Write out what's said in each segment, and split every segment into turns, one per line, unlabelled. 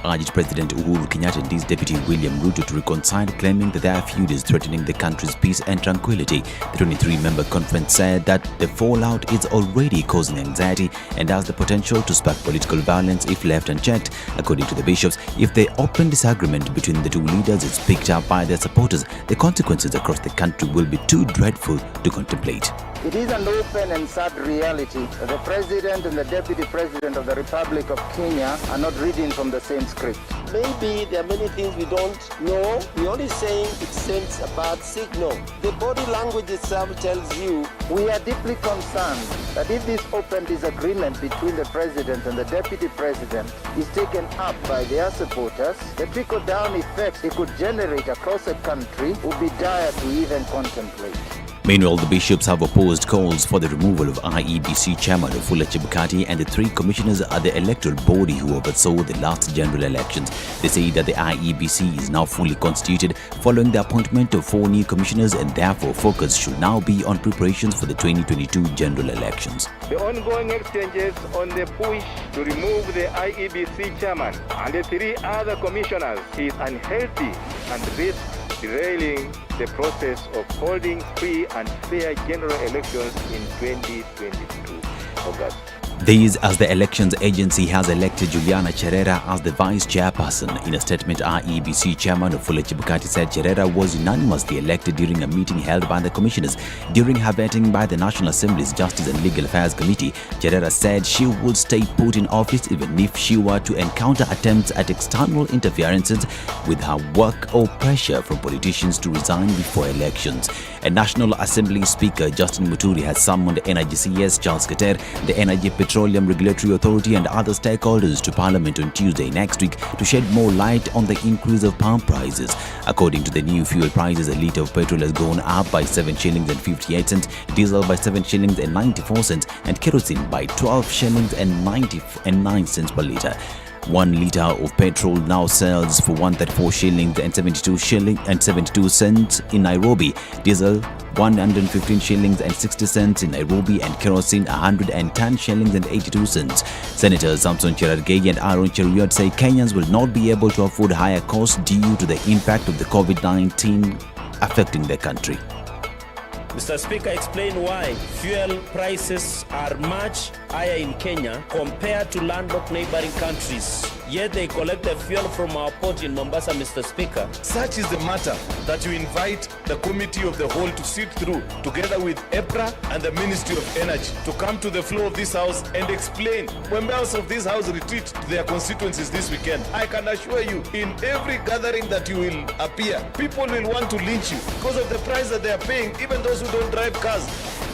urged President Uhuru Kenyatta and his deputy William Ruto to reconcile, claiming that their feud is threatening the country's peace and tranquility. The 23-member conference said that the fallout is already causing anxiety and has the potential to spark political violence if left unchecked. According to the bishops, if the open disagreement between the two leaders is picked up by their supporters, the consequences across the country will be too dreadful to contemplate.
It is an open and sad reality that the President and the Deputy President of the Republic of Kenya are not reading from the same script.
Maybe there are many things we don't know. We're only saying it sends a bad signal. The body language itself tells you.
We are deeply concerned that if this open disagreement between the President and the Deputy President is taken up by their supporters, the trickle-down effects it could generate across the country would be dire to even contemplate.
Meanwhile, the bishops have opposed calls for the removal of IEBC chairman Wafula Chebukati and the 3 commissioners at the electoral body who oversaw the last general elections. They say that the IEBC is now fully constituted following the appointment of 4 new commissioners, and therefore focus should now be on preparations for the 2022 general elections.
The ongoing exchanges on the push to remove the IEBC chairman and the 3 other commissioners is unhealthy and risks derailing the process of holding free and fair general elections in 2022 August.
This as the elections agency has elected Juliana Cherera as the vice chairperson. In a statement, IEBC chairman Wafula Chebukati said Cherera was unanimously elected during a meeting held by the commissioners. During her vetting by the National Assembly's Justice and Legal Affairs Committee, Cherera said she would stay put in office even if she were to encounter attempts at external interferences with her work or pressure from politicians to resign before elections. A National Assembly Speaker Justin Muthui has summoned Energy CS Charles Keter, the Energy Petroleum Regulatory Authority and other stakeholders to Parliament on Tuesday next week to shed more light on the increase of palm prices. According to the new fuel prices, a litre of petrol has gone up by 7 shillings and 58 cents, diesel by 7 shillings and 94 cents, and kerosene by 12 shillings and 99 cents per litre. 1 litre of petrol now sells for 134 shillings and 72 cents in Nairobi, diesel 115 shillings and 60 cents in Nairobi, and kerosene 110 shillings and 82 cents. Senators Samson Cherargei and Aaron Cheruiyot say Kenyans will not be able to afford higher costs due to the impact of the COVID-19 affecting their country.
Mr. Speaker, explain why fuel prices are much higher in Kenya compared to landlocked neighboring countries. Yet they collect the fuel from our port in Mombasa, Mr. Speaker.
Such is the matter that you invite the Committee of the Whole to sit through, together with EPRA and the Ministry of Energy, to come to the floor of this House and explain. When members of this House retreat to their constituencies this weekend, I can assure you, in every gathering that you will appear, people will want to lynch you because of the price that they are paying, even those who don't drive cars.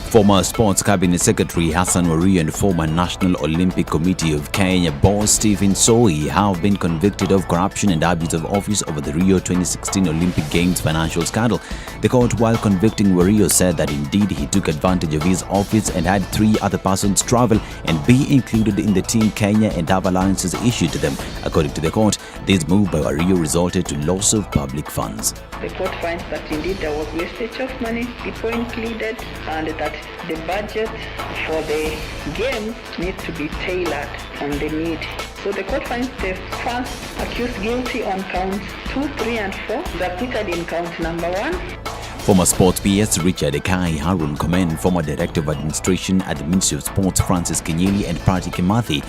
Former Sports Cabinet Secretary Hassan Wario and former National Olympic Committee of Kenya boss Stephen Soi have been convicted of corruption and abuse of office over the Rio 2016 Olympic Games financial scandal. The court, while convicting Wario, said that indeed he took advantage of his office and had 3 other persons travel and be included in the Team Kenya and have allowances issued to them. According to the court, this move by Wario resulted to loss of public funds.
The court finds that indeed there was wastage of money, people included, and that the budget for the games needs to be tailored on the need. So the court finds the first accused guilty on counts 2, 3, and 4, the acquitted in count number 1.
Former Sports PS Richard Ekai Harun Komen, former Director of Administration at the Ministry of Sports Francis Kenyeli, and Prati Kimathi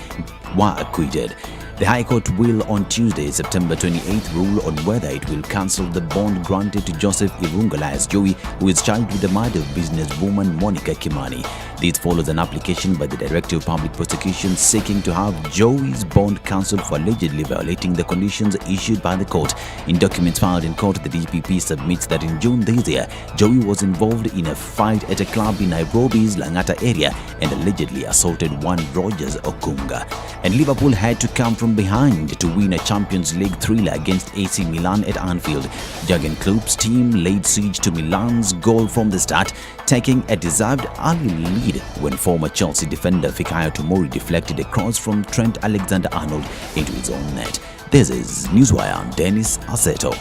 were acquitted. The High Court will on Tuesday, September 28th, rule on whether it will cancel the bond granted to Joseph Irungala as Joey, who is charged with the murder of businesswoman Monica Kimani. This follows an application by the Director of Public Prosecution seeking to have Joey's bond cancelled for allegedly violating the conditions issued by the court. In documents filed in court, the DPP submits that in June this year, Joey was involved in a fight at a club in Nairobi's Langata area and allegedly assaulted one Rogers Okunga. And Liverpool had to come from behind to win a Champions League thriller against AC Milan at Anfield. Jurgen Klopp's team laid siege to Milan's goal from the start, taking a deserved early lead when former Chelsea defender Fikayo Tomori deflected a cross from Trent Alexander-Arnold into his own net. This is Newswire. I'm Dennis Aceto.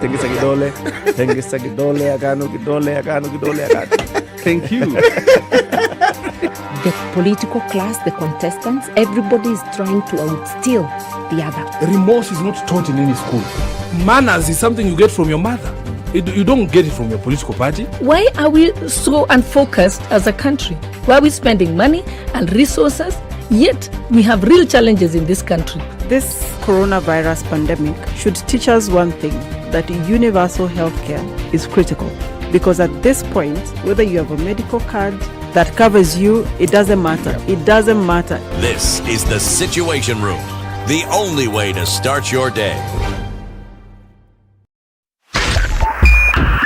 Tengisa kidole. Tengisa kidole, agano kidole, agano kidole, agano. Thank you.
The political class, the contestants, everybody is trying to outsteal the other.
Remorse is not taught in any school. Manners is something you get from your mother. You don't get it from your political party.
Why are we so unfocused as a country? Why are we spending money and resources, yet we have real challenges in this country?
This coronavirus pandemic should teach us one thing, that universal healthcare is critical. Because at this point, whether you have a medical card that covers you, it doesn't matter. It doesn't matter.
This is the Situation Room, the only way to start your day.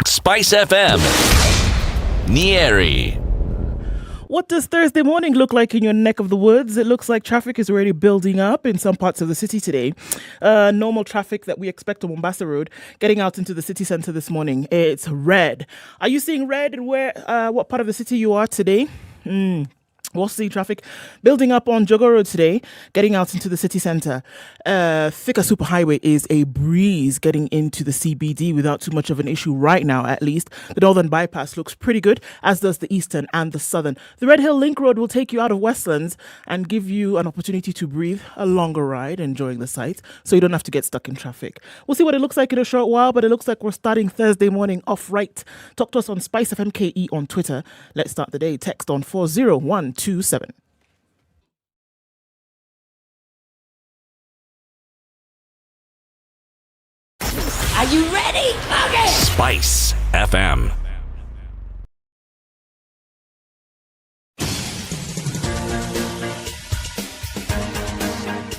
SpiceFM, Nyeri.
What does Thursday morning look like in your neck of the woods? It looks like traffic is already building up in some parts of the city today. Normal traffic that we expect on Mombasa Road getting out into the city centre this morning. It's red. Are you seeing red and what part of the city you are today? We'll see traffic building up on Jogo Road today, getting out into the city centre. Thika Superhighway is a breeze getting into the CBD without too much of an issue right now, at least. The Northern Bypass looks pretty good, as does the Eastern and the Southern. The Red Hill Link Road will take you out of Westlands and give you an opportunity to breathe a longer ride, enjoying the sights, so you don't have to get stuck in traffic. We'll see what it looks like in a short while, but it looks like we're starting Thursday morning off right. Talk to us on SpiceFMKE on Twitter. Let's start the day. Text on 40127.
Are you ready? Okay.
Spice FM.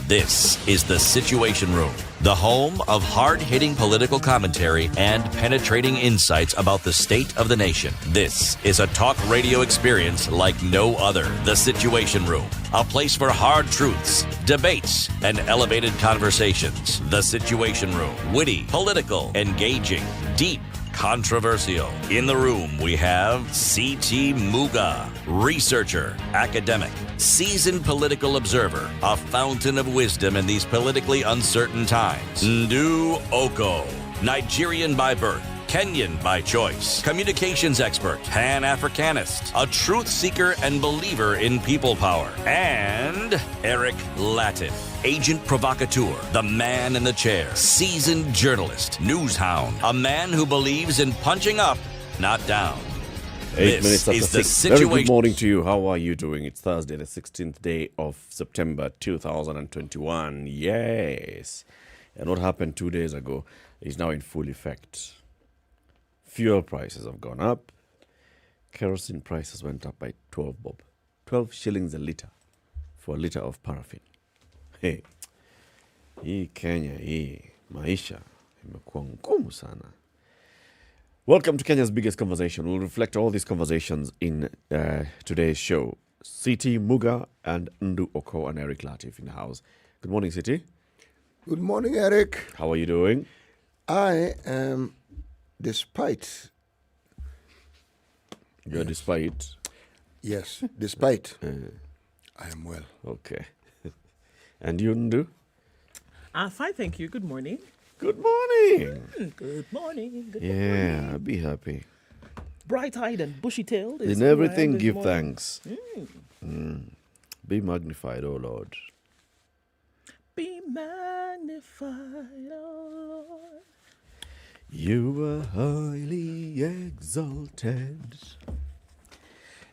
This is the Situation Room, the home of hard-hitting political commentary and penetrating insights about the state of the nation. This is a talk radio experience like no other. The Situation Room, a place for hard truths, debates, and elevated conversations. The Situation Room, witty, political, engaging, deep, controversial. In the room, we have C.T. Muga, researcher, academic, seasoned political observer, a fountain of wisdom in these politically uncertain times. Ndu Oko, Nigerian by birth, Kenyan by choice, communications expert, Pan-Africanist, a truth seeker and believer in people power, and Eric Latif, agent provocateur, the man in the chair, seasoned journalist, news hound, a man who believes in punching up, not down.
8 minutes after
is the
6. Very
situation.
good morning to you. How are you doing? It's Thursday, the 16th day of September 2021. Yes. And what happened 2 days ago is now in full effect. Fuel prices have gone up. Kerosene prices went up by 12 bob. 12 shillings a litre for a litre of paraffin. Hey, hii Kenya, hii maisha imekuwa ngumu sana. Welcome to Kenya's biggest conversation. We'll reflect all these conversations in today's show. Citi Muga and Ndu Oko and Eric Latif in the house. Good morning, Citi.
Good morning, Eric.
How are you doing?
I am, despite...
You're despite?
Yes, despite. I am well.
Okay. And you, Ndu?
Fine, thank you. Good morning.
Good morning.
Good morning. Good
Yeah,
morning.
be happy.
Bright-eyed and bushy-tailed.
In everything, give thanks. Be magnified, O Lord.
Be magnified, O Lord.
You are highly exalted,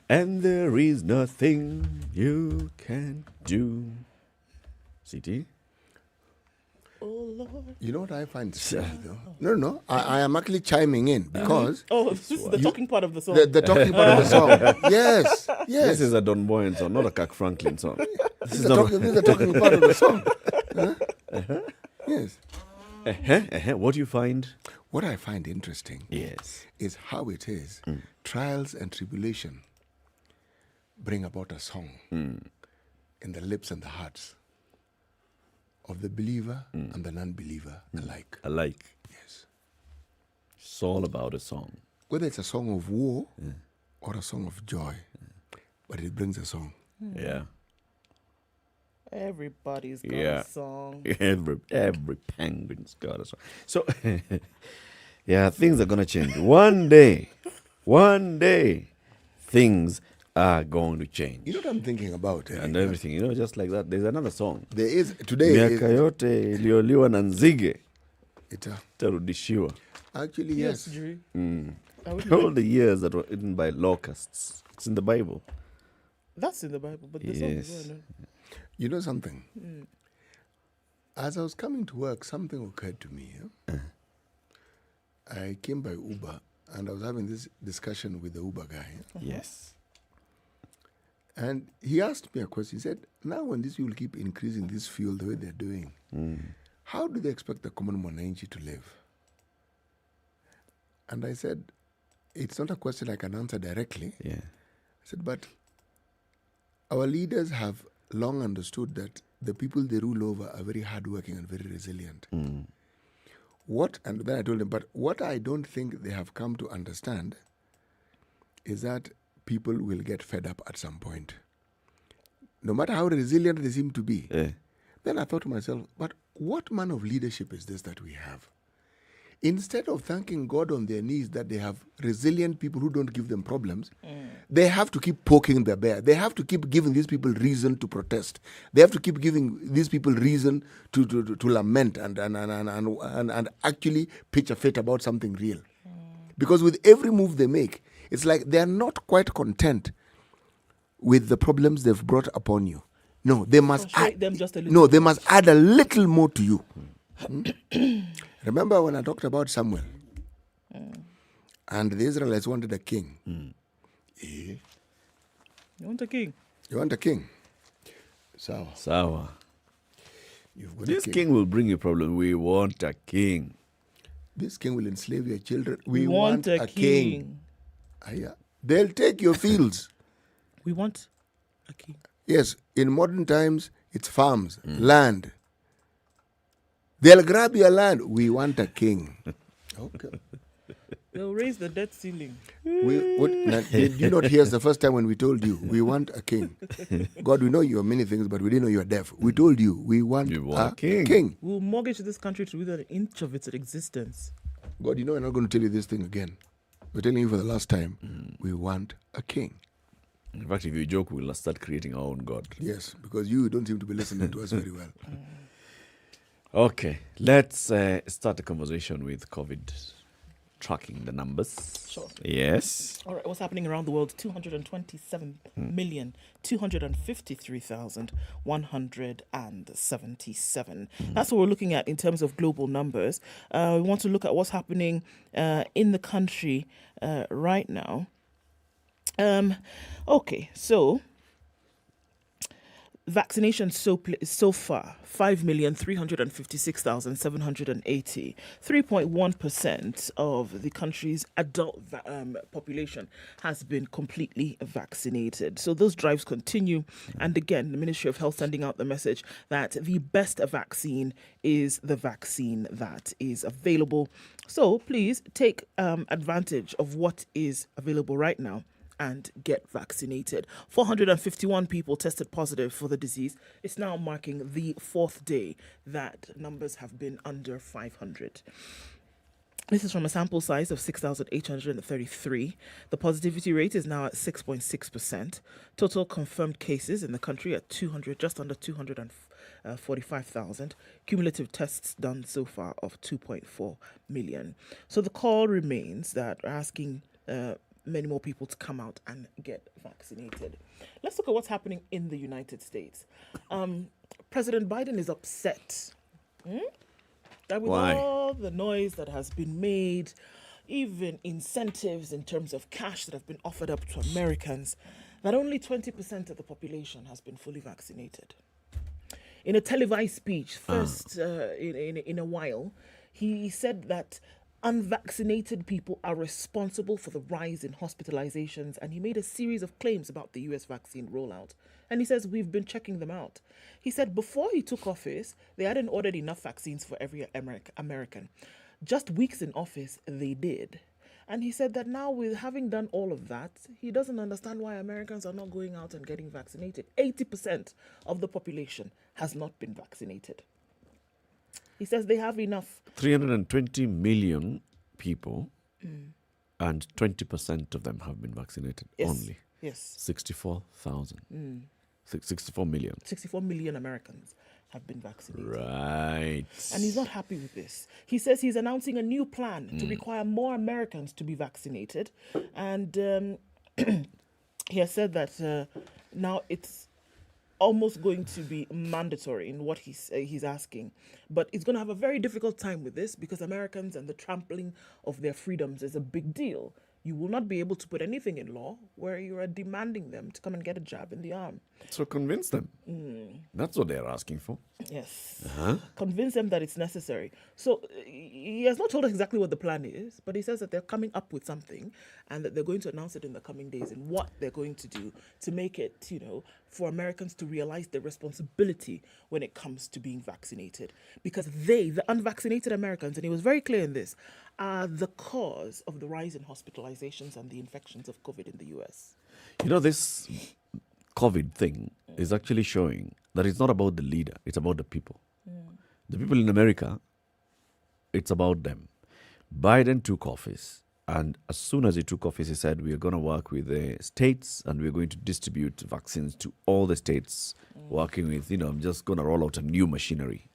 and there is nothing you can do. CT?
Oh, Lord.
You know what I find strange, though? No. I am actually chiming in because...
this is the talking part of the song.
The talking part of the song. Yes.
This is a Don Boyan song, not a Kirk Franklin song.
This is the talking part of the song. Huh? Yes.
What do you find?
What I find interesting is how it is trials and tribulation bring about a song in the lips and the hearts of the believer and the non-believer alike. Yes.
It's all about a song.
Whether it's a song of war or a song of joy, but it brings a song.
Yeah.
Everybody's got a song.
Every penguin's got a song. So, Yeah, things are going to change. One day, things are going to change.
You know what I'm thinking about?
And everything, just like that. There's another song.
There is, today.
Miaka yote iliyoliwa na nzige itarudishiwa.
Actually, yes.
All the years that were eaten by locusts. It's in the Bible.
That's in the Bible, but the song is well.
You know something? As I was coming to work, something occurred to me. I came by Uber, and I was having this discussion with the Uber guy.
Yes.
And he asked me a question. He said, now when these people keep increasing this fuel the way they're doing, how do they expect the common mwananchi to live? And I said, it's not a question I can answer directly.
Yeah.
I said, but our leaders have long understood that the people they rule over are very hardworking and very resilient. And then I told them, but what I don't think they have come to understand is that people will get fed up at some point. No matter how resilient they seem to be. Then I thought to myself, but what manner of leadership is this that we have? Instead of thanking God on their knees that they have resilient people who don't give them problems, they have to keep poking the bear. They have to keep giving these people reason to protest. They have to keep giving these people reason to lament and actually pitch a fit about something real. Because with every move they make, it's like they're not quite content with the problems they've brought upon you. No, they must add them just a little. They must add a little more to you. Remember when I talked about Samuel and the Israelites wanted a king?
You want a king?
You want a king? Sawa. You've got
This
a
king will bring you problem. We want a king.
This king will enslave your children. We want a king. They'll take your fields.
We want a king.
Yes, in modern times, it's farms, land. They'll grab your land. We want a king. Okay.
They'll raise the debt ceiling.
Did you not hear us the first time when we told you, we want a king? God, we know you are many things, but we didn't know you are deaf. We told you, we want a king.
We'll mortgage this country to within an inch of its existence.
God, you know we're not going to tell you this thing again. We're telling you for the last time, we want a king.
In fact, if you joke, we'll start creating our own God.
Yes, because you don't seem to be listening to us very well.
Okay, let's start a conversation with COVID, tracking the numbers.
Sure.
Yes.
All right, what's happening around the world? 227,253,177. That's what we're looking at in terms of global numbers. We want to look at what's happening in the country right now. Okay, so vaccinations so far, 5,356,780. 3.1% of the country's adult population has been completely vaccinated. So those drives continue. And again, the Ministry of Health sending out the message that the best vaccine is the vaccine that is available. So please take advantage of what is available right now and get vaccinated. 451 people tested positive for the disease. It's now marking the fourth day that numbers have been under 500. This is from a sample size of 6,833. The positivity rate is now at 6.6%. Total confirmed cases in the country at just under 245,000. Cumulative tests done so far of 2.4 million. So the call remains that we're asking many more people to come out and get vaccinated. Let's look at what's happening in the United States. President Biden is upset that with all the noise that has been made, even incentives in terms of cash that have been offered up to Americans, that only 20% of the population has been fully vaccinated. In a televised speech, first in a while, he said that unvaccinated people are responsible for the rise in hospitalizations, and he made a series of claims about the US vaccine rollout. And he says, we've been checking them out. He said before he took office, they hadn't ordered enough vaccines for every American. Just weeks in office, they did. And he said that now, with having done all of that, he doesn't understand why Americans are not going out and getting vaccinated. 80% of the population has not been vaccinated. He says they have enough.
320 million people, and 20% of them have been vaccinated only.
Yes.
64,000. 64 million.
64 million Americans have been vaccinated.
Right.
And he's not happy with this. He says he's announcing a new plan to require more Americans to be vaccinated. And he has said that now it's almost going to be mandatory in what he's asking. But he's going to have a very difficult time with this because Americans and the trampling of their freedoms is a big deal. You will not be able to put anything in law where you are demanding them to come and get a jab in the arm.
So convince them. That's what they're asking for.
Yes. Convince them that it's necessary. So he has not told us exactly what the plan is, but he says that they're coming up with something and that they're going to announce it in the coming days and what they're going to do to make it, for Americans to realize their responsibility when it comes to being vaccinated. Because they, the unvaccinated Americans, and he was very clear in this, are the cause of the rise in hospitalizations and the infections of COVID in the US.
This COVID thing is actually showing that it's not about the leader, it's about the people. The people in America, it's about them. Biden took office, and as soon as he took office, he said, we are going to work with the states and we're going to distribute vaccines to all the states, working with, I'm just going to roll out a new machinery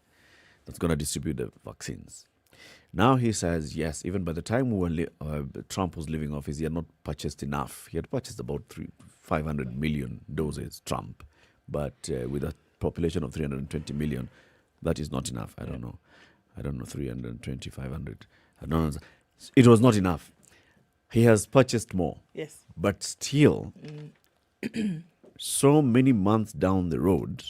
that's going to distribute the vaccines. Now he says, yes, even by the time Trump was leaving office, he had not purchased enough. He had purchased about 500 million doses, Trump. But with a population of 320 million, that is not enough. I don't know, 320, 500. I don't know. It was not enough. He has purchased more.
Yes.
But still, so many months down the road,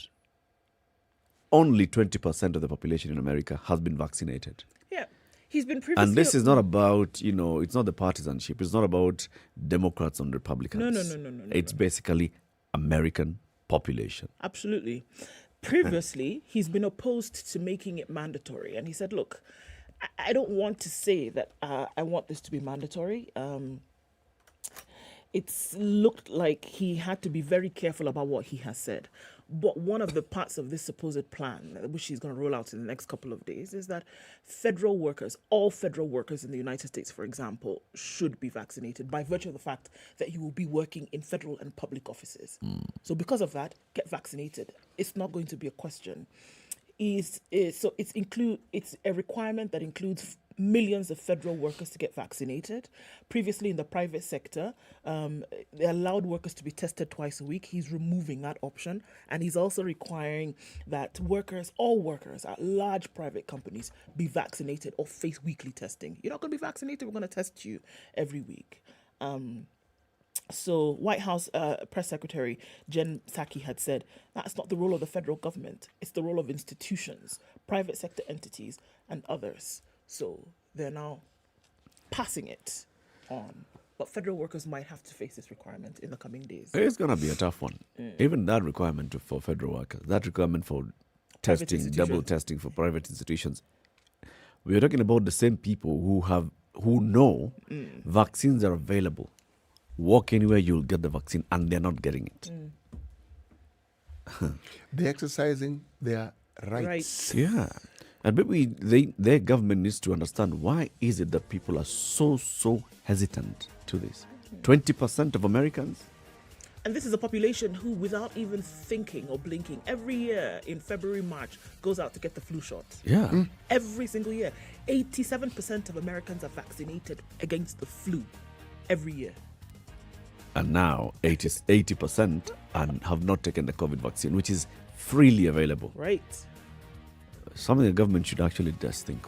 only 20% of the population in America has been vaccinated.
Yeah. He's been previously...
And this is not about, it's not the partisanship. It's not about Democrats and Republicans.
No.
It's basically American population.
Absolutely. Previously, he's been opposed to making it mandatory. And he said, look, I don't want to say that I want this to be mandatory. It's looked like he had to be very careful about what he has said. But one of the parts of this supposed plan, which he's going to roll out in the next couple of days, is that federal workers, all federal workers in the United States, for example, should be vaccinated by virtue of the fact that you will be working in federal and public offices. So because of that, get vaccinated. It's not going to be a question. It's a requirement that includes millions of federal workers to get vaccinated. Previously in the private sector, they allowed workers to be tested twice a week. He's removing that option. And he's also requiring that all workers at large private companies be vaccinated or face weekly testing. You're not going to be vaccinated, we're going to test you every week. So White House Press Secretary Jen Psaki had said, that's not the role of the federal government. It's the role of institutions, private sector entities, and others. So they're now passing it on. But federal workers might have to face this requirement in the coming days.
It's going to be a tough one. Even that requirement for federal workers, that requirement for testing, double testing for private institutions. We are talking about the same people who know vaccines are available. Walk anywhere, you'll get the vaccine, and they're not getting it.
They're exercising their rights.
Yeah. And maybe their government needs to understand why is it that people are so hesitant to this. 20% of Americans.
And this is a population who, without even thinking or blinking, every year in February, March, goes out to get the flu shot.
Yeah.
Every single year. 87% of Americans are vaccinated against the flu every year.
And now 80% and have not taken the COVID vaccine, which is freely available.
Right.
Something the government should actually just think,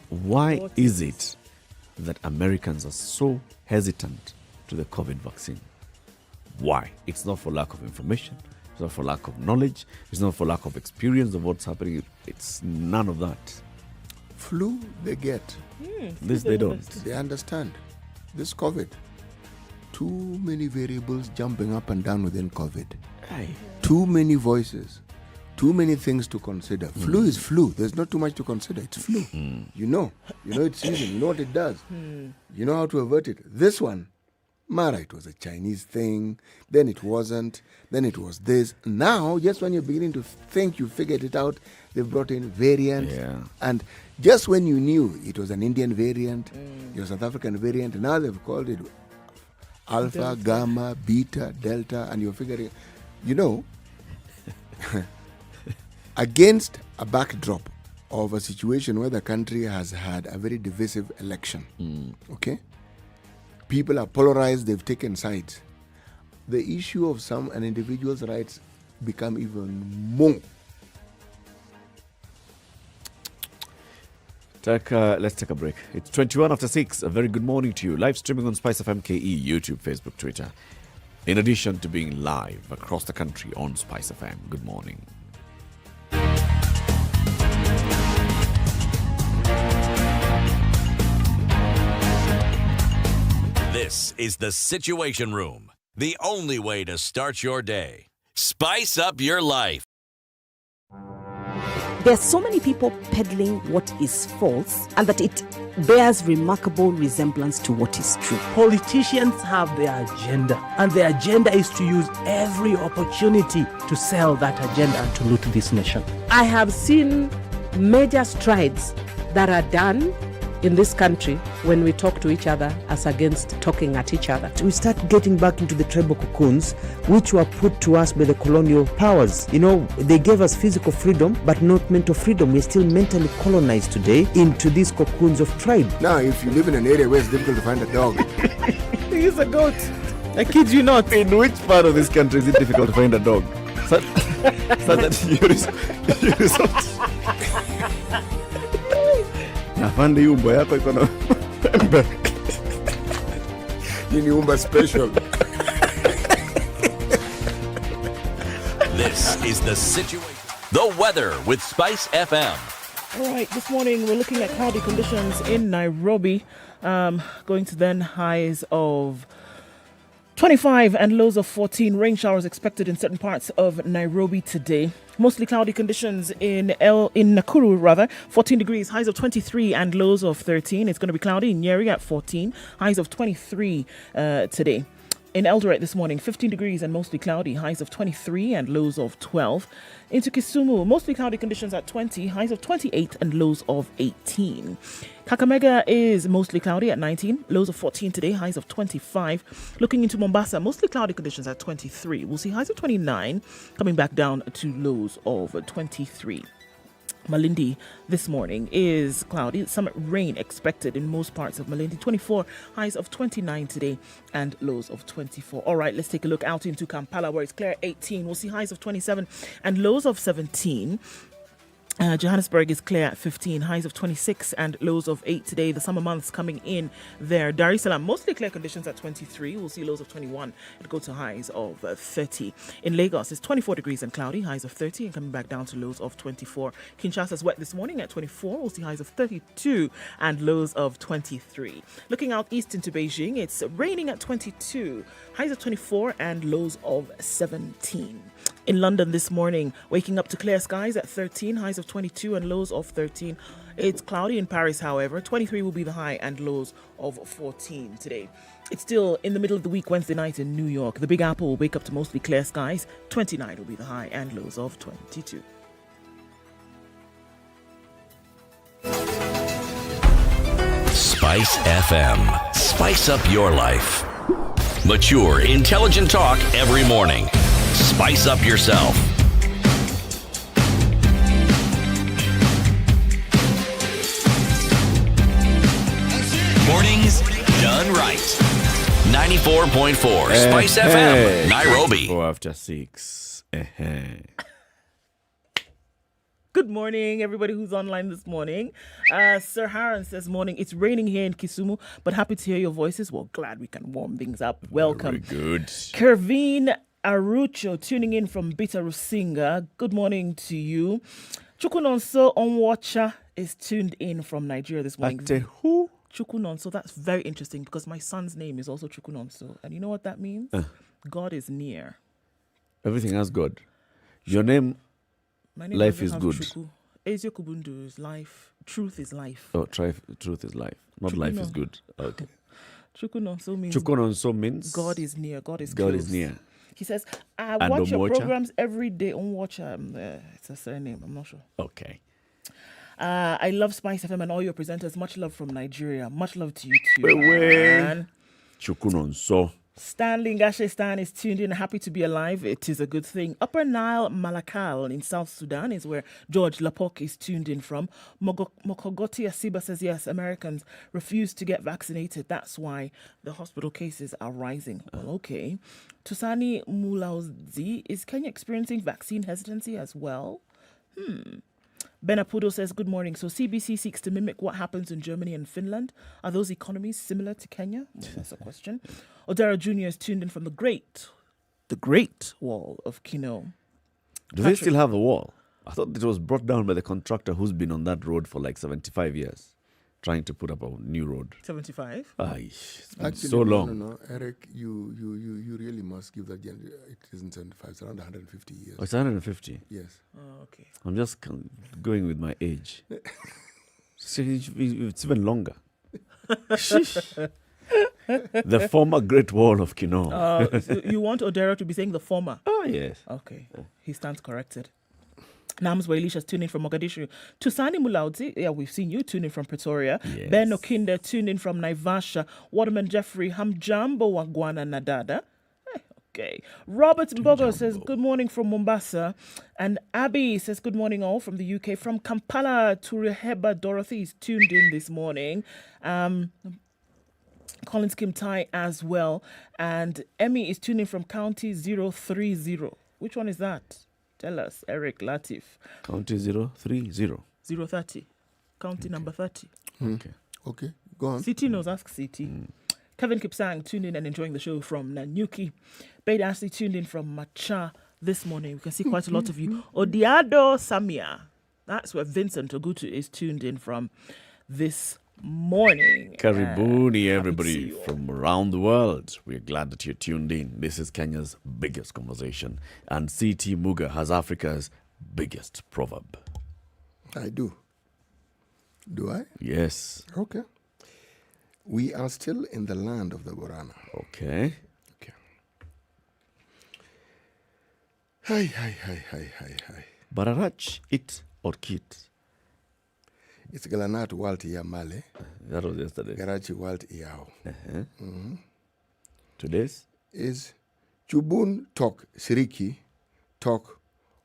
why is it that Americans are so hesitant to the COVID vaccine? Why? It's not for lack of information. It's not for lack of knowledge. It's not for lack of experience of what's happening. It's none of that.
Flu, they get.
This they don't.
They understand. This COVID. Too many variables jumping up and down within COVID. Too many voices. Too many things to consider. Flu is flu. There's not too much to consider. It's flu. You know its season. You know what it does. You know how to avert it. This one, Mara, it was a Chinese thing, then it wasn't, then it was this. Now, just when you're beginning to think you figured it out, they've brought in variants.
Yeah.
And just when you knew it was an Indian variant, it was a South African variant, now they've called it Alpha,
Delta.
Gamma, Beta, Delta, and you're figuring, you know, against a backdrop of a situation where the country has had a very divisive election, okay? People are polarized, they've taken sides. The issue of an individual's rights become even more.
Let's take a break. It's 21 after 6. A very good morning to you. Live streaming on SpiceFM KE, YouTube, Facebook, Twitter. In addition to being live across the country on SpiceFM. Good morning.
This is the Situation Room, the only way to start your day. Spice up your life.
There are so many people peddling what is false and that it bears remarkable resemblance to what is true.
Politicians have their agenda, and their agenda is to use every opportunity to sell that agenda and to loot this nation.
I have seen major strides that are done in this country when we talk to each other as against talking at each other.
We start getting back into the tribal cocoons which were put to us by the colonial powers. You know, they gave us physical freedom but not mental freedom. We're still mentally colonized today into these cocoons of tribe.
Now, if you live in an area where it's difficult to find a dog,
He's a goat. I kid you not.
In which part of this country is it difficult to find a dog? So that you resort. Nafandi umbo yako iko na pembe.
Hii ni umba special.
This is the situation. The weather with Spice FM.
All right, this morning we're looking at cloudy conditions in Nairobi, going to then highs of 25 and lows of 14. Rain showers expected in certain parts of Nairobi today. Mostly cloudy conditions in Nakuru, 14 degrees, highs of 23 and lows of 13. It's going to be cloudy in Nyeri at 14, highs of 23 today. In Eldoret this morning, 15 degrees and mostly cloudy, highs of 23 and lows of 12. Into Kisumu, mostly cloudy conditions at 20, highs of 28 and lows of 18. Kakamega is mostly cloudy at 19, lows of 14 today, highs of 25. Looking into Mombasa, mostly cloudy conditions at 23. We'll see highs of 29, coming back down to lows of 23. Malindi this morning is cloudy. Some rain expected in most parts of Malindi. 24, highs of 29 today and lows of 24. All right, let's take a look out into Kampala where it's clear 18. We'll see highs of 27 and lows of 17. Johannesburg is clear at 15, highs of 26 and lows of 8 today. The summer months coming in there. Dar es Salaam, mostly clear conditions at 23. We'll see lows of 21 and go to highs of 30. In Lagos, it's 24 degrees and cloudy, highs of 30 and coming back down to lows of 24. Kinshasa's wet this morning at 24. We'll see highs of 32 and lows of 23. Looking out east into Beijing, it's raining at 22, highs of 24 and lows of 17. In London this morning, waking up to clear skies at 13, highs of 22 and lows of 13. It's cloudy in Paris, however. 23 will be the high and lows of 14 today. It's still in the middle of the week, Wednesday night in New York. The Big Apple will wake up to mostly clear skies. 29 will be the high and lows of 22.
Spice FM. Spice up your life. Mature, intelligent talk every morning. Spice up yourself. Mornings done right. 94.4 Spice FM, Nairobi.
4 after 6.
Good morning, everybody who's online this morning. Sir Haran says, morning. It's raining here in Kisumu, but happy to hear your voices. Well, glad we can warm things up. Welcome.
Very good.
Kervin Arucho tuning in from Bita Rusinga. Good morning to you. Chukunonso Onwacha is tuned in from Nigeria this morning.
Who?
Chukunonso. That's very interesting because my son's name is also Chukunonso. And you know what that means? God is near.
Everything has God. Your name,
My name
life is
have
good.
Chuku. Ezio Kubundu is life. Truth is life.
Oh, truth is life. Not life is good. Okay.
Chukunonso means
Chukunonso means
God is near. God is
God
close.
is near.
He says, I
And
watch your
Omocha?
programs every day. Onwatcha, it's a surname. I'm not sure.
Okay.
I love Spice FM and all your presenters. Much love from Nigeria. Much love to you too.
Wewe.
man.
Chukunonso.
Stanley Ngashe Stan is tuned in. Happy to be alive. It is a good thing. Upper Nile, Malakal in South Sudan is where George Lapok is tuned in from. Mokogoti Asiba says, yes, Americans refuse to get vaccinated. That's why the hospital cases are rising. Well, okay. Tusani Mulauzi, is Kenya experiencing vaccine hesitancy as well? Benapudo says, good morning. So CBC seeks to mimic what happens in Germany and Finland. Are those economies similar to Kenya? Well, that's a question. Odara Jr. is tuned in from the Great Wall of Kino.
Do they still have the wall? I thought it was brought down by the contractor who's been on that road for like 75 years, trying to put up a new road.
75?
It's been
Actually,
so long.
No, Eric, you really must give that. It isn't 75. It's around 150 years.
Oh, it's 150?
Yes.
Oh, okay.
I'm just going with my age. It's even longer. Sheesh. The former Great Wall of Kino.
So you want Odero to be saying the former?
Oh, yes.
Okay. He stands corrected. Nams Wailisha's tuning from Mogadishu. Tusani Mulaudzi, yeah, we've seen you tuning from Pretoria.
Yes.
Ben Okinda tuning from Naivasha. Waterman Jeffrey Hamjambo Wagwana Nadada. Okay. Robert Mbogo says, good morning from Mombasa. And Abby says, good morning all from the UK. From Kampala, Turiheba Dorothy is tuned in this morning. Collins Kim Tai as well. And Emmy is tuning from County 030. Which one is that? Tell us, Eric Latif.
County 030.
030. County number 30.
Okay, go on.
CT knows, ask CT. Kevin Kipsang tuned in and enjoying the show from Nanyuki. Bade Ashley tuned in from Macha this morning. We can see quite a lot of you. Odiado Samia. That's where Vincent Ogutu is tuned in from this morning.
Karibuni, everybody from around the world. We're glad that you're tuned in. This is Kenya's biggest conversation. And CT Muga has Africa's biggest proverb.
I do. Do I?
Yes.
Okay. We are still in the land of the Borana.
Okay.
Hi.
Bararach, it or kit?
It's Galanat Walt ya Male.
That was yesterday.
Garachi Walt Iao.
Today's?
Is Chubun Tok Siriki Tok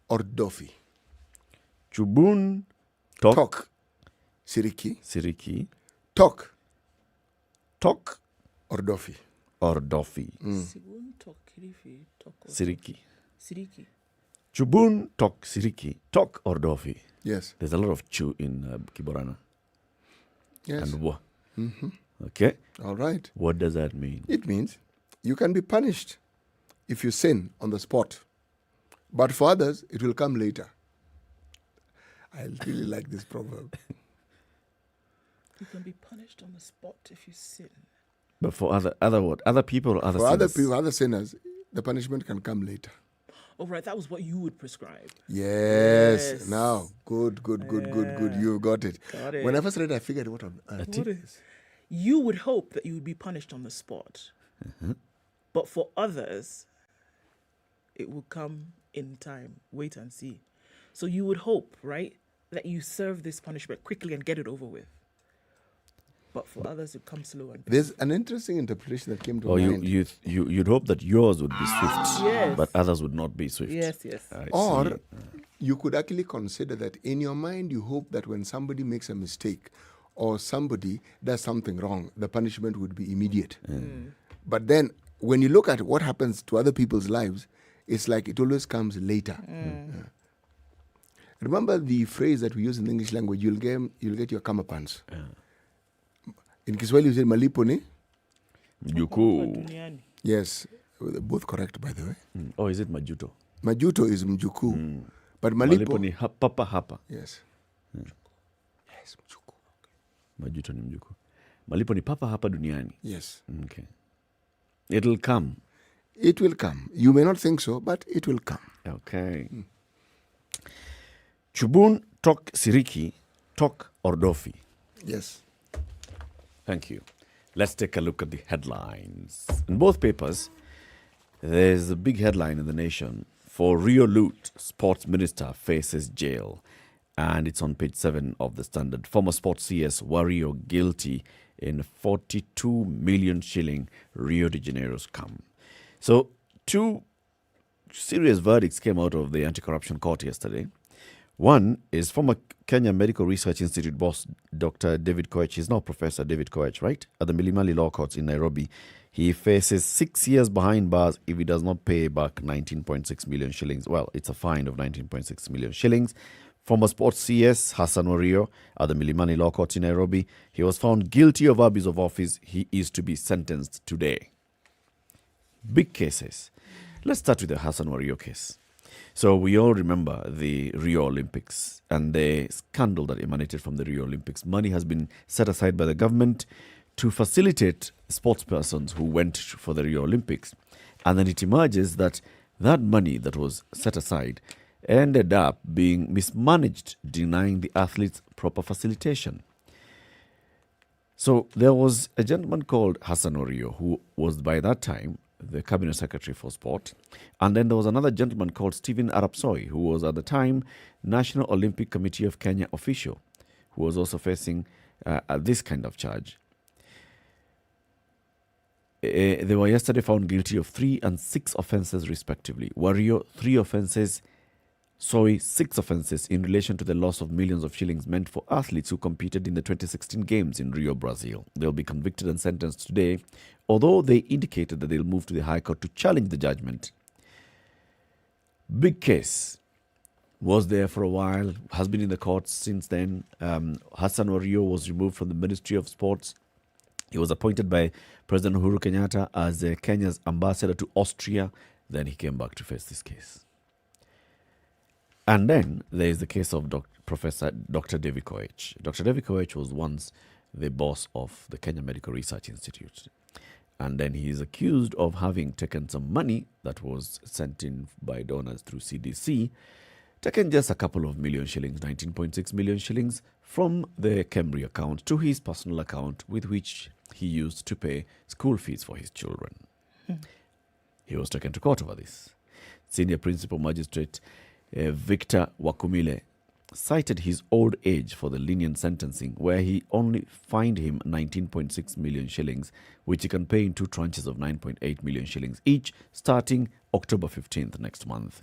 Ordofi.
Chubun Tok
Siriki. Tok Ordofi.
Sibun Tok Kirifi Tok
Siriki.
Siriki.
Chubun Tok Siriki Tok Ordofi.
Yes.
There's a lot of chu in Kiborana.
Yes.
And wa. Okay.
All right.
What does that mean?
It means you can be punished if you sin on the spot. But for others, it will come later. I really like this proverb.
You can be punished on the spot if you sin.
But for other what? Other people or other sinners?
Other sinners, the punishment can come later.
Oh, right. That was what you would prescribe.
Yes. Now, good. You got it.
Got it.
When I first read it, I figured what on earth.
What is? You would hope that you would be punished on the spot. But for others, it will come in time. Wait and see. So you would hope, right, that you serve this punishment quickly and get it over with. But for others, it comes slow.
There's an interesting interpretation that came to mind.
You'd hope that yours would be swift,
yes.
but others would not be swift.
Yes.
Or you could actually consider that in your mind, you hope that when somebody makes a mistake or somebody does something wrong, the punishment would be immediate. But then when you look at what happens to other people's lives, it's like it always comes later. Remember the phrase that we use in the English language, you'll get your kamapans. In Kiswahili, you say malipo ni?
Mjukuu.
Yes, both correct, by the way.
Oh, is it majuto?
Majuto is mjukuu. But malipo
ni papa hapa.
Yes. Yes, mjukuu.
Majuto ni mjukuu. Malipo ni papa hapa duniani.
Yes.
Okay. It'll come.
It will come. You may not think so, but it will come.
Okay. Chubun Tok Siriki Tok Ordofi.
Yes.
Thank you. Let's take a look at the headlines. In both papers, there's a big headline in The Nation. For Rio loot, sports minister faces jail. And it's on page 7 of the Standard. Former sports CS Wario guilty in 42 million shilling Rio de Janeiro scam. So, two serious verdicts came out of the anti-corruption court yesterday. One is former Kenya Medical Research Institute boss Dr. David Koech. He's now Professor David Koech, right? At the Milimani Law Courts in Nairobi. He faces 6 years behind bars if he does not pay back 19.6 million shillings. Well, it's a fine of 19.6 million shillings. Former sports CS Hassan Wario at the Milimani Law Courts in Nairobi. He was found guilty of abuse of office. He is to be sentenced today. Big cases. Let's start with the Hassan Wario case. So we all remember the Rio Olympics and the scandal that emanated from the Rio Olympics. Money has been set aside by the government to facilitate sports persons who went for the Rio Olympics. And then it emerges that that money that was set aside ended up being mismanaged, denying the athletes proper facilitation. So there was a gentleman called Hassan Wario, who was by that time the Cabinet Secretary for Sport. And then there was another gentleman called Stephen Arapsoi, who was at the time National Olympic Committee of Kenya official, who was also facing this kind of charge. They were yesterday found guilty of 3 and 6 offences respectively. Wario, 3 offences. 6 offences in relation to the loss of millions of shillings meant for athletes who competed in the 2016 Games in Rio, Brazil. They'll be convicted and sentenced today, although they indicated that they'll move to the High Court to challenge the judgment. Big case. Was there for a while, has been in the courts since then. Hassan Wario was removed from the Ministry of Sports. He was appointed by President Uhuru Kenyatta as Kenya's ambassador to Austria. Then he came back to face this case. And then there is the case of Professor Dr. David Koech. Dr. David Koech was once the boss of the Kenya Medical Research Institute. And then he is accused of having taken some money that was sent in by donors through CDC, taken just a couple of million shillings, 19.6 million shillings, from the Kemri account to his personal account, with which he used to pay school fees for his children. He was taken to court over this. Senior Principal Magistrate Victor Wakumile cited his old age for the lenient sentencing, where he only fined him 19.6 million shillings, which he can pay in 2 tranches of 9.8 million shillings each, starting October 15th next month.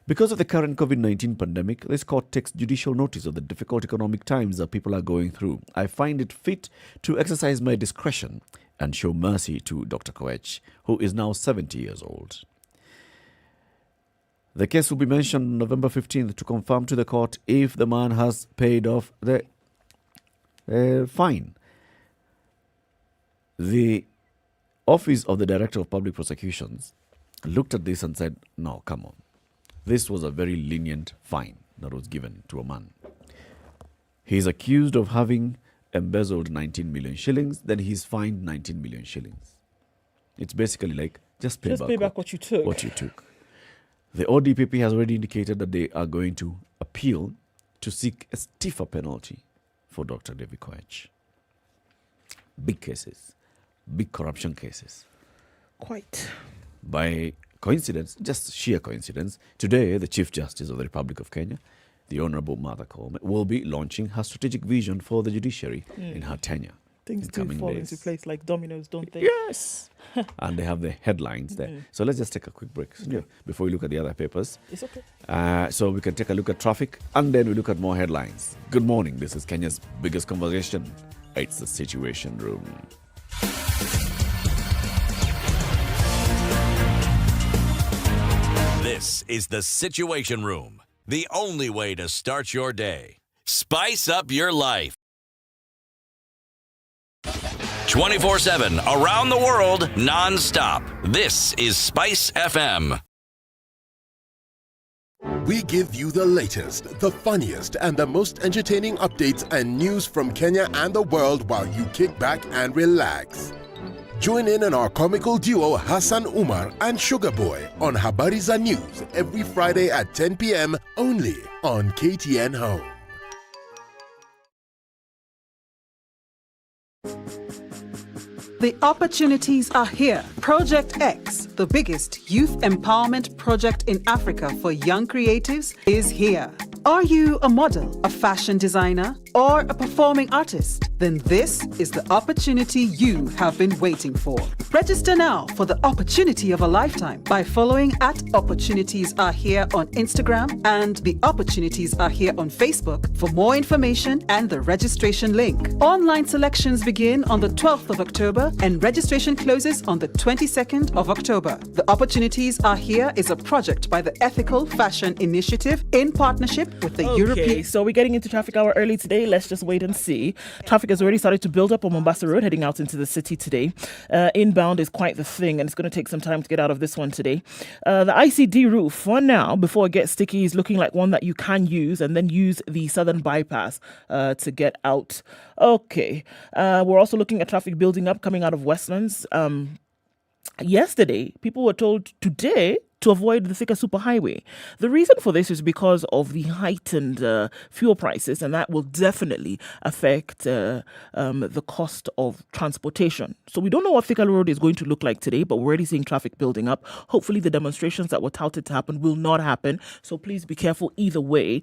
Because of the current COVID-19 pandemic, this court takes judicial notice of the difficult economic times that people are going through. I find it fit to exercise my discretion and show mercy to Dr. Koech, who is now 70 years old. The case will be mentioned on November 15th to confirm to the court if the man has paid off the fine. The Office of the Director of Public Prosecutions looked at this and said, no, come on. This was a very lenient fine that was given to a man. He is accused of having embezzled 19 million shillings, then he's fined 19 million shillings. It's basically like, just pay back
what you took.
The ODPP has already indicated that they are going to appeal to seek a stiffer penalty for Dr. David Koech. Big cases, big corruption cases.
Quite.
By coincidence, just sheer coincidence, today the Chief Justice of the Republic of Kenya, the Honourable Martha Koome, will be launching her strategic vision for the judiciary in her tenure.
Things do fall into place like dominoes, don't they?
Yes. And they have the headlines there. So let's just take a quick break before we look at the other papers.
It's okay.
So we can take a look at traffic and then we look at more headlines. Good morning. This is Kenya's biggest conversation. It's the Situation Room.
This is the Situation Room, the only way to start your day. Spice up your life. 24/7, around the world, non-stop. This is SpiceFM.
We give you the latest, the funniest, and the most entertaining updates and news from Kenya and the world while you kick back and relax. Join in on our comical duo Hassan Umar and Sugar Boy on Habariza News every Friday at 10 p.m. only on KTN Home.
The opportunities are here. Project X, the biggest youth empowerment project in Africa for young creatives, is here. Are you a model, a fashion designer, or a performing artist? Then this is the opportunity you have been waiting for. Register now for the opportunity of a lifetime by following at Opportunities Are Here on Instagram and The Opportunities Are Here on Facebook for more information and the registration link. Online selections begin on the 12th of October and registration closes on the 22nd of October. The Opportunities Are Here is a project by the Ethical Fashion Initiative in partnership with the European...
So we're getting into traffic hour early today. Let's just wait and see. Traffic has already started to build up on Mombasa Road heading out into the city today. Inbound is quite the thing, and it's going to take some time to get out of this one today. The ICD route for now, before it gets sticky, is looking like one that you can use and then use the southern bypass to get out. Okay. We're also looking at traffic building up coming out of Westlands. Yesterday, people were told today to avoid the Thika Superhighway. The reason for this is because of the heightened fuel prices, and that will definitely affect the cost of transportation. So we don't know what Thika Road is going to look like today, but we're already seeing traffic building up. Hopefully the demonstrations that were touted to happen will not happen, so please be careful either way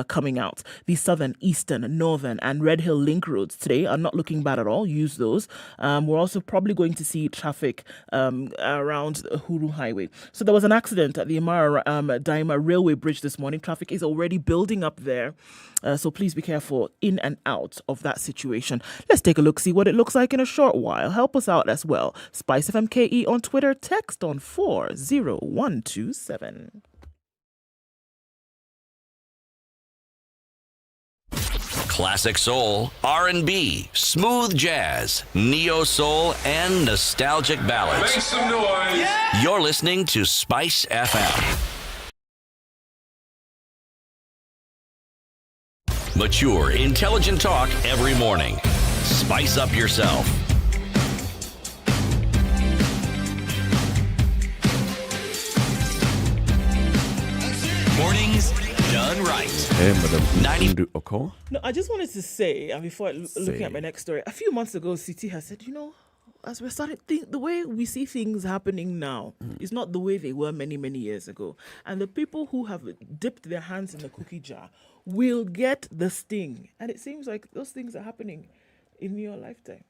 coming out. The southern, eastern, northern, and Red Hill link roads today are not looking bad at all. Use those. We're also probably going to see traffic around Huru Highway. So there was an accident at the Imara Daima Railway Bridge this morning. Traffic is already building up there. So please be careful in and out of that situation. Let's take a look, see what it looks like in a short while. Help us out as well. SpiceFM KE on Twitter. Text on 40127.
Classic soul, R&B, smooth jazz, neo soul, and nostalgic ballads.
Make some noise. Yeah.
You're listening to Spice FM. Mature, intelligent talk every morning. Spice up yourself.
Mornings done right.
Hey, Madam Ndu Oko.
No, I just wanted to say, before looking at my next story, a few months ago, CT has said, as we started, the way we see things happening now is not the way they were many, many years ago. And the people who have dipped their hands in the cookie jar will get the sting. And it seems like those things are happening in your lifetime.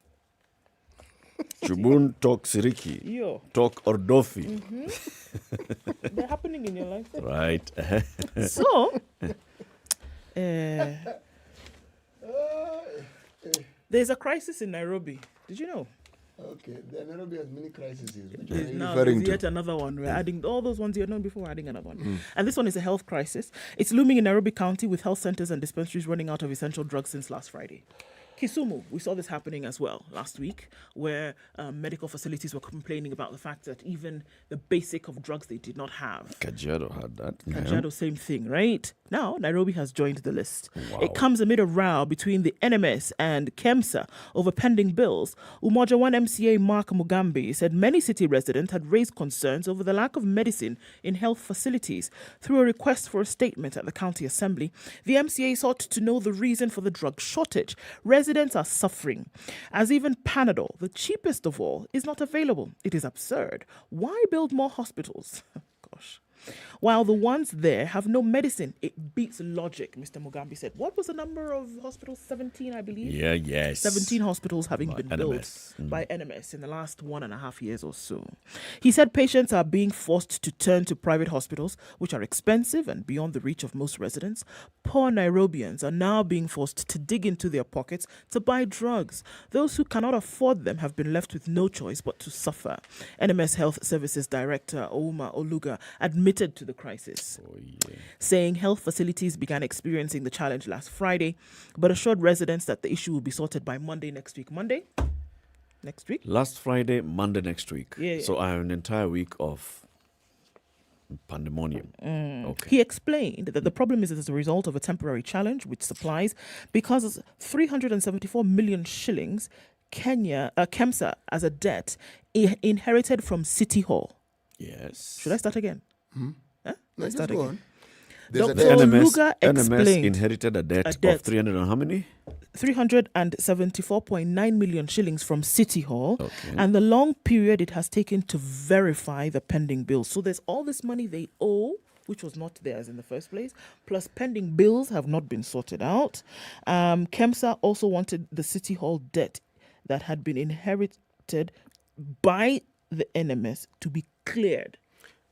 Chubun talk Siriki.
Yo.
Talk Ordofi.
Mm-hmm. They're happening in your lifetime.
Right.
So, there's a crisis in Nairobi. Did you know?
Okay, Nairobi has many crises.
There's yet another one. We're adding all those ones you had known before. We're adding another one, and this one is a health crisis. It's looming in Nairobi County with health centers and dispensaries running out of essential drugs since last Friday. Kisumu, we saw this happening as well last week, where medical facilities were complaining about the fact that even the basic of drugs they did not have.
Kajiado had that.
Kajiado, same thing, right? Now, Nairobi has joined the list.
Wow.
It comes amid a row between the NMS and KEMSA over pending bills. Umoja 1 MCA Mark Mugambi said many city residents had raised concerns over the lack of medicine in health facilities. Through a request for a statement at the county assembly, the MCA sought to know the reason for the drug shortage. Residents are suffering, as even Panadol, the cheapest of all, is not available. It is absurd. Why build more hospitals? Gosh. While the ones there have no medicine, it beats logic, Mr. Mugambi said. What was the number of hospitals? 17, I believe?
Yeah, yes.
17 hospitals having been
NMS.
built by NMS in the last 1.5 years or so. He said patients are being forced to turn to private hospitals, which are expensive and beyond the reach of most residents. Poor Nairobians are now being forced to dig into their pockets to buy drugs. Those who cannot afford them have been left with no choice but to suffer. NMS Health Services Director Ouma Oluga admitted to the crisis, saying health facilities began experiencing the challenge last Friday, but assured residents that the issue will be sorted by Monday next week. Monday? Next week?
Last Friday, Monday next week.
Yeah.
So I have an entire week of pandemonium. Okay.
He explained that the problem is as a result of a temporary challenge with supplies because 374 million shillings KEMSA as a debt inherited from City Hall.
Yes.
Should I start again?
Huh?
Let's
Just
start
go
again.
on.
Dr.
NMS,
Luga
NMS
explained
inherited a debt of 300 and how many?
374.9 million shillings from City Hall, and the long period it has taken to verify the pending bills. So there's all this money they owe, which was not theirs in the first place, plus pending bills have not been sorted out. KEMSA also wanted the City Hall debt that had been inherited by the NMS to be cleared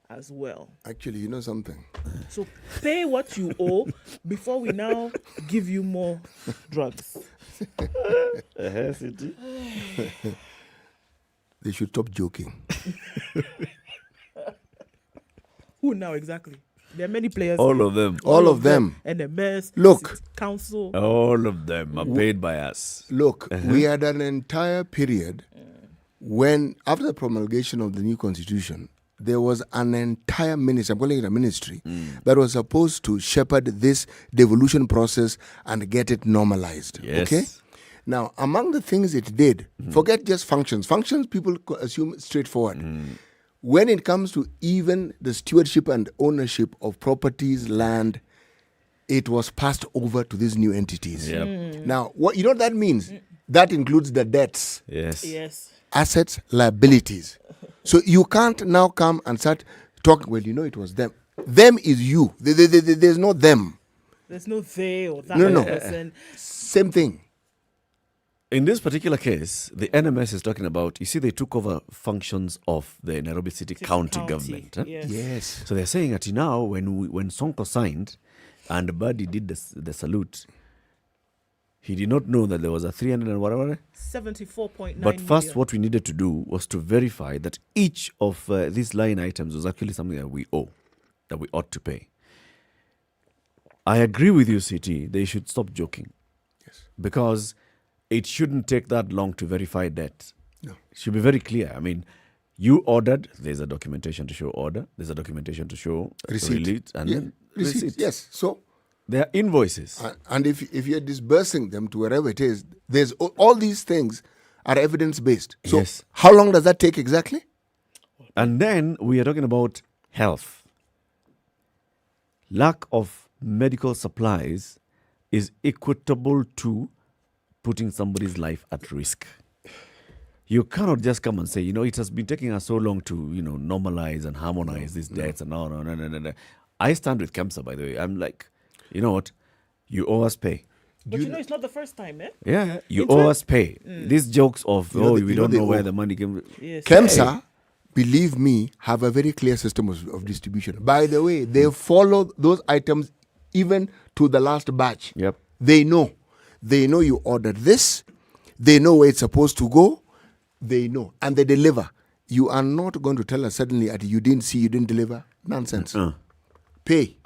as well.
Actually, you know something?
So pay what you owe before we now give you more drugs.
They should stop joking.
Who now exactly? There are many players.
All of them.
All of them.
NMS,
Look.
Council.
All of them are paid by us.
Look, we had an entire period when, after the promulgation of the new constitution, there was an entire ministry, I'm calling it a ministry, that was supposed to shepherd this devolution process and get it normalized.
Yes.
Okay? Now, among the things it did, forget just functions. Functions people assume straightforward. When it comes to even the stewardship and ownership of properties, land, it was passed over to these new entities. Now, what you know what that means? That includes the debts.
Yes.
Assets, liabilities. So you can't now come and start talking, well, you know it was them. Them is you. There's no them.
There's no they or that
No.
person.
Same thing.
In this particular case, the NMS is talking about, you see, they took over functions of the Nairobi City County government. Huh?
Yes.
So they're saying that now, when Sonko signed and Buddy did the salute, he did not know that there was a 300 and whatever.
74.9
But first,
million.
what we needed to do was to verify that each of these line items was actually something that we owe, that we ought to pay. I agree with you, CT. They should stop joking.
Yes.
Because it shouldn't take that long to verify debt.
No.
It should be very clear. I mean, you ordered, there's a documentation to show order, there's a documentation to show
Receipt.
and
Yeah.
then
Receipt. Yes. So
there are invoices.
And if you're disbursing them to wherever it is, there's all these things are evidence-based. So
Yes.
how long does that take exactly?
And then we are talking about health. Lack of medical supplies is equitable to putting somebody's life at risk. You cannot just come and say, it has been taking us so long to, normalize and harmonize these debts and no. I stand with KEMSA, by the way. I'm like, you know what? You owe us pay.
But it's not the first time, eh?
Yeah, you owe us pay. These jokes of, we don't know where
owe.
the money came.
Yes.
KEMSA, believe me, have a very clear system of distribution. By the way, they follow those items even to the last batch.
Yep.
They know. They know you ordered this. They know where it's supposed to go. They know. And they deliver. You are not going to tell us suddenly that you didn't see, you didn't deliver. Nonsense. Pay.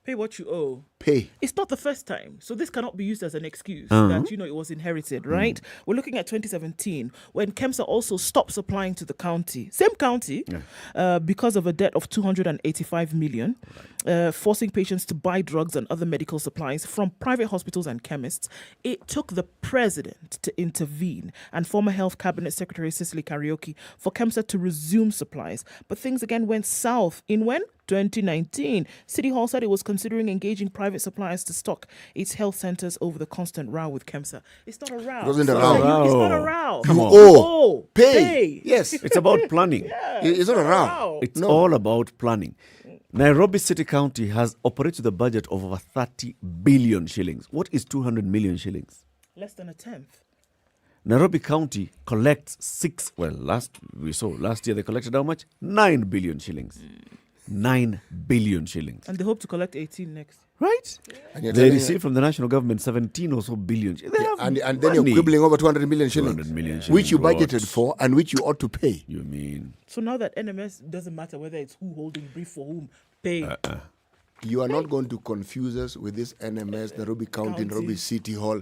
Pay what you owe.
Pay.
It's not the first time, so this cannot be used as an excuse that it was inherited, right? We're looking at 2017 when KEMSA also stopped supplying to the county, same county, because of a debt of 285 million, forcing patients to buy drugs and other medical supplies from private hospitals and chemists. It took the president to intervene and former Health Cabinet Secretary Cicely Karaoke for KEMSA to resume supplies, but things again went south in when? 2019. City Hall said it was considering engaging private suppliers to stock its health centers over the constant row with KEMSA. It's not a row.
It wasn't a row.
It's not a row.
You
You
owe. Pay. Yes.
It's about planning.
It's not a row.
It's all about planning. Nairobi City County has operated with a budget of over 30 billion shillings. What is 200 million shillings?
Less than a tenth.
Nairobi County collects last year they collected how much? 9 billion shillings. 9 billion shillings.
And they hope to collect 18 next.
Right?
And
They received from the national government 17 or so billion.
And then you're quibbling over 200 million shillings.
200 million shillings.
Which you budgeted for and which you ought to pay.
You mean?
So now that NMS doesn't matter whether it's who holding brief for whom, pay.
You are not going to confuse us with this NMS, Nairobi County, Nairobi City Hall.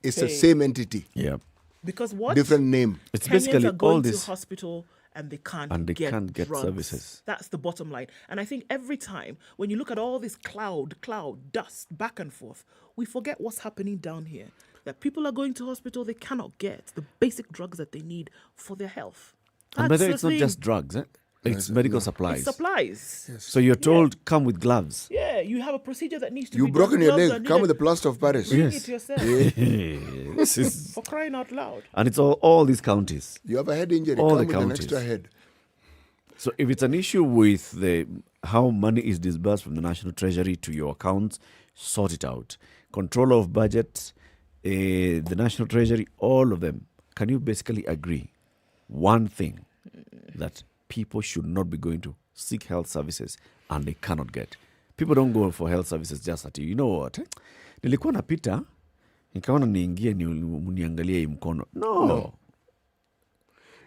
It's the
Pay.
same entity.
Yeah.
Because what?
Different name.
It's
Kenyans
basically
are going
all this.
to hospital and they can't
get
drugs.
services.
That's the bottom line. And I think every time when you look at all this cloud, dust, back and forth, we forget what's happening down here. That people are going to hospital, they cannot get the basic drugs that they need for their health.
And by the way,
That's
it's
the
not
thing.
just drugs. It's medical supplies.
It's supplies.
So you're told, come with gloves.
Yeah, you have a procedure that needs to be
You've broken your
gloves
leg.
are
Come with
needed.
the plaster of Paris.
Bring it yourself.
This is,
For crying out loud.
and it's all these counties.
You have a head injury.
All
Come
the
with an
counties.
extra head.
So if it's an issue with how money is disbursed from the National Treasury to your accounts, sort it out. Control of budget, the National Treasury, all of them. Can you basically agree one thing, that people should not be going to seek health services and they cannot get? People don't go for health services just at you know what? Nilikuwa napita nikaona niingie muniangalie hii mkono. No.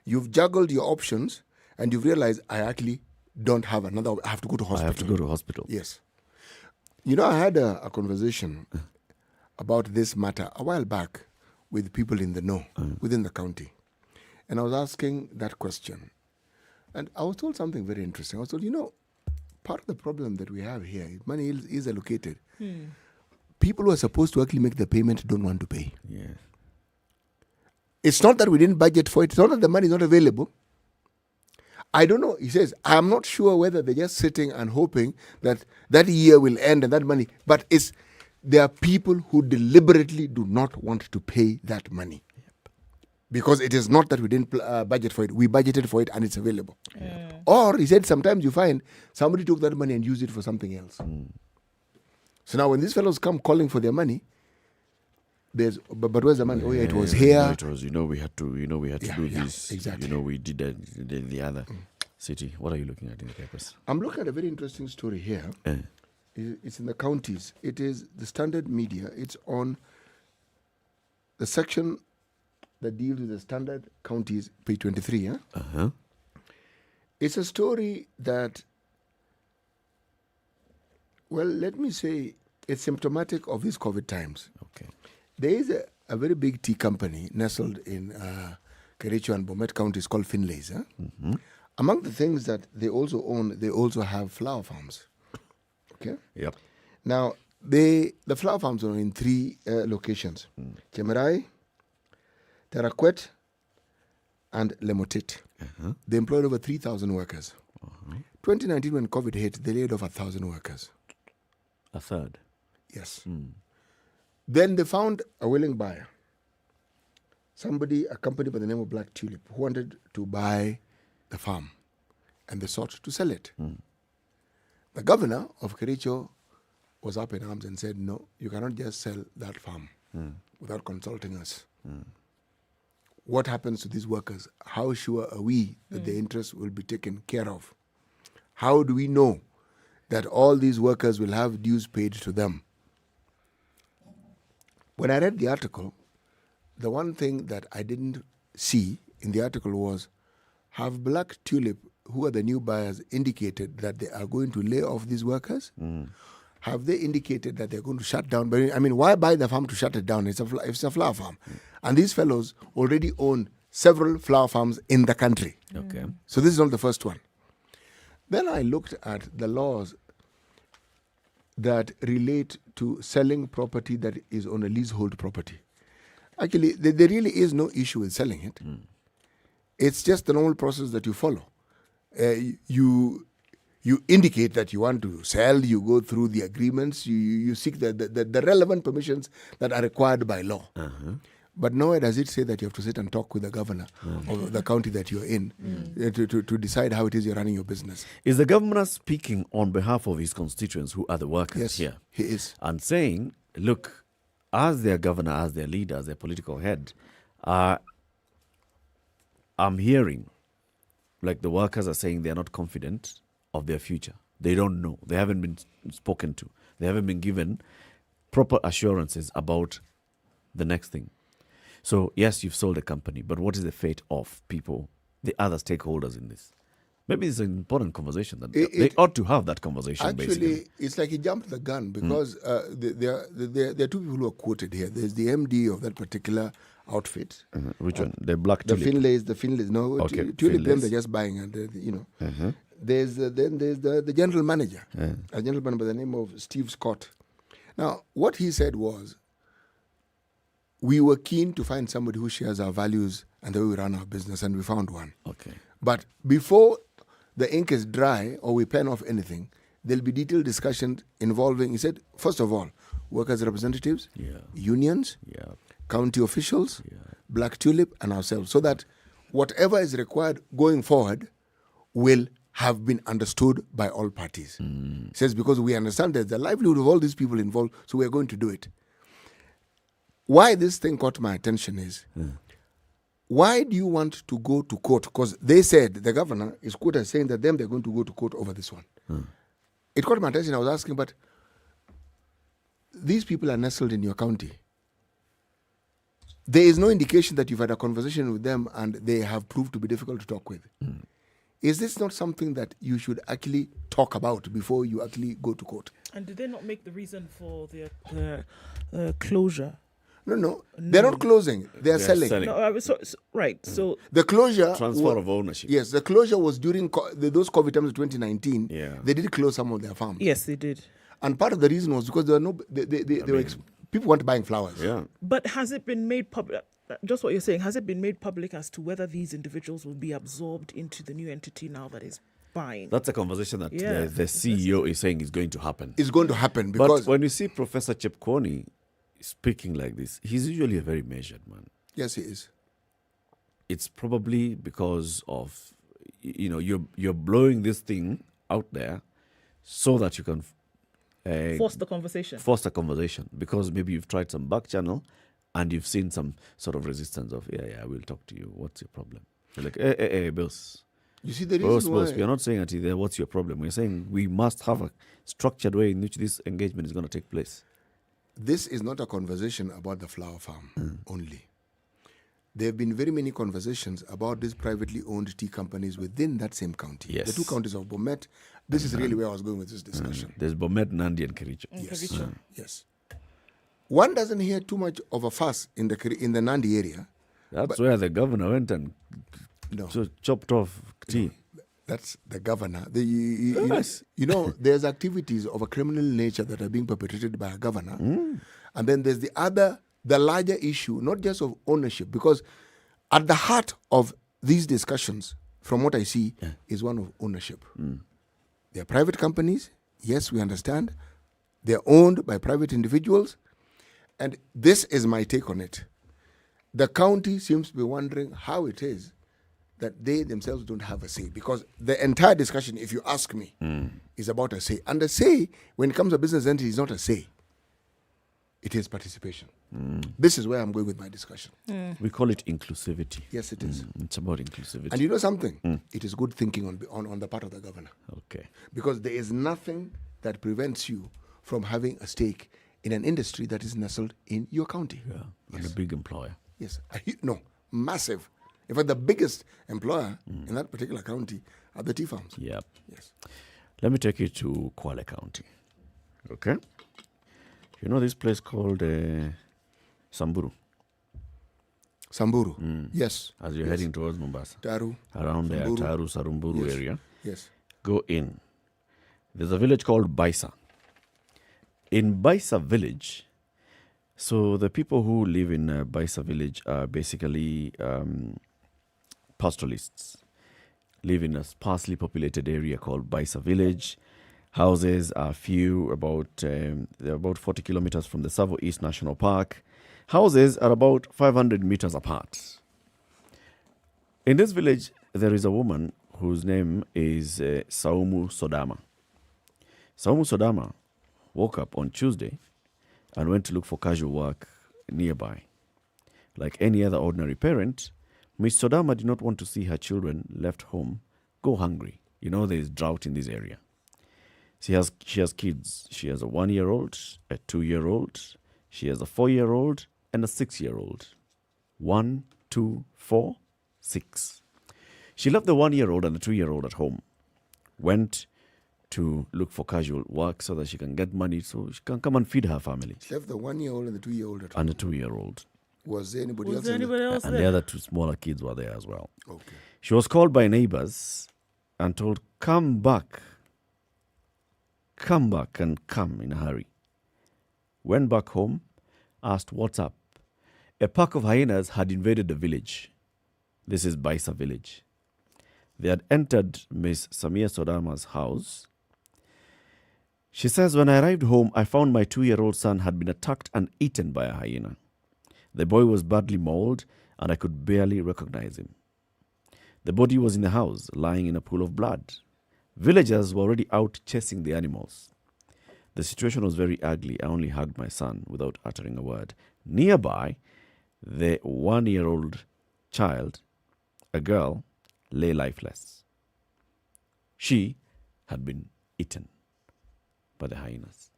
You've juggled your options and you've realized I actually don't have another. I have to go to hospital.
I have to go to hospital.
Yes. You know, I had a conversation about this matter a while back with people in the know within the county. And I was asking that question. And I was told something very interesting. I was told, part of the problem that we have here, money is allocated. People who are supposed to actually make the payment don't want to pay.
Yeah.
It's not that we didn't budget for it. It's not that the money is not available. I don't know. He says, I'm not sure whether they're just sitting and hoping that that year will end and that money. But there are people who deliberately do not want to pay that money. Because it is not that we didn't budget for it. We budgeted for it and it's available. Or, he said, sometimes you find somebody took that money and used it for something else. So now when these fellows come calling for their money, but where's the money? Oh yeah, it was here.
No, it was, we had to do this.
Exactly.
We did the other city. What are you looking at in the papers?
I'm looking at a very interesting story here. It's in the counties. It is the Standard Media. It's on the section that deals with the Standard counties, page 23. It's a story that, well, let me say, it's symptomatic of these COVID times.
Okay.
There is a very big tea company nestled in Kericho and Bomet counties called Finlay's. Among the things that they also own, they also have flower farms. Okay?
Yep.
Now, the flower farms are in 3 locations. Chemerai, Terakwet, and Lemotit. They employed over 3,000 workers. 2019, when COVID hit, they laid off 1,000 workers.
A third?
Yes. Then they found a willing buyer. A company by the name of Black Tulip, who wanted to buy the farm. And they sought to sell it. The governor of Kericho was up in arms and said, no, you cannot just sell that farm without consulting us. What happens to these workers? How sure are we that their interests will be taken care of? How do we know that all these workers will have dues paid to them? When I read the article, the one thing that I didn't see in the article was, have Black Tulip, who are the new buyers, indicated that they are going to lay off these workers? Have they indicated that they're going to shut down? But I mean, why buy the farm to shut it down? It's a flower farm. And these fellows already own several flower farms in the country.
Okay.
So this is not the first one. Then I looked at the laws that relate to selling property that is on a leasehold property. Actually, there really is no issue with selling it. It's just the normal process that you follow. You indicate that you want to sell, you go through the agreements, you seek the relevant permissions that are required by law. But nowhere does it say that you have to sit and talk with the governor of the county that you're in to decide how it is you're running your business.
Is the governor speaking on behalf of his constituents who are the workers here?
He is.
And saying, look, as their governor, as their leader, as their political head, I'm hearing like the workers are saying they're not confident of their future. They don't know. They haven't been spoken to. They haven't been given proper assurances about the next thing. So, yes, you've sold a company, but what is the fate of people, the other stakeholders in this? Maybe it's an important conversation. They ought to have that conversation,
actually,
basically.
It's like he jumped the gun because there are 2 people who are quoted here. There's the MD of that particular outfit.
Which one? The Black
The
Tulip?
Finlays. No,
Okay,
Tulip, them
Finlays.
they're just buying. And, There's the general manager, a gentleman by the name of Steve Scott. Now, what he said was, we were keen to find somebody who shares our values and the way we run our business, and we found one.
Okay.
But before the ink is dry or we pen off anything, there'll be detailed discussions involving, he said, first of all, workers' representatives, unions, county officials, Black Tulip, and ourselves, so that whatever is required going forward will have been understood by all parties. He says, because we understand that the livelihood of all these people involved, so we are going to do it. Why this thing caught my attention is, why do you want to go to court? Because they said, the governor is quoted saying that they're going to go to court over this one. It caught my attention. I was asking, but these people are nestled in your county. There is no indication that you've had a conversation with them and they have proved to be difficult to talk with. Is this not something that you should actually talk about before you actually go to court?
And did they not make the reason for their closure?
No. They're not closing. They're selling.
No, right. So
the closure
transfer of ownership.
Yes, the closure was during those COVID times of 2019. They did close some of their farms.
Yes, they did.
And part of the reason was because there were people weren't buying flowers.
But has it been made public? Just what you're saying, has it been made public as to whether these individuals will be absorbed into the new entity now that is buying?
That's a conversation that the CEO is saying is going to happen.
It's going to happen because...
But when you see Professor Chepkwony speaking like this, he's usually a very measured man.
Yes, he is.
It's probably because of, you're blowing this thing out there so that you can...
force the conversation.
Force the conversation. Because maybe you've tried some back channel and you've seen some sort of resistance of, we'll talk to you. What's your problem? You're like, hey, boss.
You see the reason why...
Boss, we are not saying what's your problem. We're saying we must have a structured way in which this engagement is going to take place.
This is not a conversation about the flower farm only. There have been very many conversations about these privately owned tea companies within that same county.
Yes.
The two counties of Bomet. This is really where I was going with this discussion.
There's Bomet, Nandi, and Kericho.
Yes. One doesn't hear too much of a fuss in the Nandi area.
That's where the governor went and chopped off tea.
That's the governor. There's activities of a criminal nature that are being perpetrated by a governor. And then there's the larger issue, not just of ownership, because at the heart of these discussions, from what I see, is one of ownership. They're private companies. Yes, we understand. They're owned by private individuals. And this is my take on it. The county seems to be wondering how it is that they themselves don't have a say, because the entire discussion, if you ask me, is about a say. And a say, when it comes to a business entity, is not a say. It is participation. This is where I'm going with my discussion.
We call it inclusivity.
Yes, it is.
It's about inclusivity.
And you know something? It is good thinking on the part of the governor.
Okay.
Because there is nothing that prevents you from having a stake in an industry that is nestled in your county.
Yeah, and a big employer.
Yes. No, massive. In fact, the biggest employer in that particular county are the tea farms.
Yep.
Yes.
Let me take you to Kwale County. Okay? You know this place called Samburu?
Samburu. Yes.
As you're heading towards Mombasa.
Taru.
Around
Samburu.
there, Taru, Sarumburu area.
Yes.
Go in. There's a village called Baisa. In Baisa village, so the people who live in Baisa village are basically pastoralists. Live in a sparsely populated area called Baisa village. Houses are few, they're about 40 kilometers from the Savo East National Park. Houses are about 500 meters apart. In this village, there is a woman whose name is Saumu Sodama. Saumu Sodama woke up on Tuesday and went to look for casual work nearby. Like any other ordinary parent, Miss Sodama did not want to see her children left home go hungry. You know, there is drought in this area. She has kids. She has a 1-year-old, a 2-year-old, she has a 4-year-old, and a 6-year-old. 1, 2, 4, 6. She left the 1-year-old and the 2-year-old at home. Went to look for casual work so that she can get money so she can come and feed her family.
She left the 1-year-old and the 2-year-old at home.
And the 2-year-old.
Was there anybody else?
And the other 2 smaller kids were there as well.
Okay.
She was called by neighbors and told, come back and come in a hurry. Went back home, asked what's up. A pack of hyenas had invaded the village. This is Baisa village. They had entered Miss Samia Sodama's house. She says, when I arrived home, I found my 2-year-old son had been attacked and eaten by a hyena. The boy was badly mauled and I could barely recognize him. The body was in the house, lying in a pool of blood. Villagers were already out chasing the animals. The situation was very ugly. I only hugged my son without uttering a word. Nearby, the 1-year-old child, a girl, lay lifeless. She had been eaten by the hyenas.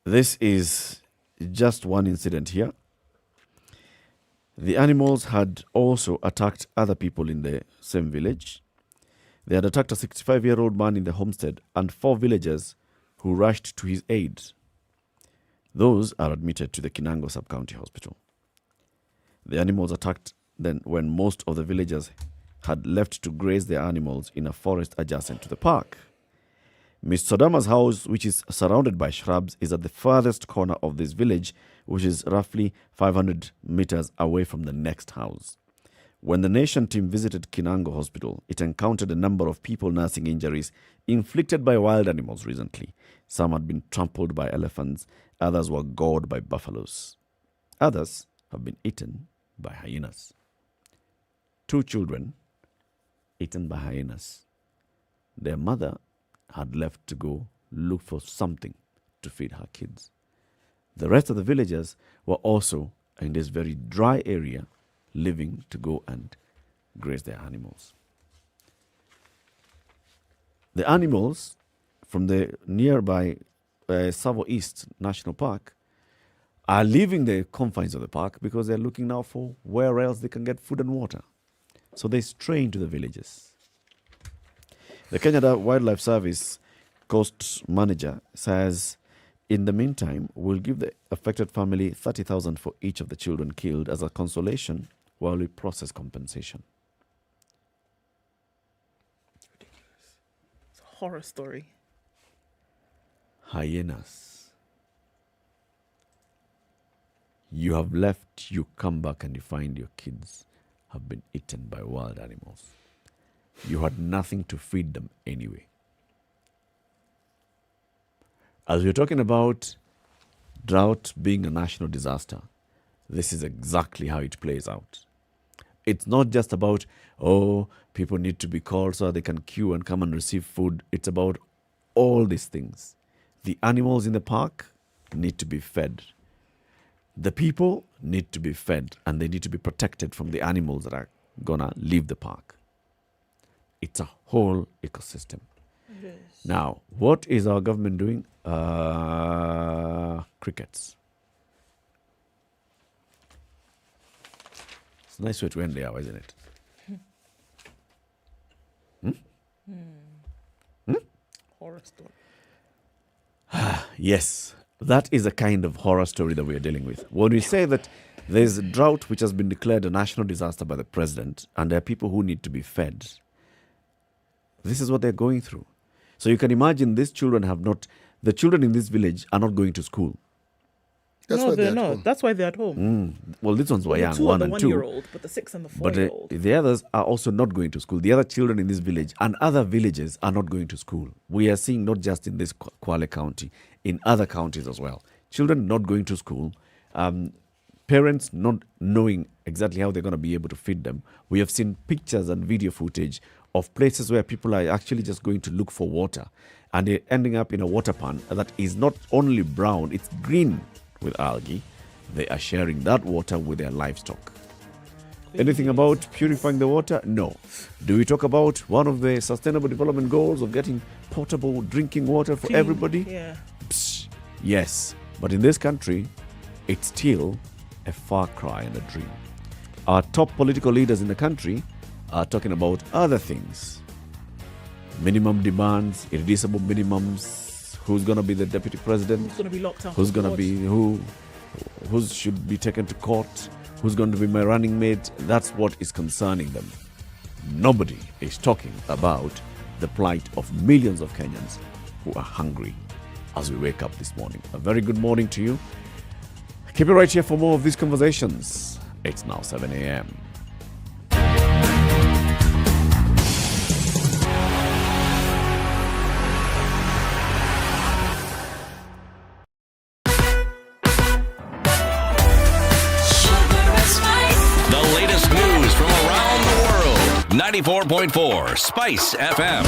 This is just one incident here. The animals had also attacked other people in the same village. They had attacked a 65-year-old man in the homestead and 4 villagers who rushed to his aid. Those are admitted to the Kinango Sub-County Hospital. The animals attacked then when most of the villagers had left to graze their animals in a forest adjacent to the park. Miss Sodama's house, which is surrounded by shrubs, is at the farthest corner of this village, which is roughly 500 meters away from the next house. When the nation team visited Kinango Hospital, it encountered a number of people nursing injuries inflicted by wild animals recently. Some had been trampled by elephants, others were gored by buffaloes. Others have been eaten by hyenas. 2 children eaten by hyenas. Their mother had left to go look for something to feed her kids. The rest of the villagers were also in this very dry area, leaving to go and graze their animals. The animals from the nearby Savo East National Park are leaving the confines of the park because they're looking now for where else they can get food and water. So they stray into the villages. The Kenya Wildlife Service Coast Manager says, in the meantime, we'll give the affected family 30,000 for each of the children killed as a consolation while we process compensation.
It's a horror story.
Hyenas. You have left, you come back and you find your kids have been eaten by wild animals. You had nothing to feed them anyway. As we're talking about drought being a national disaster, this is exactly how it plays out. It's not just about, people need to be called so they can queue and come and receive food. It's about all these things. The animals in the park need to be fed. The people need to be fed, and they need to be protected from the animals that are going to leave the park. It's a whole ecosystem.
Yes.
Now, what is our government doing? Crickets. It's a nice way to end the hour, isn't it?
Horror story.
Yes, that is a kind of horror story that we are dealing with. When we say that there's a drought which has been declared a national disaster by the president, and there are people who need to be fed, this is what they're going through. So you can imagine these children the children in this village are not going to school.
They're not. That's why they're at home.
Well, these ones were young,
2
1
and
and
2.
2.
1-year-old, but the 6 and the 4-year-old.
But the others are also not going to school. The other children in this village and other villages are not going to school. We are seeing not just in this Kwale County, in other counties as well. Children not going to school, parents not knowing exactly how they're going to be able to feed them. We have seen pictures and video footage of places where people are actually just going to look for water, and they're ending up in a water pan that is not only brown, it's green with algae. They are sharing that water with their livestock. Anything about purifying the water? No. Do we talk about one of the Sustainable Development Goals of getting potable drinking water for everybody?
Yeah.
Psst, yes. But in this country, it's still a far cry and a dream. Our top political leaders in the country are talking about other things. Minimum demands, irreducible minimums, who's going to be the deputy president,
Who's going to be locked up?
who's going to be who should be taken to court, who's going to be my running mate. That's what is concerning them. Nobody is talking about the plight of millions of Kenyans who are hungry as we wake up this morning. A very good morning to you. Keep it right here for more of these conversations. It's now 7 a.m.
94.4 Spice FM.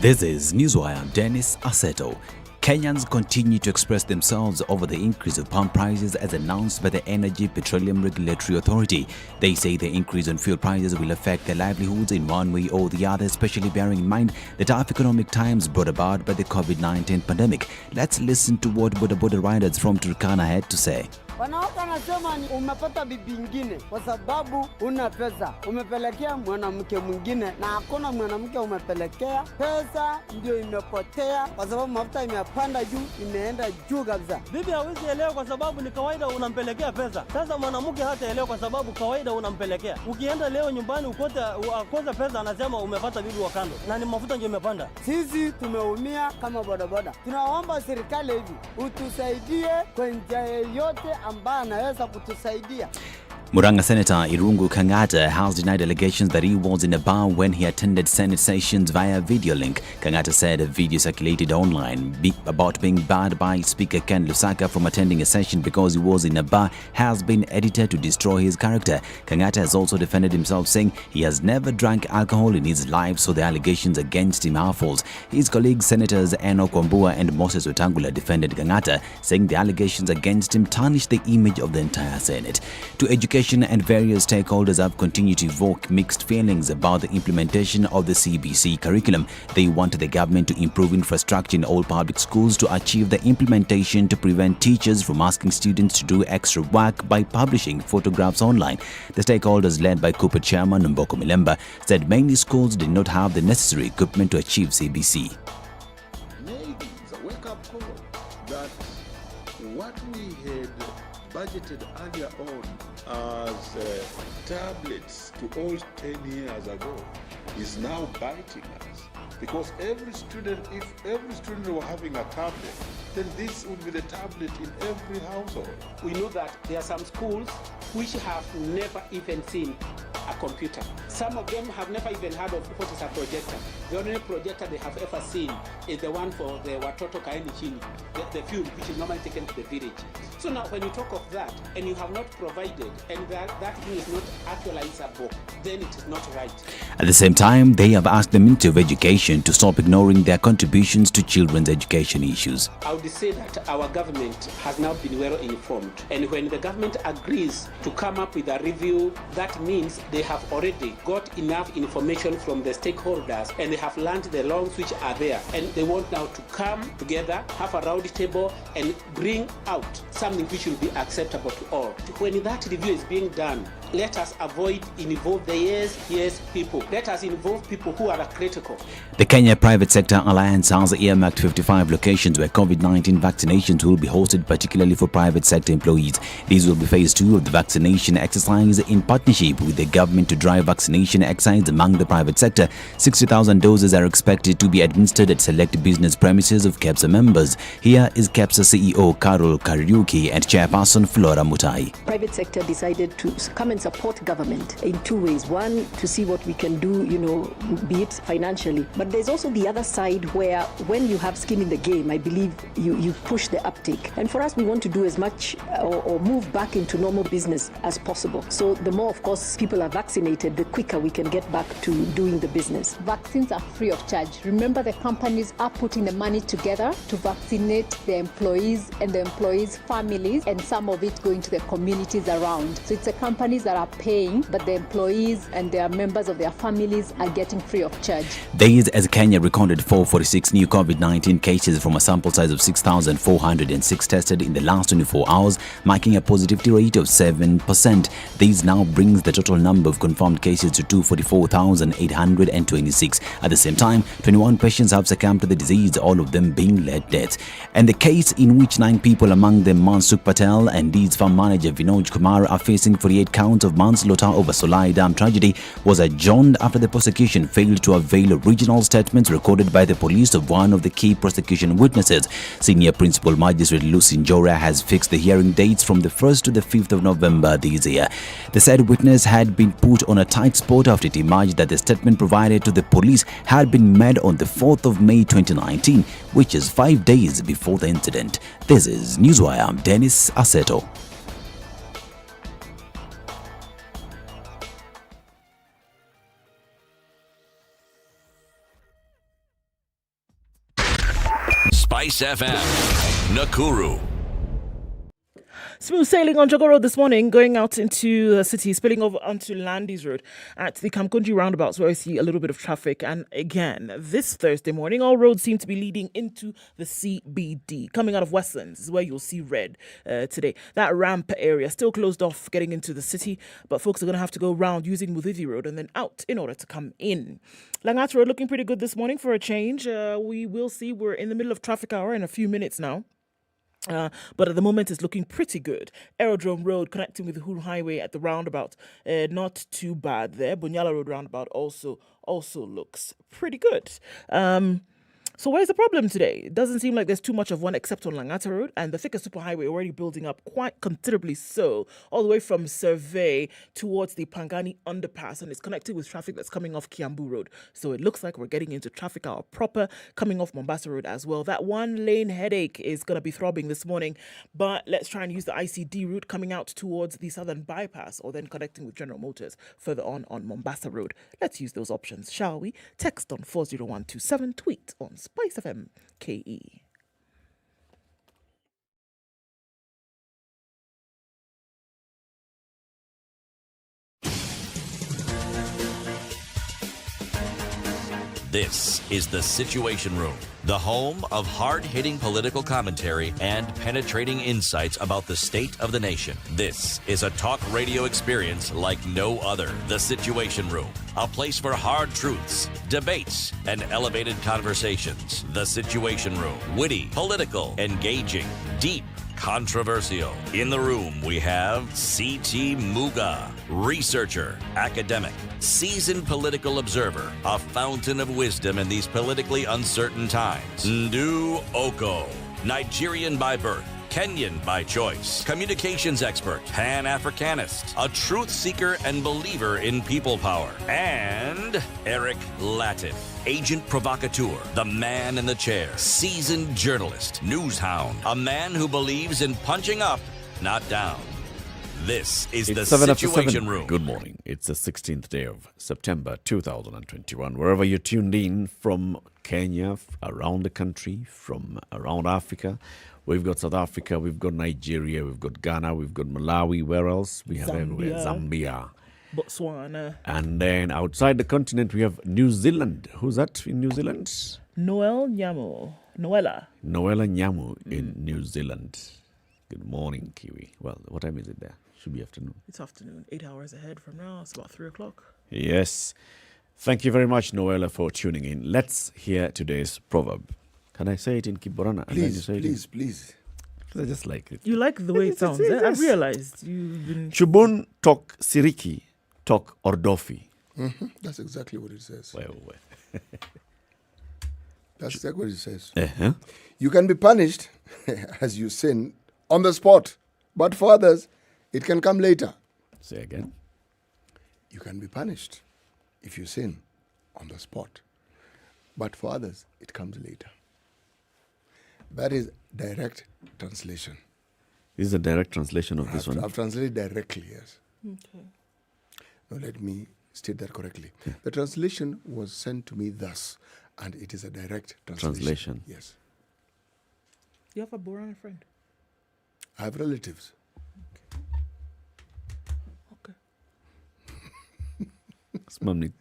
This is Newswire. I'm Dennis Aceto. Kenyans continue to express themselves over the increase of pump prices as announced by the Energy Petroleum Regulatory Authority. They say the increase in fuel prices will affect their livelihoods in one way or the other, especially bearing in mind the tough economic times brought about by the COVID-19 pandemic. Let's listen to what bodaboda riders from Turkana had to say.
Wanawake anasema ni umepata bibi ingine kwa sababu una pesa. Umepelekea mwanamke mwingine na hakuna mwanamke umepelekea. Pesa ndio imepotea kwa sababu mafuta imepanda juu, imeenda juu kabisa.
Bibi hawezi elewa kwa sababu ni kawaida unampelekea pesa. Sasa mwanamke hata elewa kwa sababu kawaida unampelekea. Ukienda leo nyumbani ukosa pesa anasema umepata bibi wa kando. Na ni mafuta ndio imepanda.
Sisi tumeumia kama bodaboda. Tunaomba serikali hivi utusaidie kwa njia yote ambaye anaweza kutusaidia.
Murang'a Senator Irungu Kangata has denied allegations that he was in a bar when he attended Senate sessions via video link. Kangata said a video circulated online about being barred by Speaker Ken Lusaka from attending a session because he was in a bar has been edited to destroy his character. Kangata has also defended himself, saying he has never drank alcohol in his life, so the allegations against him are false. His colleagues Senators Enoch Wambua and Moses Wetangula defended Kangata, saying the allegations against him tarnish the image of the entire Senate. To education and various stakeholders have continued to evoke mixed feelings about the implementation of the CBC curriculum. They want the government to improve infrastructure in all public schools to achieve the implementation to prevent teachers from asking students to do extra work by publishing photographs online. The stakeholders, led by Cooper Chairman Mboko Milemba, said many schools did not have the necessary equipment to achieve CBC.
Maybe it's a wake-up call that what we had budgeted earlier on as tablets to all 10 years ago is now biting us. Because every student, if every student were having a tablet, then this would be the tablet in every household.
We know that there are some schools which have never even seen a computer. Some of them have never even heard of what is a projector. The only projector they have ever seen is the one for the Watoto Kaeni Chini, the film which is normally taken to the village. So now when you talk of that and you have not provided and that thing is not actualizable, then it is not right.
At the same time, they have asked the Ministry of Education to stop ignoring their contributions to children's education issues.
I would say that our government has now been well informed, and when the government agrees to come up with a review, that means they have already got enough information from the stakeholders and they have learned the laws which are there, and they want now to come together, have a round table and bring out something which will be acceptable to all. When that review is being done, let us avoid involve the yes people. Let us involve people who are critical.
The Kenya Private Sector Alliance has earmarked 55 locations where COVID-19 vaccinations will be hosted, particularly for private sector employees. These will be phase 2 of the vaccination exercise in partnership with the government to drive vaccination exercise among the private sector. 60,000 doses are expected to be administered at select business premises of KEPSA members. Here is KEPSA CEO Carol Kariuki and Chairperson Flora Muthui.
Private sector decided to come and support government in two ways. One, to see what we can do, be it financially. But there's also the other side where when you have skin in the game, I believe you push the uptake. And for us, we want to do as much or move back into normal business as possible. So the more, of course, people are vaccinated, the quicker we can get back to doing the business.
Vaccines are free of charge. Remember, the companies are putting the money together to vaccinate the employees and the employees' families, and some of it going to the communities around. So it's the companies that are paying, but the employees and their members of their families are getting free of charge.
Days as Kenya recorded 446 new COVID-19 cases from a sample size of 6,406 tested in the last 24 hours, marking a positivity rate of 7%. This now brings the total number of confirmed cases to 244,826. At the same time, 21 patients have succumbed to the disease, all of them being late deaths. And the case in which 9 people, among them Mansukh Patel and Deeds farm manager Vinod Kumar, are facing 48 counts counts of manslaughter over Solai Dam tragedy was adjourned after the prosecution failed to avail original statements recorded by the police of one of the key prosecution witnesses. Senior Principal Magistrate Lucy Njora has fixed the hearing dates from the 1st to the 5th of November this year. The said witness had been put on a tight spot after it emerged that the statement provided to the police had been made on the 4th of May 2019, which is 5 days before the incident. This is Newswire. I'm Dennis Aceto.
SpiceFM, Nakuru.
Smooth sailing on Jogo Road this morning, going out into the city, spilling over onto Landys Road at the Kamkunji roundabouts, where I see a little bit of traffic. And again, this Thursday morning, all roads seem to be leading into the CBD. Coming out of Westlands is where you'll see red today. That ramp area still closed off getting into the city, but folks are going to have to go round using Muthui Road and then out in order to come in. Langata Road looking pretty good this morning for a change. We will see we're in the middle of traffic hour in a few minutes now. But at the moment, it's looking pretty good. Aerodrome Road connecting with the Huru Highway at the roundabout, not too bad there. Bunyala Road roundabout also looks pretty good. So where's the problem today? It doesn't seem like there's too much of one except on Langata Road, and the Thika Superhighway already building up quite considerably so, all the way from Survey towards the Pangani underpass, and it's connected with traffic that's coming off Kiambu Road. So it looks like we're getting into traffic hour proper, coming off Mombasa Road as well. That one lane headache is going to be throbbing this morning, but let's try and use the ICD route coming out towards the Southern Bypass, or then connecting with General Motors further on Mombasa Road. Let's use those options, shall we? Text on 40127, tweet on SpiceFM KE.
This is The Situation Room, the home of hard-hitting political commentary and penetrating insights about the state of the nation. This is a talk radio experience like no other. The Situation Room, a place for hard truths, debates, and elevated conversations. The Situation Room, witty, political, engaging, deep, controversial. In the room, we have C.T. Muga, researcher, academic, seasoned political observer, a fountain of wisdom in these politically uncertain times. Ndu Oko, Nigerian by birth, Kenyan by choice, communications expert, Pan-Africanist, a truth seeker and believer in people power, and Eric Latif, agent provocateur, the man in the chair, seasoned journalist, news hound, a man who believes in punching up, not down. This is
It's
the
7 after
Situation
7.
Room.
Good morning. It's the 16th day of September 2021. Wherever you're tuned in from Kenya, around the country, from around Africa, we've got South Africa, we've got Nigeria, we've got Ghana, we've got Malawi. Where else? We have everywhere. Zambia.
Botswana.
And then outside the continent, we have New Zealand. Who's that in New Zealand?
Noella
Noella Nyamu in New Zealand. Good morning, Kiwi. Well, what time is it there? Should be afternoon.
It's afternoon, 8 hours ahead from now. It's about 3 o'clock.
Yes. Thank you very much, Noella, for tuning in. Let's hear today's proverb. Can I say it in Kiborana?
Please.
I just like it.
You like the way it sounds. I realized you've been...
Chubun tok siriki, tok ordofi.
Mm-hmm. That's exactly what it says.
Well.
That's exactly what it says.
Uh-huh.
You can be punished as you sin on the spot, but for others, it can come later.
Say again.
You can be punished if you sin on the spot, but for others, it comes later. That is direct translation.
This is a direct translation of this one.
I've translated directly, yes.
Okay.
Now let me state that correctly. The translation was sent to me thus, and it is a direct translation. Yes.
You have a Borana friend?
I have relatives.
Okay.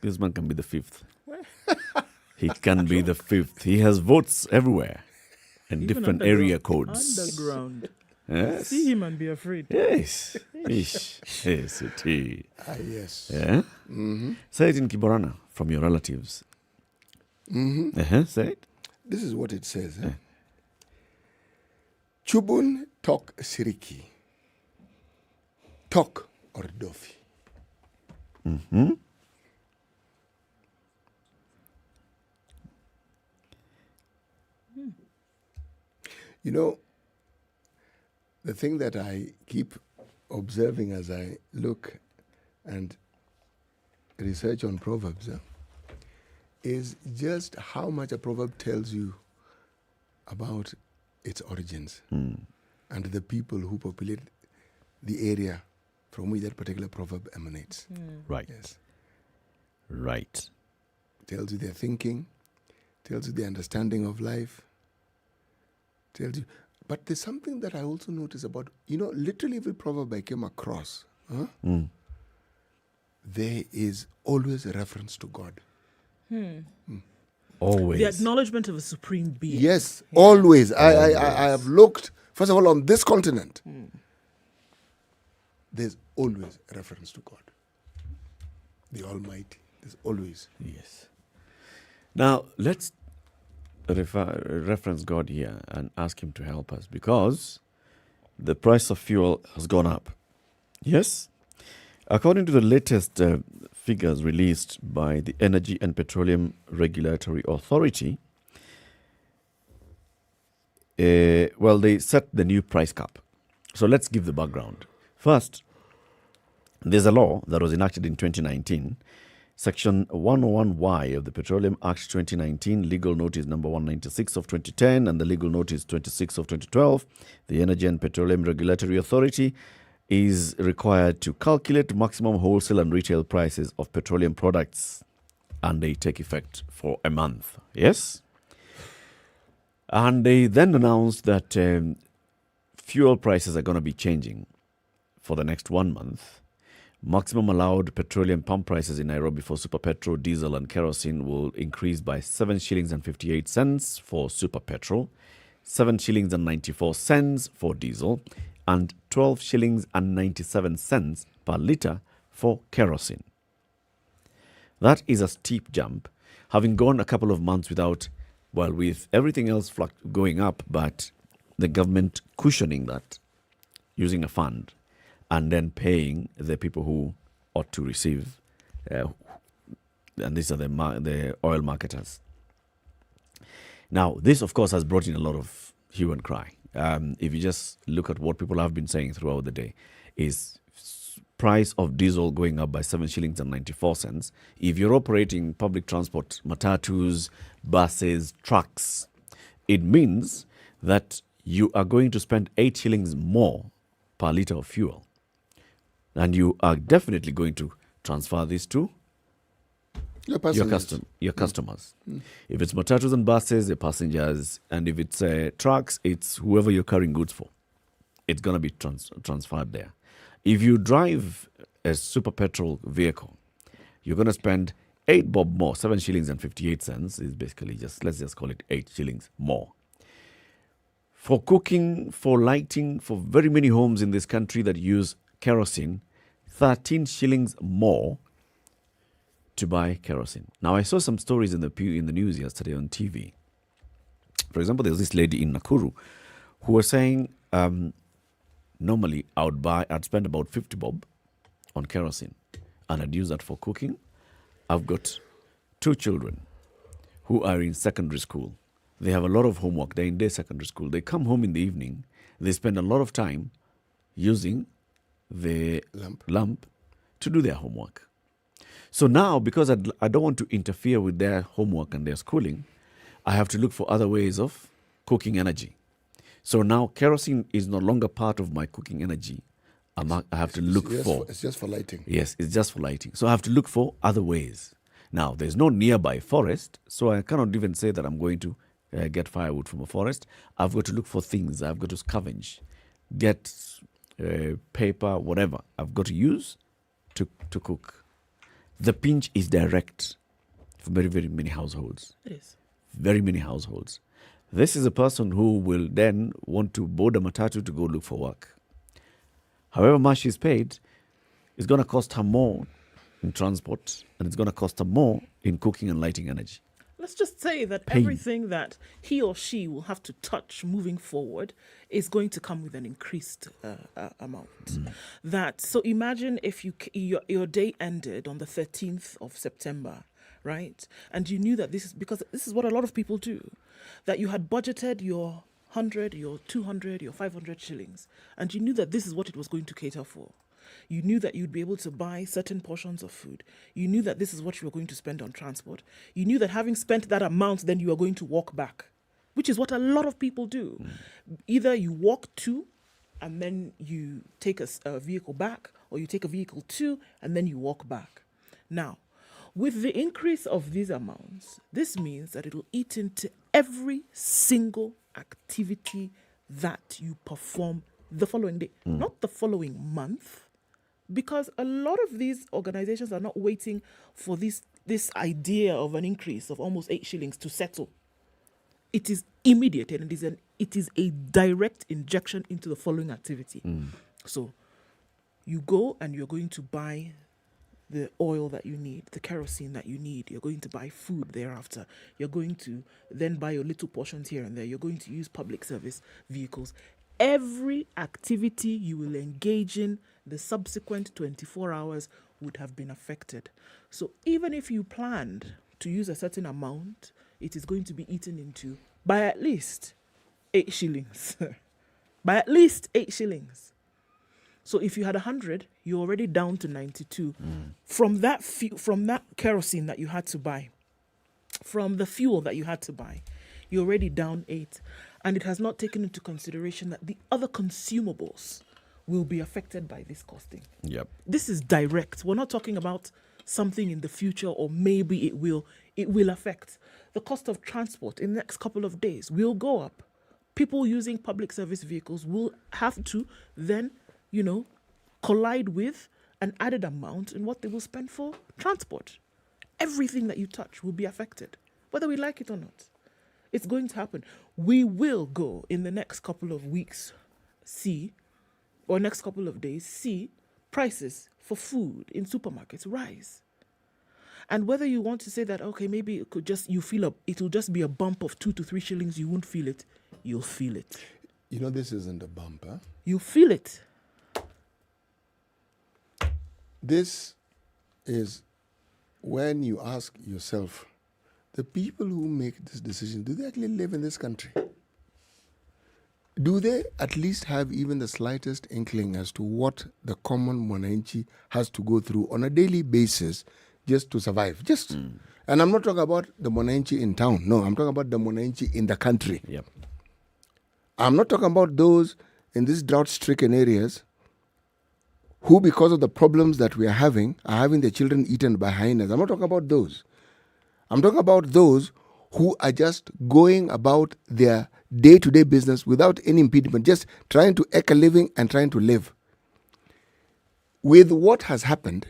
This man can be the fifth. He can be the fifth. He has votes everywhere and
Even
different area codes.
Underground.
Yes.
See him and be afraid.
Yes. Yes, it is.
Yes.
Yeah?
Mm-hmm.
Say it in Kiborana from your relatives.
Mm-hmm.
Say it.
This is what it says. Chubun tok siriki. Tok ordofi.
Mm-hmm.
You know, the thing that I keep observing as I look and research on Proverbs is just how much a proverb tells you about its origins and the people who populate the area from which that particular proverb emanates.
Right.
Yes.
Right.
Tells you their thinking, tells you their understanding of life, tells you. But there's something that I also notice about, literally every proverb I came across, there is always a reference to God.
Always.
The acknowledgement of a supreme being.
Yes, always. I have looked, first of all, on this continent. There's always a reference to God. The Almighty. There's always.
Yes. Now, let's reference God here and ask him to help us, because the price of fuel has gone up. Yes? According to the latest figures released by the Energy and Petroleum Regulatory Authority, they set the new price cap. So let's give the background. First, there's a law that was enacted in 2019, Section 101Y of the Petroleum Act 2019, Legal Notice number 196 of 2010, and the Legal Notice 26 of 2012. The Energy and Petroleum Regulatory Authority is required to calculate maximum wholesale and retail prices of petroleum products, and they take effect for a month. Yes? And they then announced that fuel prices are going to be changing for the next 1 month. Maximum allowed petroleum pump prices in Nairobi for super petrol, diesel and kerosene will increase by 7 shillings and 58 cents for super petrol, 7 shillings and 94 cents for diesel, and 12 shillings and 97 cents per litre for kerosene. That is a steep jump, having gone a couple of months without, with everything else going up, but the government cushioning that using a fund and then paying the people who ought to receive, and these are the oil marketers. Now, this, of course, has brought in a lot of hue and cry. If you just look at what people have been saying throughout the day, is price of diesel going up by 7 shillings and 94 cents. If you're operating public transport, matatus, buses, trucks, it means that you are going to spend 8 shillings more per litre of fuel. And you are definitely going to transfer this to your customers. If it's matatus and buses, the passengers, and if it's trucks, it's whoever you're carrying goods for. It's going to be transferred there. If you drive a super petrol vehicle, you're going to spend 8 bob more, 7 shillings and 58 cents is basically let's just call it 8 shillings more. For cooking, for lighting, for very many homes in this country that use kerosene, 13 shillings more to buy kerosene. Now, I saw some stories in the news yesterday on TV. For example, there was this lady in Nakuru who was saying, normally I'd spend about 50 bob on kerosene, and I'd use that for cooking. I've got 2 children who are in secondary school. They have a lot of homework. They're in their secondary school. They come home in the evening. They spend a lot of time using the lamp to do their homework. So now, because I don't want to interfere with their homework and their schooling, I have to look for other ways of cooking energy. So now kerosene is no longer part of my cooking energy. I have to look for...
It's just for lighting.
Yes, it's just for lighting. So I have to look for other ways. Now, there's no nearby forest, so I cannot even say that I'm going to get firewood from a forest. I've got to look for things. I've got to scavenge, get paper, whatever I've got to use to cook. The pinch is direct for very, very many households.
It is.
Very many households. This is a person who will then want to board a matatu to go look for work. However much she's paid, it's going to cost her more in transport, and it's going to cost her more in cooking and lighting energy.
let's just say that everything that he or she will have to touch moving forward is going to come with an increased amount. So imagine if your day ended on the 13th of September, right? And you knew that this is what a lot of people do, that you had budgeted your 100, your 200, your 500 shillings, and you knew that this is what it was going to cater for. You knew that you'd be able to buy certain portions of food. You knew that this is what you were going to spend on transport. You knew that having spent that amount, then you are going to walk back, which is what a lot of people do. Either you walk to, and then you take a vehicle back, or you take a vehicle to, and then you walk back. Now, with the increase of these amounts, this means that it will eat into every single activity that you perform the following day, not the following month, because a lot of these organizations are not waiting for this idea of an increase of almost 8 shillings to settle. It is immediate, and it is a direct injection into the following activity. So you go and you're going to buy the oil that you need, the kerosene that you need. You're going to buy food thereafter. You're going to then buy your little portions here and there. You're going to use public service vehicles. Every activity you will engage in the subsequent 24 hours would have been affected. So even if you planned to use a certain amount, it is going to be eaten into by at least 8 shillings. By at least 8 shillings. So if you had 100, you're already down to 92. From that kerosene that you had to buy, from the fuel that you had to buy, you're already down 8. And it has not taken into consideration that the other consumables will be affected by this costing.
Yep.
This is direct. We're not talking about something in the future, or maybe it will. It will affect. The cost of transport in the next couple of days will go up. People using public service vehicles will have to then, collide with an added amount in what they will spend for transport. Everything that you touch will be affected, whether we like it or not. It's going to happen. We will go in the next couple of weeks, next couple of days, see prices for food in supermarkets rise. And whether you want to say that, okay, maybe it could just, it'll just be a bump of 2 to 3 shillings, you won't feel it. You'll feel it.
This isn't a bump, huh?
You feel it.
This is when you ask yourself, the people who make this decision, do they actually live in this country? Do they at least have even the slightest inkling as to what the common Mwananchi has to go through on a daily basis just to survive? And I'm not talking about the Mwananchi in town. No, I'm talking about the Mwananchi in the country.
Yep.
I'm not talking about those in these drought-stricken areas who, because of the problems that we are having their children eaten by hyenas. I'm not talking about those. I'm talking about those who are just going about their day-to-day business without any impediment, just trying to eke a living and trying to live. With what has happened,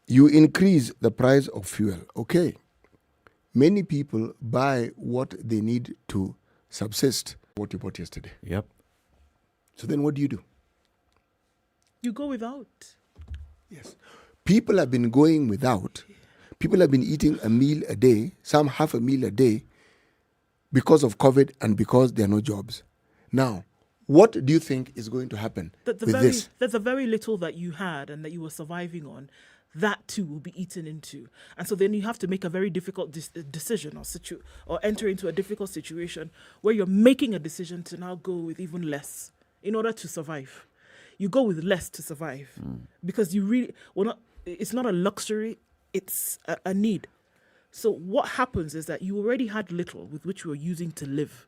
you increase the price of fuel. Okay. Many people buy what they need to subsist. What you bought yesterday.
Yep.
So then what do?
You go without.
Yes. People have been going without. People have been eating a meal a day, some half a meal a day, because of COVID and because there are no jobs. Now, what do you think is going to happen with this?
There's a very little that you had and that you were surviving on. That too will be eaten into. And so then you have to make a very difficult decision or enter into a difficult situation where you're making a decision to now go with even less in order to survive. You go with less to survive because it's not a luxury, it's a need. So what happens is that you already had little with which you were using to live.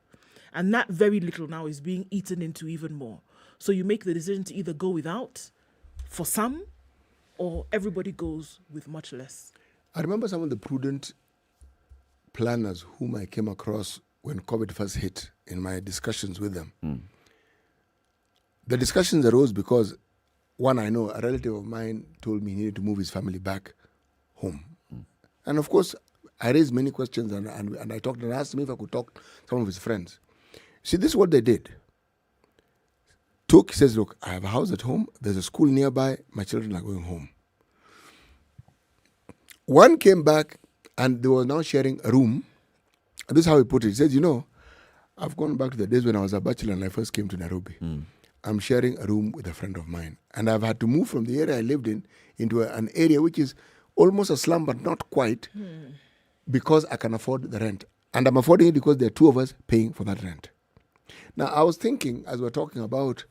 And that very little now is being eaten into even more. So you make the decision to either go without for some, or everybody goes with much less.
I remember some of the prudent planners whom I came across when COVID first hit in my discussions with them. The discussions arose because, one, I know a relative of mine told me he needed to move his family back home. And of course, I raised many questions and I talked and asked him if I could talk to some of his friends. See, this is what they did. He says, look, I have a house at home. There's a school nearby. My children are going home. One came back And they were now sharing a room. And this is how he put it. He says, I've gone back to the days when I was a bachelor and I first came to Nairobi. I'm sharing a room with a friend of mine. And I've had to move from the area I lived in into an area which is almost a slum, but not quite, because I can afford the rent. And I'm affording it because there are two of us paying for that rent. Now, I was thinking, as we're talking about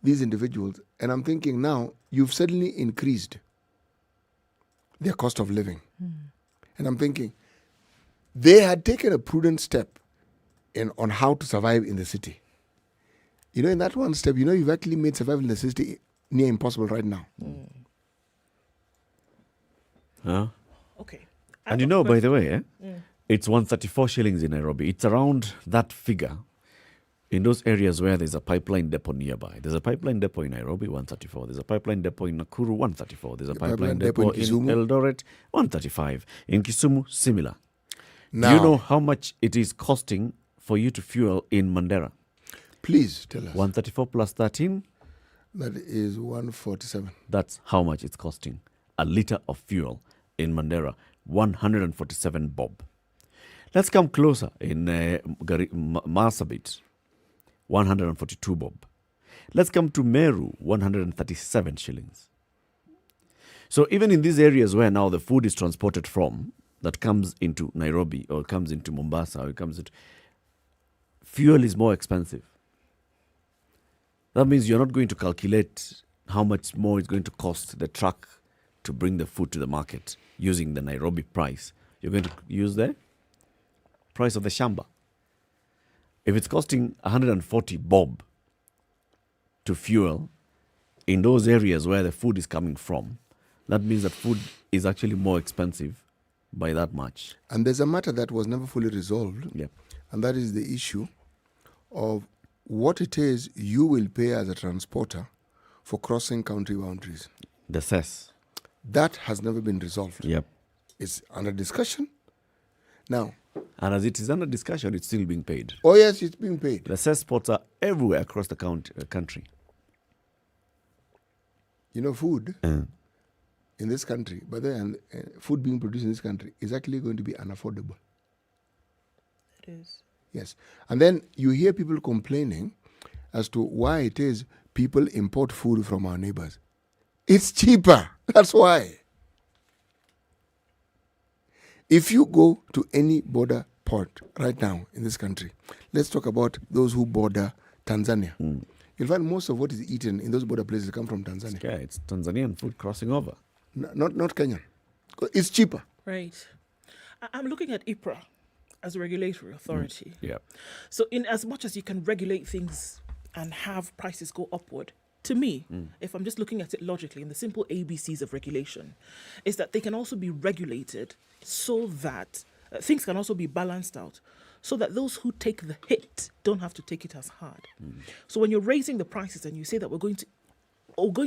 these individuals, and I'm thinking now, you've suddenly increased their cost of living. And I'm thinking, they had taken a prudent step on how to survive in the city. In that one step, you've actually made survival in the city near impossible right now.
Okay.
And by the way, it's 134 shillings in Nairobi. It's around that figure in those areas where there's a pipeline depot nearby. There's a pipeline depot in Nairobi, 134. There's a pipeline depot in Nakuru, 134. There's a pipeline depot in Eldoret, 135. In Kisumu, similar. Now, do you know how much it is costing for you to fuel in Mandera?
Please tell us.
134 plus 13?
That is 147.
That's how much it's costing. A litre of fuel in Mandera, 147 bob. Let's come closer in Marsabit, 142 bob. Let's come to Meru, 137 shillings. So even in these areas where now the food is transported from, that comes into Nairobi or comes into Mombasa or comes into, fuel is more expensive. That means you're not going to calculate how much more it's going to cost the truck to bring the food to the market using the Nairobi price. You're going to use the price of the shamba. If it's costing 140 bob to fuel in those areas where the food is coming from, that means that food is actually more expensive by that much.
And there's a matter that was never fully resolved, and that is the issue of what it is you will pay as a transporter for crossing country boundaries.
The cess.
That has never been resolved.
Yep.
It's under discussion. Now.
And as it is under discussion, it's still being paid.
Oh, yes, it's being paid.
The cess spots are everywhere across the country.
Food in this country, but then food being produced in this country is actually going to be unaffordable.
It is.
Yes. And then you hear people complaining as to why it is people import food from our neighbors. It's cheaper. That's why. If you go to any border port right now in this country, let's talk about those who border Tanzania. You'll find most of what is eaten in those border places come from Tanzania.
Yeah, it's Tanzanian food crossing over.
Not Kenyan. It's cheaper.
Right. I'm looking at IPRA as a regulatory authority.
Yeah.
So in as much as you can regulate things and have prices go upward, to me, if I'm just looking at it logically in the simple ABCs of regulation, is that they can also be regulated so that things can also be balanced out so that those who take the hit don't have to take it as hard. So when you're raising the prices and you say that we're going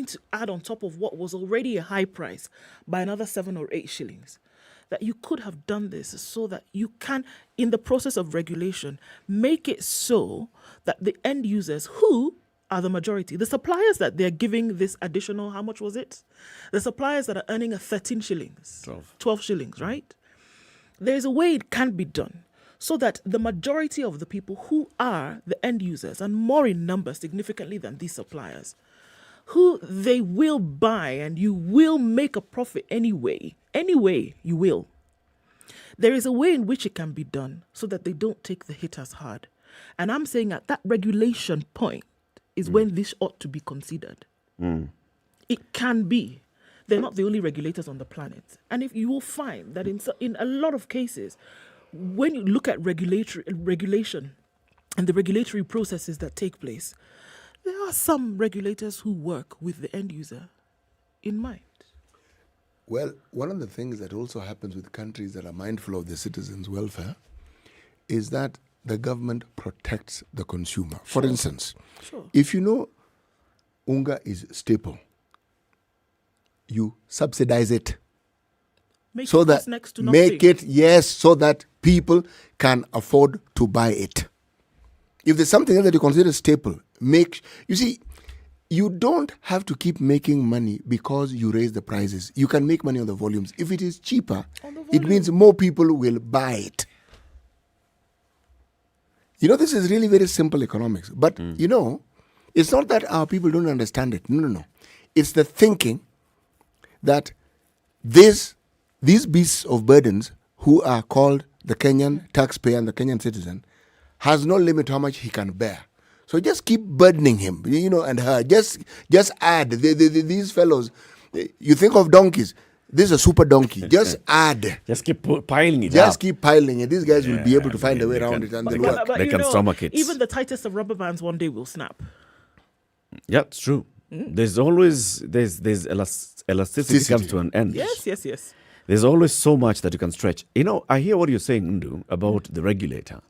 to add on top of what was already a high price by another 7 or 8 shillings, that you could have done this so that you can, in the process of regulation, make it so that the end users who are the majority, the suppliers that they're giving this additional, how much was it? The suppliers that are earning a 13 shillings, 12 shillings, right? There's a way it can be done so that the majority of the people who are the end users, and more in number significantly than these suppliers, who they will buy and you will make a profit anyway you will. There is a way in which it can be done so that they don't take the hit as hard. And I'm saying at that regulation point is when this ought to be considered. It can be. They're not the only regulators on the planet. And if you will find that in a lot of cases, when you look at regulation and the regulatory processes that take place, there are some regulators who work with the end user in mind.
Well, one of the things that also happens with countries that are mindful of their citizens' welfare is that the government protects the consumer. For instance, if you know unga is staple, you subsidize it.
Make
so
it
that
next to nothing.
make it, yes, so that people can afford to buy it. If there's something else that you consider staple, you see, you don't have to keep making money because you raise the prices. You can make money on the volumes. If it is cheaper, it means more people will buy it. This is really very simple economics. But, it's not that our people don't understand it. No. It's the thinking that these beasts of burdens who are called the Kenyan taxpayer and the Kenyan citizen has no limit how much he can bear. So just keep burdening him, and her. Just add. These fellows, you think of donkeys. This is a super donkey. Just add.
Just keep piling it
Just keep piling it. These guys will be able to find a way around it and they'll work.
They can stomach it.
Even the tightest of rubber bands one day will snap.
Yeah, it's true. There's always elasticity comes to an end.
Yes.
There's always so much that you can stretch. I hear what you're saying, Ndu, about the regulator.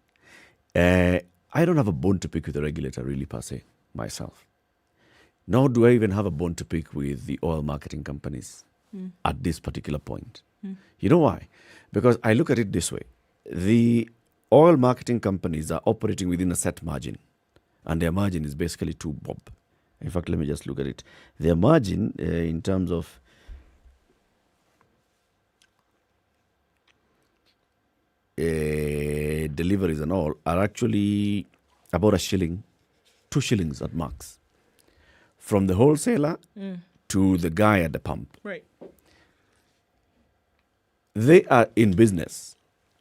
I don't have a bone to pick with the regulator, really, per se, myself. Nor do I even have a bone to pick with the oil marketing companies at this particular point. You know why? Because I look at it this way. The oil marketing companies are operating within a set margin, and their margin is basically 2 bob. In fact, let me just look at it. Their margin in terms of deliveries and all are actually about a shilling, 2 shillings at max. From the wholesaler to the guy at the pump.
Right.
They are in business.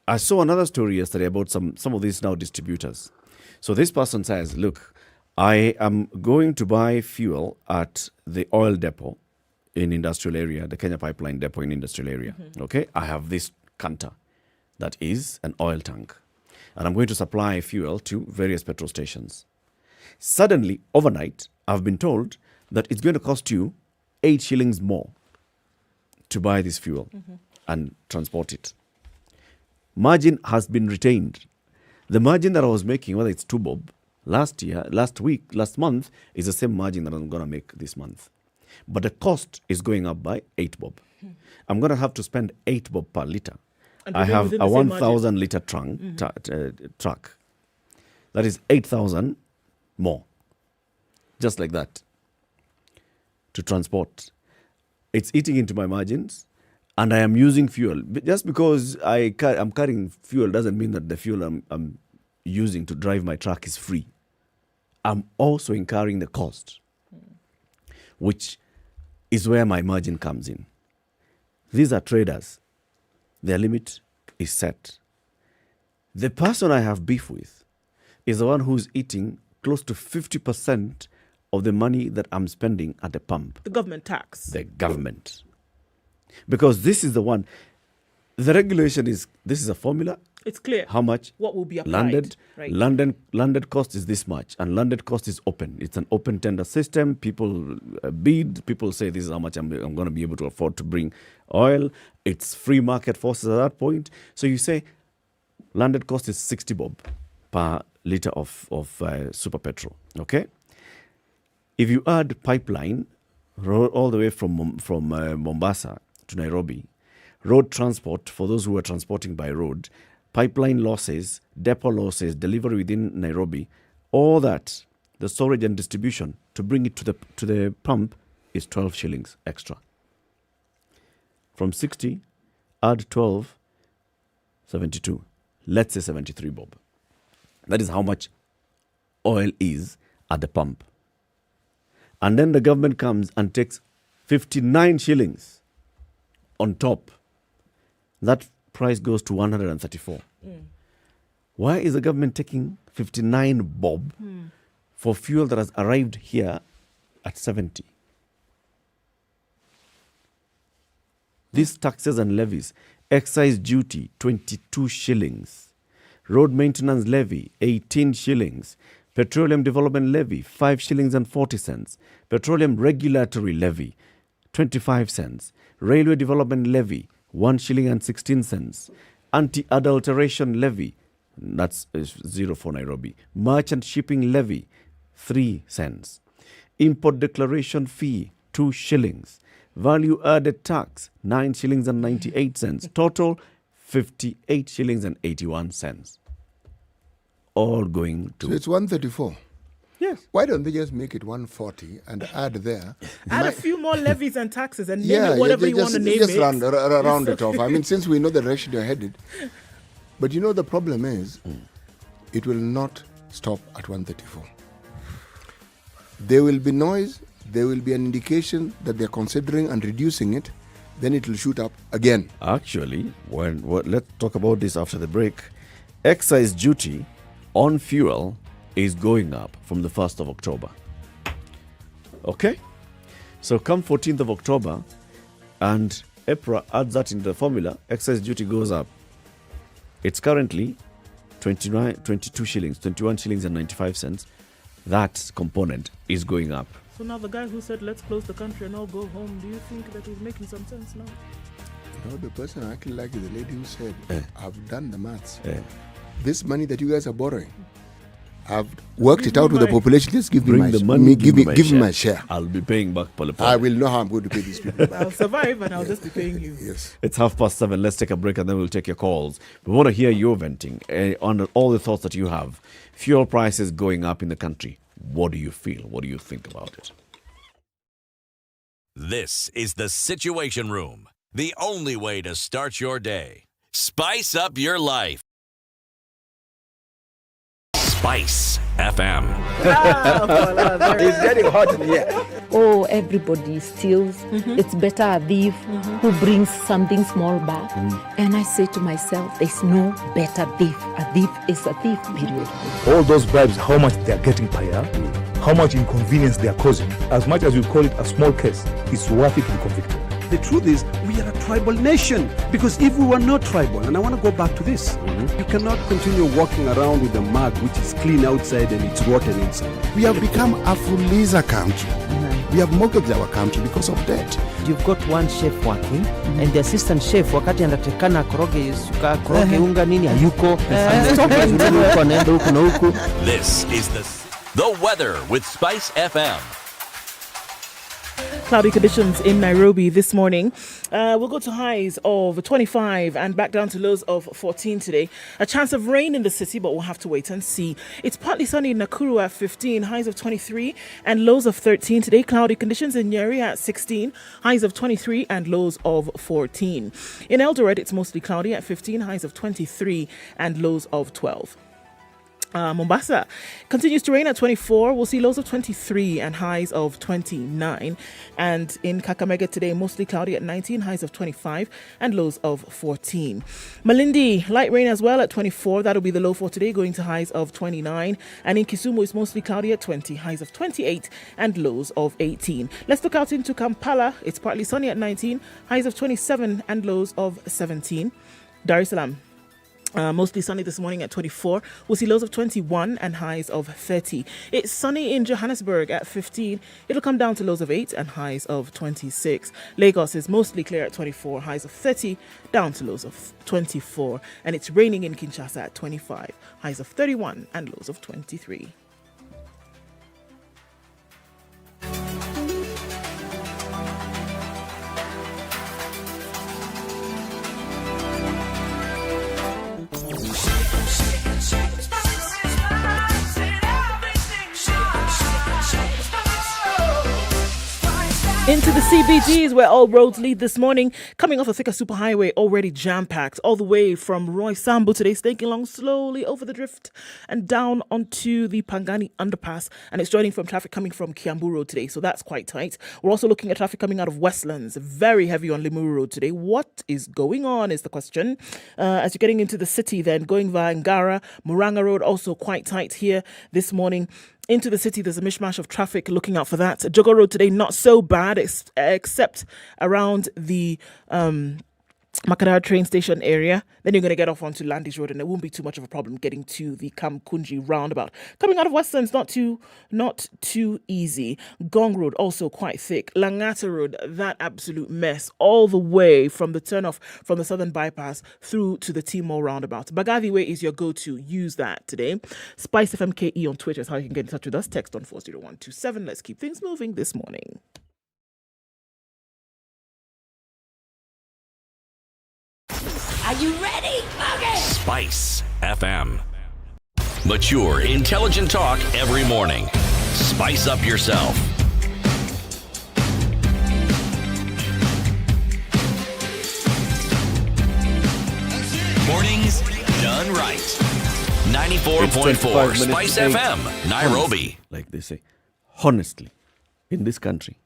I saw another story yesterday about some of these now distributors. So this person says, look, I am going to buy fuel at the oil depot in industrial area, the Kenya Pipeline depot in industrial area. Okay, I have this canter that is an oil tank, and I'm going to supply fuel to various petrol stations. Suddenly, overnight, I've been told that it's going to cost you 8 shillings more to buy this fuel and transport it. Margin has been retained. The margin that I was making, whether it's 2 bob, last month, is the same margin that I'm going to make this month. But the cost is going up by 8 bob. I'm going to have to spend 8 bob per litre. I have a 1,000 litre truck. That is 8,000 more. Just like that. To transport. It's eating into my margins, and I am using fuel. Just because I'm carrying fuel doesn't mean that the fuel I'm using to drive my truck is free. I'm also incurring the cost, which is where my margin comes in. These are traders. Their limit is set. The person I have beef with is the one who's eating close to 50% of the money that I'm spending at the pump.
The government tax.
The government. Because this is the one, the regulation is, this is a formula.
It's clear.
How much?
What will be applied.
Landed.
Right.
Landed cost is this much. And landed cost is open. It's an open tender system. People bid. People say this is how much I'm going to be able to afford to bring oil. It's free market forces at that point. So you say landed cost is 60 bob per litre of super petrol. Okay? If you add pipeline all the way from Mombasa to Nairobi, road transport for those who are transporting by road, pipeline losses, depot losses, delivery within Nairobi, all that, the storage and distribution to bring it to the pump is 12 shillings extra. From 60, add 12, 72. Let's say 73 bob. That is how much oil is at the pump. And then the government comes and takes 59 shillings on top. That price goes to 134. Why is the government taking 59 bob for fuel that has arrived here at 70? These taxes and levies, excise duty, 22 shillings. Road maintenance levy, 18 shillings. Petroleum development levy, 5 shillings and 40 cents. Petroleum regulatory levy, 25 cents. Railway development levy, 1 shilling and 16 cents. Anti-adulteration levy, that's 0 for Nairobi. Merchant shipping levy, 3 cents. Import declaration fee, 2 shillings. Value added tax, 9 shillings and 98 cents. Total, 58 shillings and 81 cents. All going to...
So it's 134.
Yeah.
Yes. Why don't they just make it 140 and add there?
Add a few more levies and taxes and name it whatever you want to name it.
Just round it off. I mean, since we know the direction you're headed. But you know the problem is, it will not stop at 134. There will be noise. There will be an indication that they're considering and reducing it. Then it will shoot up again.
Actually, let's talk about this after the break. Excise duty on fuel is going up from the 1st of October. Okay? So come 14th of October and EPRA adds that into the formula, excise duty goes up. It's currently 22 shillings, 21 shillings and 95 cents. That component is going up.
So now the guy who said, let's close the country and all go home, do you think that he's making some sense now?
No, the person I actually like is the lady who said, I've done the maths. This money that you guys are borrowing, I've worked it out with the population. Just give me my money. Give me my share.
I'll be paying back Polypol.
I will know how I'm going to pay these people.
I'll survive and I'll just be paying you.
Yes.
It's 7:30. Let's take a break and then we'll take your calls. We want to hear your venting on all the thoughts that you have. Fuel prices going up in the country. What do you feel? What do you think about it?
This is the Situation Room, the only way to start your day. Spice up your life. SpiceFM.
It's getting hot in here.
Oh, everybody steals. It's better a thief who brings something small back. And I say to myself, there's no better thief. A thief is a thief, period.
All those bribes, how much they are getting per year, how much inconvenience they are causing. As much as you call it a small case, it's worth it to be convicted.
The truth is, we are a tribal nation. Because if we were not tribal, and I want to go back to this, you cannot continue walking around with a mug which is clean outside and it's rotten inside.
We have become a fuliza country. We have mortgaged our country because of debt.
You've got one chef working and the assistant chef wakati anatakana koroge unga nini hayuko.
This is the weather with SpiceFM.
Cloudy conditions in Nairobi this morning. We'll go to highs of 25 and back down to lows of 14 today. A chance of rain in the city, but we'll have to wait and see. It's partly sunny in Nakuru at 15, highs of 23 and lows of 13 today. Cloudy conditions in Nyeri at 16, highs of 23 and lows of 14. In Eldoret, it's mostly cloudy at 15, highs of 23 and lows of 12. Mombasa continues to rain at 24. We'll see lows of 23 and highs of 29. And in Kakamega today, mostly cloudy at 19, highs of 25 and lows of 14. Malindi, light rain as well at 24. That'll be the low for today, going to highs of 29. And in Kisumu, it's mostly cloudy at 20, highs of 28 and lows of 18. Let's look out into Kampala. It's partly sunny at 19, highs of 27 and lows of 17. Dar es Salaam. Mostly sunny this morning at 24. We'll see lows of 21 and highs of 30. It's sunny in Johannesburg at 15. It'll come down to lows of 8 and highs of 26. Lagos is mostly clear at 24, highs of 30, down to lows of 24. And it's raining in Kinshasa at 25, highs of 31 and lows of 23. Into the CBDs where all roads lead this morning. Coming off the Thika Superhighway, already jam-packed all the way from Roy Sambu today, snaking along slowly over the drift and down onto the Pangani underpass. And it's joining from traffic coming from Kiambu Road today, so that's quite tight. We're also looking at traffic coming out of Westlands, very heavy on Limuru Road today. What is going on is the question. As you're getting into the city then, going via Ngara, Muranga Road also quite tight here this morning. Into the city, there's a mishmash of traffic. Looking out for that. Jogo Road today, not so bad, except around the Makadara train station area. Then you're going to get off onto Landis Road and it won't be too much of a problem getting to the Kamkunji roundabout. Coming out of Westlands, not too easy. Gong Road also quite thick. Langata Road, that absolute mess all the way from the turnoff from the Southern Bypass through to the Timor roundabout. Bagavi Way is your go-to. Use that today. SpiceFM KE on Twitter is how you can get in touch with us. Text on 40127. Let's keep things moving this morning.
Are you ready? Okay.
SpiceFM. Mature, intelligent talk every morning. Spice up yourself. Mornings done right. 94.4 Spice FM, Nairobi.
Like they say, honestly, in this country,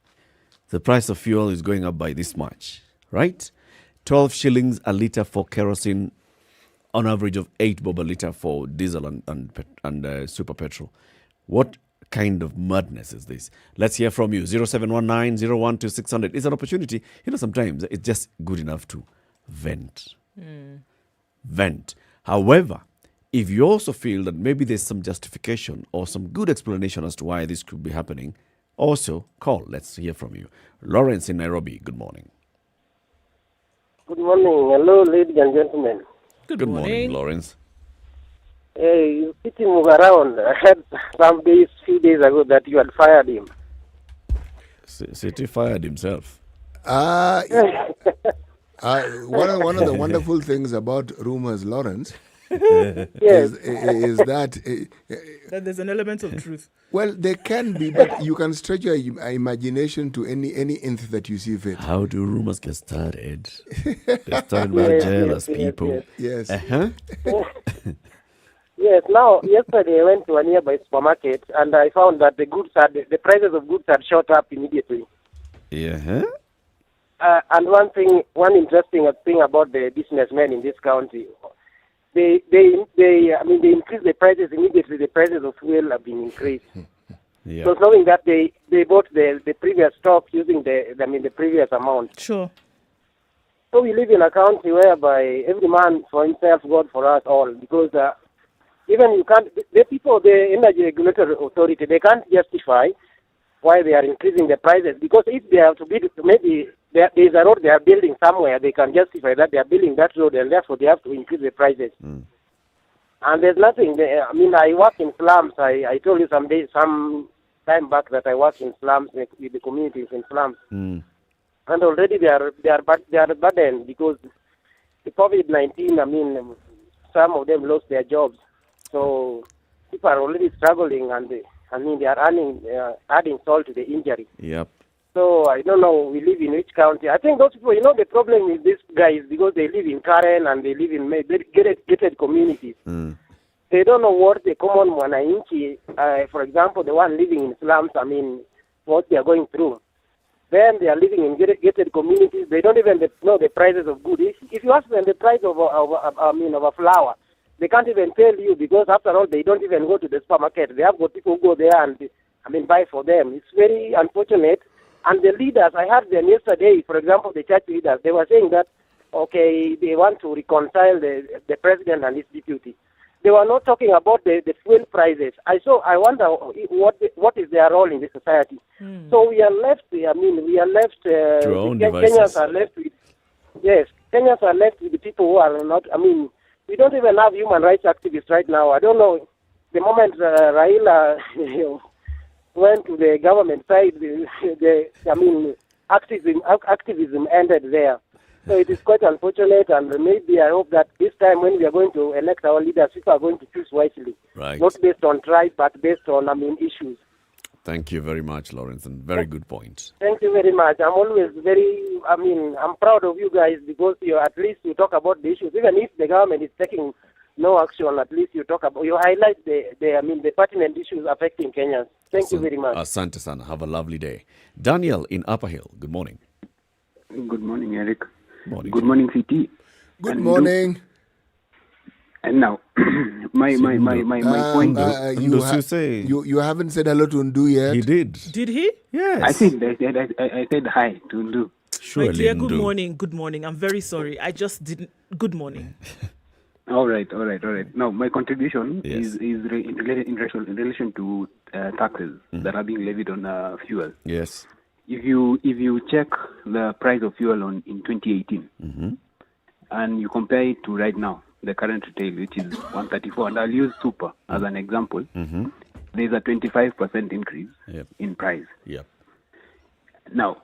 the price of fuel is going up by this much, right? 12 shillings a litre for kerosene, on average of 8 bob a litre for diesel and super petrol. What kind of madness is this? Let's hear from you. 0719 012 600. It's an opportunity. Sometimes it's just good enough to vent. Vent. However, if you also feel that maybe there's some justification or some good explanation as to why this could be happening, also call. Let's hear from you. Lawrence in Nairobi, good morning.
Good morning. Hello, ladies and gentlemen.
Good morning, Lawrence.
Hey, you pity move around. I heard few days ago that you had fired him.
City fired himself.
One of the wonderful things about rumors, Lawrence, is that
that there's an element of truth.
Well, there can be, but you can stretch your imagination to any nth that you see fit.
How do rumors get started? They're started by jealous people.
Yes.
Yes. Now, yesterday I went to a nearby supermarket and I found that the prices of goods had shot up immediately.
Yeah.
And one interesting thing about the businessmen in this county, they increase the prices immediately. The prices of fuel have been increased.
Yeah.
So knowing that they bought the previous stock using the previous amount.
Sure.
So we live in a country whereby every man for himself, God for us all, because even you can't. The Energy Regulatory Authority, they can't justify why they are increasing the prices, because if they have to build, maybe there is a road they are building somewhere, they can justify that they are building that road and therefore they have to increase the prices. And there's nothing, I work in slums. I told you some time back that I work in slums with the communities in slums. And already they are burdened because the COVID-19, some of them lost their jobs. So people are already struggling and they are adding salt to the injury.
Yep.
So I don't know, we live in which county. I think those people, the problem with these guys, because they live in Karen and they live in gated communities. They don't know what the common mwananchi, for example, the one living in slums, what they are going through. Then they are living in gated communities. They don't even know the prices of goods. If you ask them the price of a flower, they can't even tell you, because after all, they don't even go to the supermarket. They have got people who go there and buy for them. It's very unfortunate. And the leaders, I heard them yesterday, for example, the church leaders, they were saying that, okay, they want to reconcile the president and his deputy. They were not talking about the fuel prices. I wonder what is their role in the society. So we are left, to our own devices. Kenyans are left with, Kenyans are left with the people who are not, we don't even have human rights activists right now. I don't know, the moment Raila went to the government side, activism ended there. So it is quite unfortunate, and maybe I hope that this time when we are going to elect our leaders, people are going to choose wisely.
Right.
Not based on tribe, but based on, issues.
Thank you very much, Lawrence, and very good point.
Thank you very much. I'm always I'm proud of you guys, because at least you talk about the issues. Even if the government is taking no action, at least you highlight the pertinent issues affecting Kenyans. Thank you very much.
Asante sana. Have a lovely day. Daniel in Upper Hill, good morning.
Good morning, Eric.
Morning.
Good morning, CT.
Good morning.
And now, my point.
You haven't said hello to Ndu yet.
He did.
Did he?
Yes.
I said hi to Ndu.
My dear, good morning. I'm very sorry. I just didn't. Good morning.
All right. Now, my contribution is in relation to taxes that are being levied on fuel.
Yes.
If you check the price of fuel in 2018 and you compare it to right now, the current retail, which is 134, and I'll use super as an example, there's a 25% increase in price.
Yep.
Now,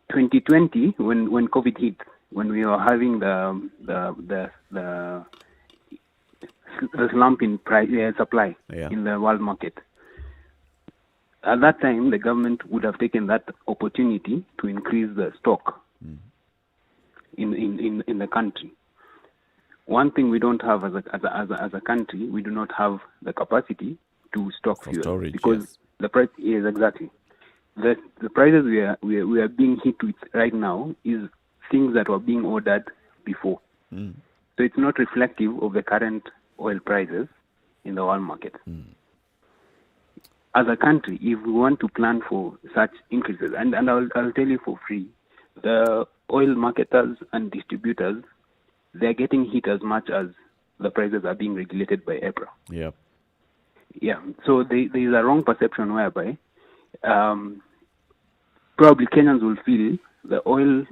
2020, when COVID hit, when we were having the slump in price supply in the world market, at that time, the government would have taken that opportunity to increase the stock in the country. One thing we don't have as a country, we do not have the capacity to stock fuel
storage,
because the price is exactly the prices we are being hit with right now is things that were being ordered before. So it's not reflective of the current oil prices in the world market. As a country, if we want to plan for such increases, and I'll tell you for free, the oil marketers and distributors, they're getting hit as much as the prices are being regulated by EPRA.
Yep.
Yeah, so there is a wrong perception whereby probably Kenyans will feel the oil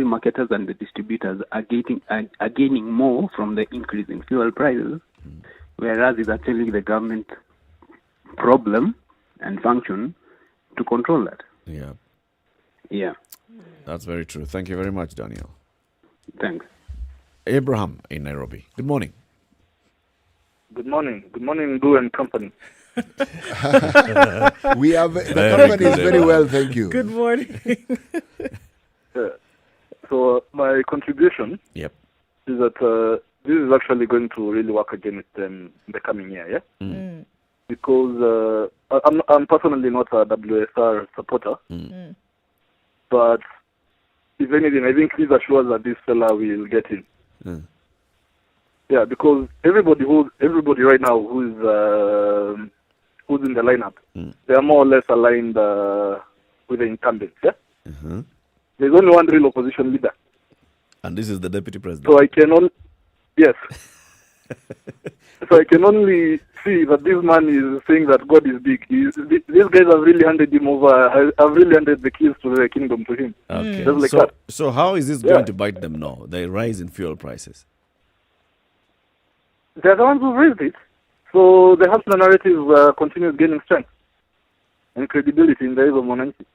marketers and the distributors are gaining more from the increase in fuel prices, whereas it's actually the government problem and function to control that.
Yeah.
Yeah.
That's very true. Thank you very much, Daniel.
Thanks.
Abraham in Nairobi. Good morning.
Good morning. Good morning, Boo and company.
We have the company is very well, thank you.
Good morning.
So my contribution
is
that this is actually going to really work against them in the coming year, yeah? Because I'm personally not a WSR supporter, but if anything, I think he's assured that this fella will get in. Yeah, because everybody right now who's in the lineup, they are more or less aligned with the incumbents. Yeah, there's only one real opposition leader,
and this is the deputy president.
So I can only so I can only see that this man is saying that God is big. These guys have really handed him over. Have really handed the keys to the kingdom to him.
Okay.
Just like that.
So how is this going to bite them now? The rise in fuel prices.
They're the ones who raised it. So the Hustler narrative continues gaining strength and credibility in the eyes of Mwananchi.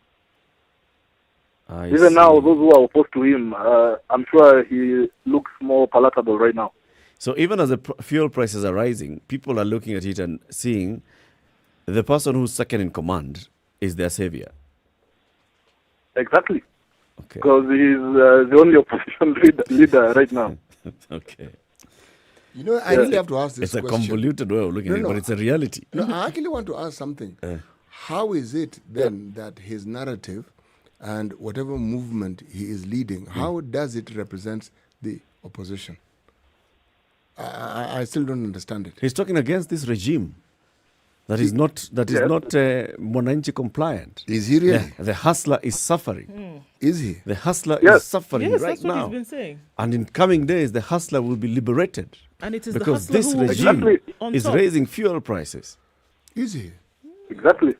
Even now, those who are opposed to him, I'm sure he looks more palatable right now.
So even as the fuel prices are rising, people are looking at it and seeing the person who's second in command is their savior.
Exactly. Okay. Because he's the only opposition leader right now.
Okay.
You know, I really have to ask this question.
It's a convoluted way of looking at it, but it's a reality.
No, I actually want to ask something. How is it then that his narrative and whatever movement he is leading, how does it represent the opposition? I still don't understand it.
He's talking against this regime that is not Mwananchi compliant.
Is he really?
The hustler is suffering.
Is he?
The hustler is suffering right
that's
now.
what he's been saying.
And in coming days, the hustler will be liberated.
And it is
because
the hustler
this
who
regime
on
is
top.
raising fuel prices.
Is he?
Exactly.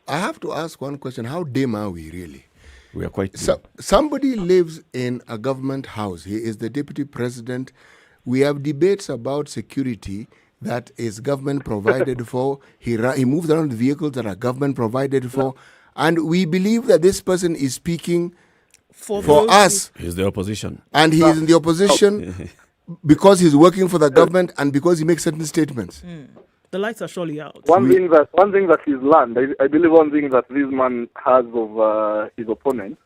I have to ask one question. How dim are we really?
We are quite
somebody lives in a government house. He is the deputy president. We have debates about security that is government provided for. He moves around with vehicles that are government provided for. And we believe that this person is speaking for us.
He's the opposition.
And he is in the opposition because he's working for the government and because he makes certain statements.
The lights are surely out.
One thing that he's learned, I believe one thing that this man has of his opponent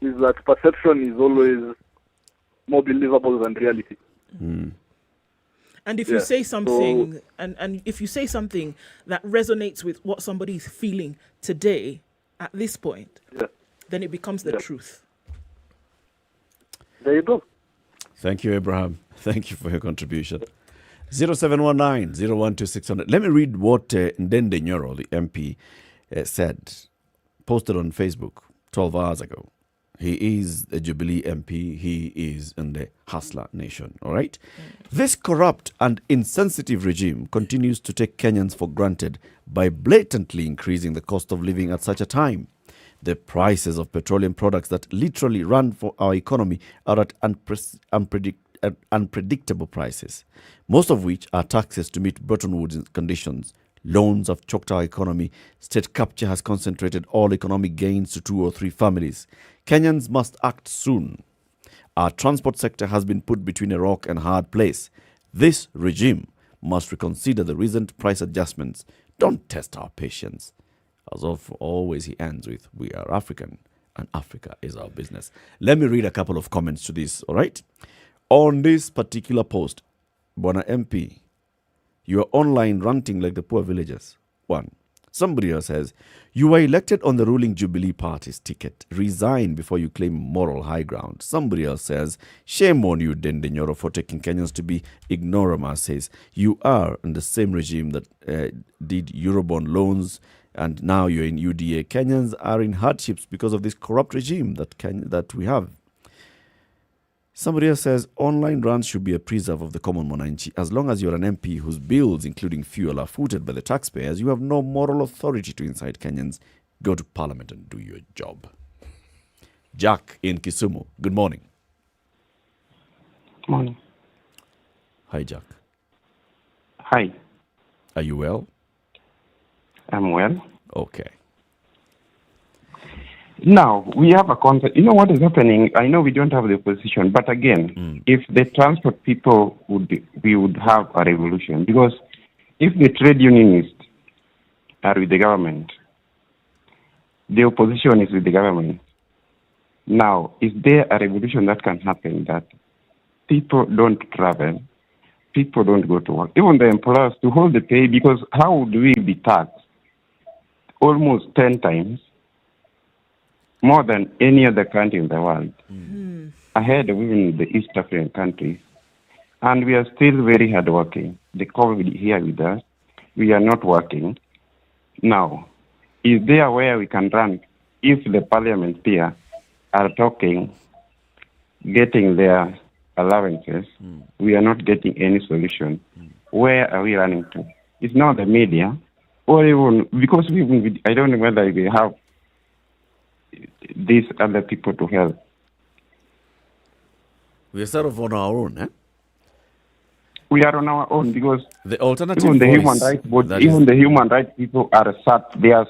is that perception is always more believable than reality.
And if you say something, and if you say something that resonates with what somebody is feeling today at this point, then it becomes the truth.
There you go.
Thank you, Abraham. Thank you for your contribution. 0719-012-600. Let me read what Ndende Nyoro, the MP, said, posted on Facebook 12 hours ago. He is a Jubilee MP. He is in the Hustler Nation. All right? This corrupt and insensitive regime continues to take Kenyans for granted by blatantly increasing the cost of living at such a time. The prices of petroleum products that literally run for our economy are at unpredictable prices, most of which are taxes to meet Bretton Woods conditions. Loans have choked our economy. State capture has concentrated all economic gains to 2 or 3 families. Kenyans must act soon. Our transport sector has been put between a rock and a hard place. This regime must reconsider the recent price adjustments Don't test our patience. As of always, he ends with, we are African and Africa is our business. Let me read a couple of comments to this, all right? On this particular post, Bwana MP, you are online ranting like the poor villagers. 1. Somebody else says, you were elected on the ruling Jubilee Party's ticket. Resign before you claim moral high ground. Somebody else says, shame on you, Dende Nyoro, for taking Kenyans to be ignoramus. Says, you are in the same regime that did Eurobond loans, and now you're in UDA. Kenyans are in hardships because of this corrupt regime that we have. Somebody else says, online rants should be a preserve of the common mwananchi. As long as you're an MP whose bills, including fuel, are footed by the taxpayers, you have no moral authority to incite Kenyans. Go to Parliament and do your job. Jack in Kisumu, good morning.
Morning.
Hi, Jack.
Hi.
Are you well?
I'm well.
Okay.
Now, we have a concept. You know what is happening? I know we don't have the opposition, but again, if the transport people we would have a revolution. Because if the trade unionists are with the government, the opposition is with the government. Now, is there a revolution that can happen that people don't travel, people don't go to work, even the employers to hold the pay? Because how would we be taxed almost 10 times more than any other country in the world, ahead of even the East African countries? And we are still very hardworking. The COVID here with us, we are not working. Now, is there where we can run if the parliament here are talking, getting their allowances, we are not getting any solution? Where are we running to? It's not the media, or even, because I don't know whether we have these other people to help.
We are sort of on our own, eh?
We are on our own because
the alternative
even the
voice,
human rights body, even the human rights people are sat. They are.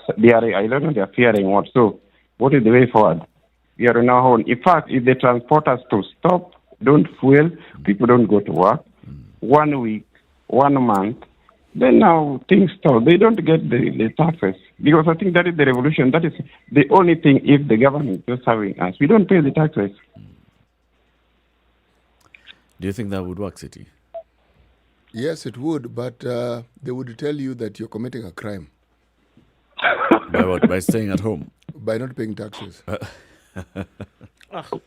I don't know. They are fearing what. So, what is the way forward? We are on our own. In fact, if they transport us to stop, don't fuel, people don't go to work. 1 week, 1 month. Then now things stop. They don't get the taxes. Because I think that is the revolution. That is the only thing. If the government is just having us, we don't pay the taxes.
Do you think that would work, City?
Yes, it would, but they would tell you that you're committing a crime.
By what? By staying at home?
By not paying taxes.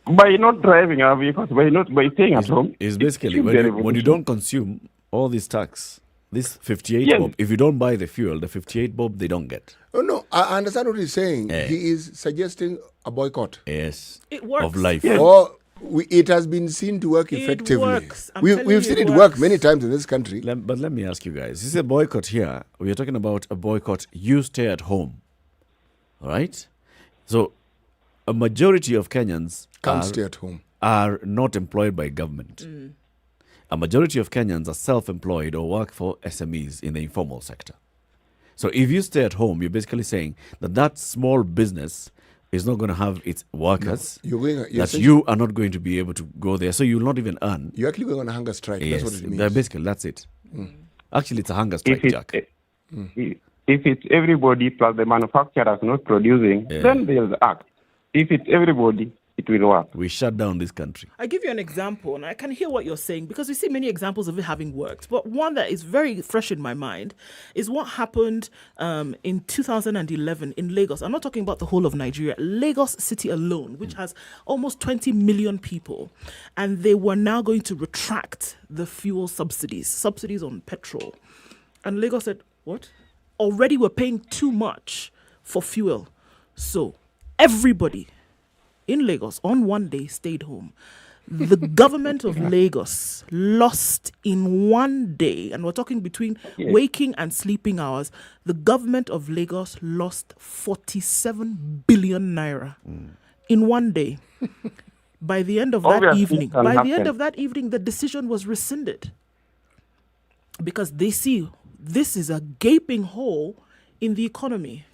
By not driving our vehicles, by staying at home.
It's basically when you don't consume all this tax, this 58
Yes.
bob, if you don't buy the fuel, the 58 bob they don't get.
Oh, no, I understand what he's saying. He is suggesting a boycott.
Yes.
It works.
Of life.
Yes. Or it has been seen to work effectively.
Works.
We've seen it work many times in this country.
But let me ask you guys. This is a boycott here. We are talking about a boycott. You stay at home. All right? So a majority of Kenyans
Can't stay at home.
Are not employed by government. A majority of Kenyans are self-employed or work for SMEs in the informal sector. So if you stay at home, you're basically saying that small business is not going to have its workers, that you are not going to be able to go there, so you'll not even earn.
You're actually going on a hunger strike.
Yes,
that's what it means.
Basically, that's it. Actually, it's a hunger strike, Jack.
If it's everybody plus the manufacturers not producing, then they'll act. If it's everybody, it will work.
We shut down this country.
I give you an example, and I can hear what you're saying because we see many examples of it having worked. But one that is very fresh in my mind is what happened in 2011 in Lagos. I'm not talking about the whole of Nigeria. Lagos City alone, which has almost 20 million people, and they were now going to retract the fuel subsidies on petrol. And Lagos said, what? Already we're paying too much for fuel. So everybody in Lagos on one day stayed home. The government of Lagos lost in 1 day, and we're talking between waking and sleeping hours, the government of Lagos lost 47 billion naira in 1 day. By the end of that evening, the decision was rescinded because they see this is a gaping hole in the economy.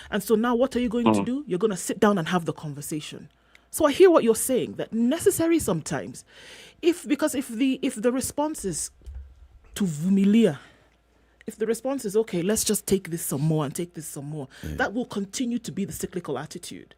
And so now what are you going to do? You're going to sit down and have the conversation. So I hear what you're saying, that necessary sometimes. If the response is to vumilia, if the response is, okay, let's just take this some more and take this some more, that will continue to be the cyclical attitude.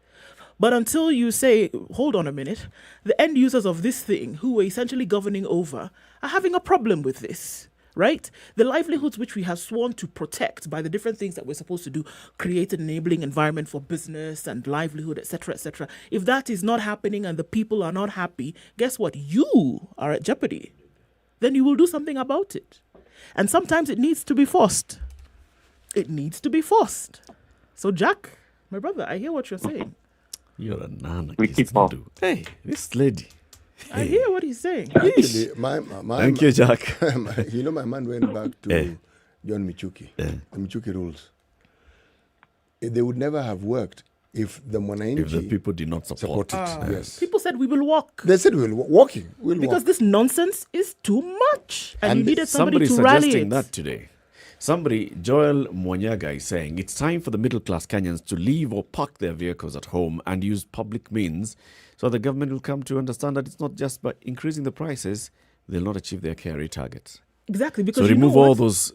But until you say, hold on a minute, the end users of this thing, who we're essentially governing over, are having a problem with this, right? The livelihoods which we have sworn to protect by the different things that we're supposed to do, create an enabling environment for business and livelihood, etc., etc. If that is not happening and the people are not happy, guess what? You are at jeopardy. Then you will do something about it. And sometimes it needs to be forced. It needs to be forced. So, Jack, my brother, I hear what you're saying.
You're an anarchist.
We keep off.
Hey, this lady.
I hear what he's saying.
Actually,
Thank you, Jack.
You know, my man went back to John Michuki, the Michuki rules. They would never have worked if the Mwananchi,
if the people did not support it.
Yes.
People said we will walk.
They said we'll walking. We'll
because
walk.
this nonsense is too much. And you needed somebody to
suggesting
rally it.
that today. Somebody, Joel Mwanyaga, is saying it's time for the middle-class Kenyans to leave or park their vehicles at home and use public means so the government will come to understand that it's not just by increasing the prices, they'll not achieve their KRA targets.
Exactly. Because
so remove all those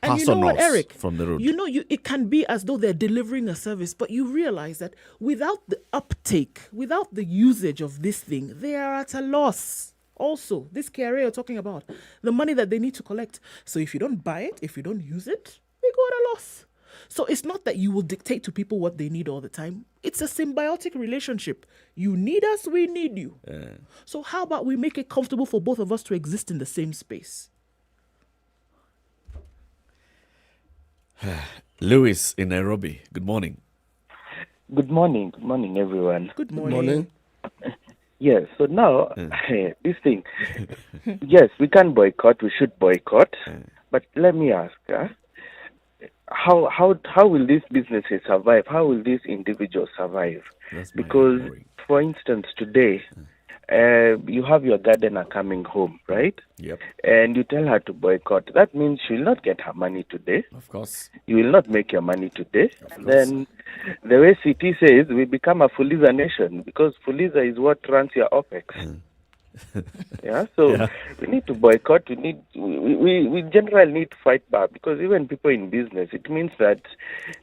and you know what, Eric,
from the road.
You know, it can be as though they're delivering a service, but you realize that without the uptake, without the usage of this thing, they are at a loss. Also, this KRA you're talking about, the money that they need to collect. So if you don't buy it, if you don't use it, they go at a loss. So it's not that you will dictate to people what they need all the time. It's a symbiotic relationship. You need us, we need you. So how about we make it comfortable for both of us to exist in the same space?
Lewis in Nairobi, good morning.
Good morning, everyone.
Good morning.
Yes, so now, this thing, yes, we can boycott, we should boycott, but let me ask, how will these businesses survive? How will these individuals survive? Because, for instance, today, you have your gardener coming home, right?
Yep.
And you tell her to boycott. That means she will not get her money today.
Of course.
You will not make your money today. Then the way CT says, we become a Fuliza nation because Fuliza is what runs your OPEX. We need to boycott. We generally need to fight back because even people in business, it means that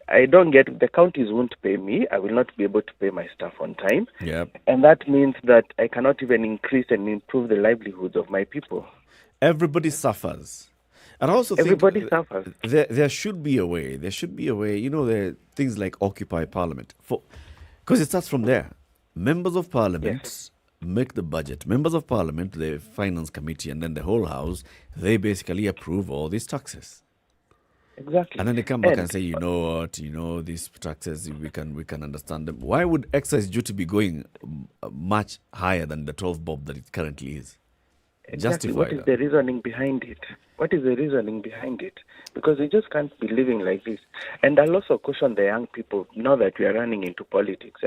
the counties won't pay me. I will not be able to pay my staff on time.
Yep.
And that means that I cannot even increase and improve the livelihoods of my people.
Everybody suffers. And I also
Everybody suffers.
There should be a way. There should be a way. You know, there are things like Occupy Parliament. Because it starts from there. Members of Parliament make the budget. Members of Parliament, the Finance Committee, and then the whole House, they basically approve all these taxes.
Exactly.
And then they come back and say, you know what, these taxes, we can understand them. Why would excise duty be going much higher than the 12 bob that it currently is?
Exactly. What is the reasoning behind it? What is the reasoning behind it? Because we just can't be living like this. And I'll also caution the young people now that we are running into politics.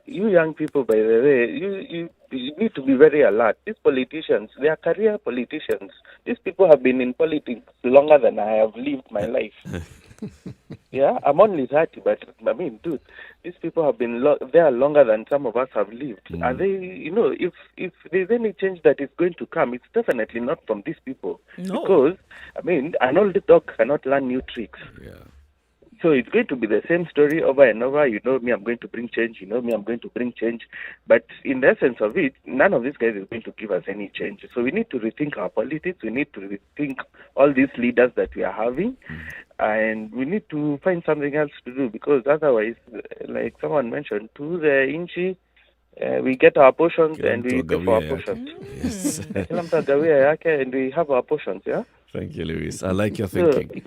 You young people, by the way, you need to be very alert. These politicians, they are career politicians. These people have been in politics longer than I have lived my life. I'm only 30, but I mean, dude, these people have been there longer than some of us have lived. Are they, if there's any change that is going to come, it's definitely not from these people.
No.
Because, I mean, an old dog cannot learn new tricks. So it's going to be the same story over and over. You know me, I'm going to bring change. You know me, I'm going to bring change. But in the essence of it, none of these guys is going to give us any change. So we need to rethink our politics. We need to rethink all these leaders that we are having. And we need to find something else to do because otherwise, like someone mentioned, to the inchi, we get our portions and we pay for our portions.
Yes.
And we have our portions,
Thank you, Lewis. I like your thinking.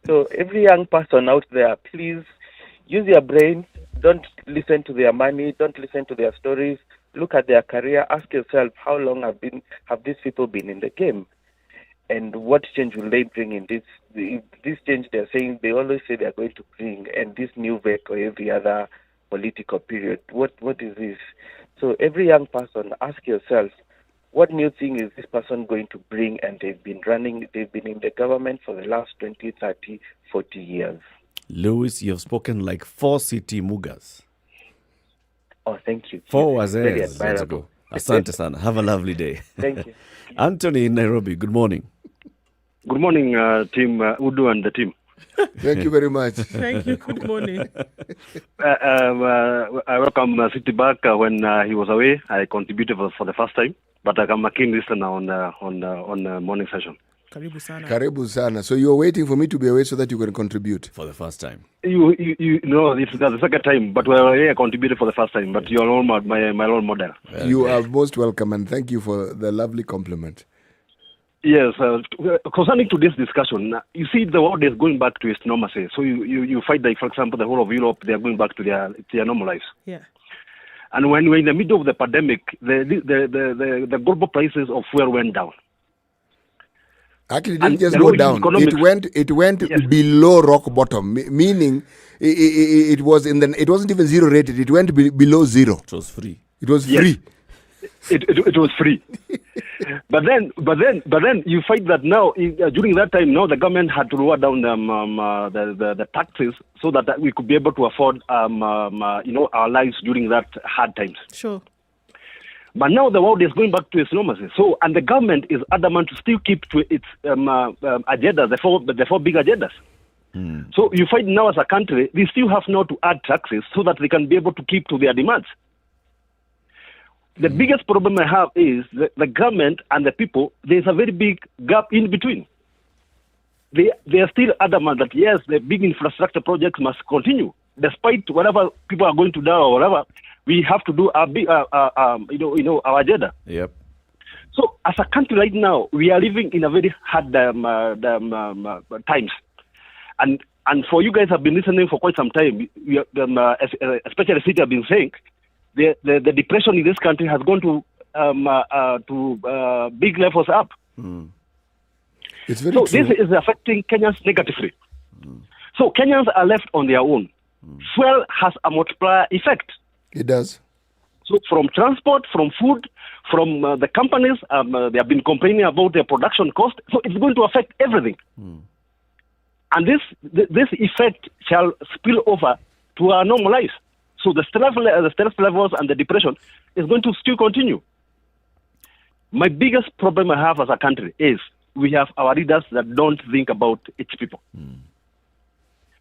So every young person out there, please use your brains. Don't listen to their money. Don't listen to their stories. Look at their career. Ask yourself, how long have these people been in the game? And what change will they bring in this change they're saying, they always say they're going to bring, and this new VEC or every other political period, what is this? So every young person, ask yourself, what new thing is this person going to bring? And they've been in the government for the last 20, 30, 40 years.
Lewis, you have spoken like 4 city mugas.
Oh, thank you.
4 was
very
let's
admirable.
go. Asante sana. Have a lovely day.
Thank you.
Anthony in Nairobi, good morning.
Good morning, team Udu and the team.
Thank you very much.
Thank you. Good morning.
I welcome City back when he was away. I contributed for the first time, but I'm a keen listener on the morning session.
Karibu sana.
Karibu sana. So you're waiting for me to be away so that you can contribute?
For the first time.
You know, this is the second time, but I contributed for the first time. But you're my role model.
You are most welcome, and thank you for the lovely compliment.
Yes, concerning to this discussion, you see the world is going back to its normalcy. So you find that, for example, the whole of Europe, they are going back to their normal lives.
Yeah.
And when we're in the middle of the pandemic, the global prices of fuel went down.
Actually, it didn't just go down. It went below rock bottom, meaning it wasn't even zero rated. It went below zero.
It was free.
It was free.
It was free. but then you find that now during that time now the government had to lower down the taxes so that we could be able to afford our lives during that hard times.
Sure.
But now the world is going back to its normalcy. So, and the government is adamant to still keep to its agenda, the four big agendas. So you find now as a country, they still have now to add taxes so that they can be able to keep to their demands. The biggest problem I have is the government and the people, there's a very big gap in between. They are still adamant that, yes, the big infrastructure projects must continue. Despite whatever people are going to do or whatever, we have to do our our agenda.
Yep.
So as a country right now, we are living in a very hard times. And for you guys have been listening for quite some time, especially City have been saying, the depression in this country has gone to big levels up.
It's very
true. This is affecting Kenyans negatively. So Kenyans are left on their own. Fuel has a multiplier effect.
It does.
So from transport, from food, from the companies, they have been complaining about their production cost. So it's going to affect everything. And this effect shall spill over to our normal lives. So the stress levels and the depression is going to still continue. My biggest problem I have as a country is we have our leaders that don't think about its people.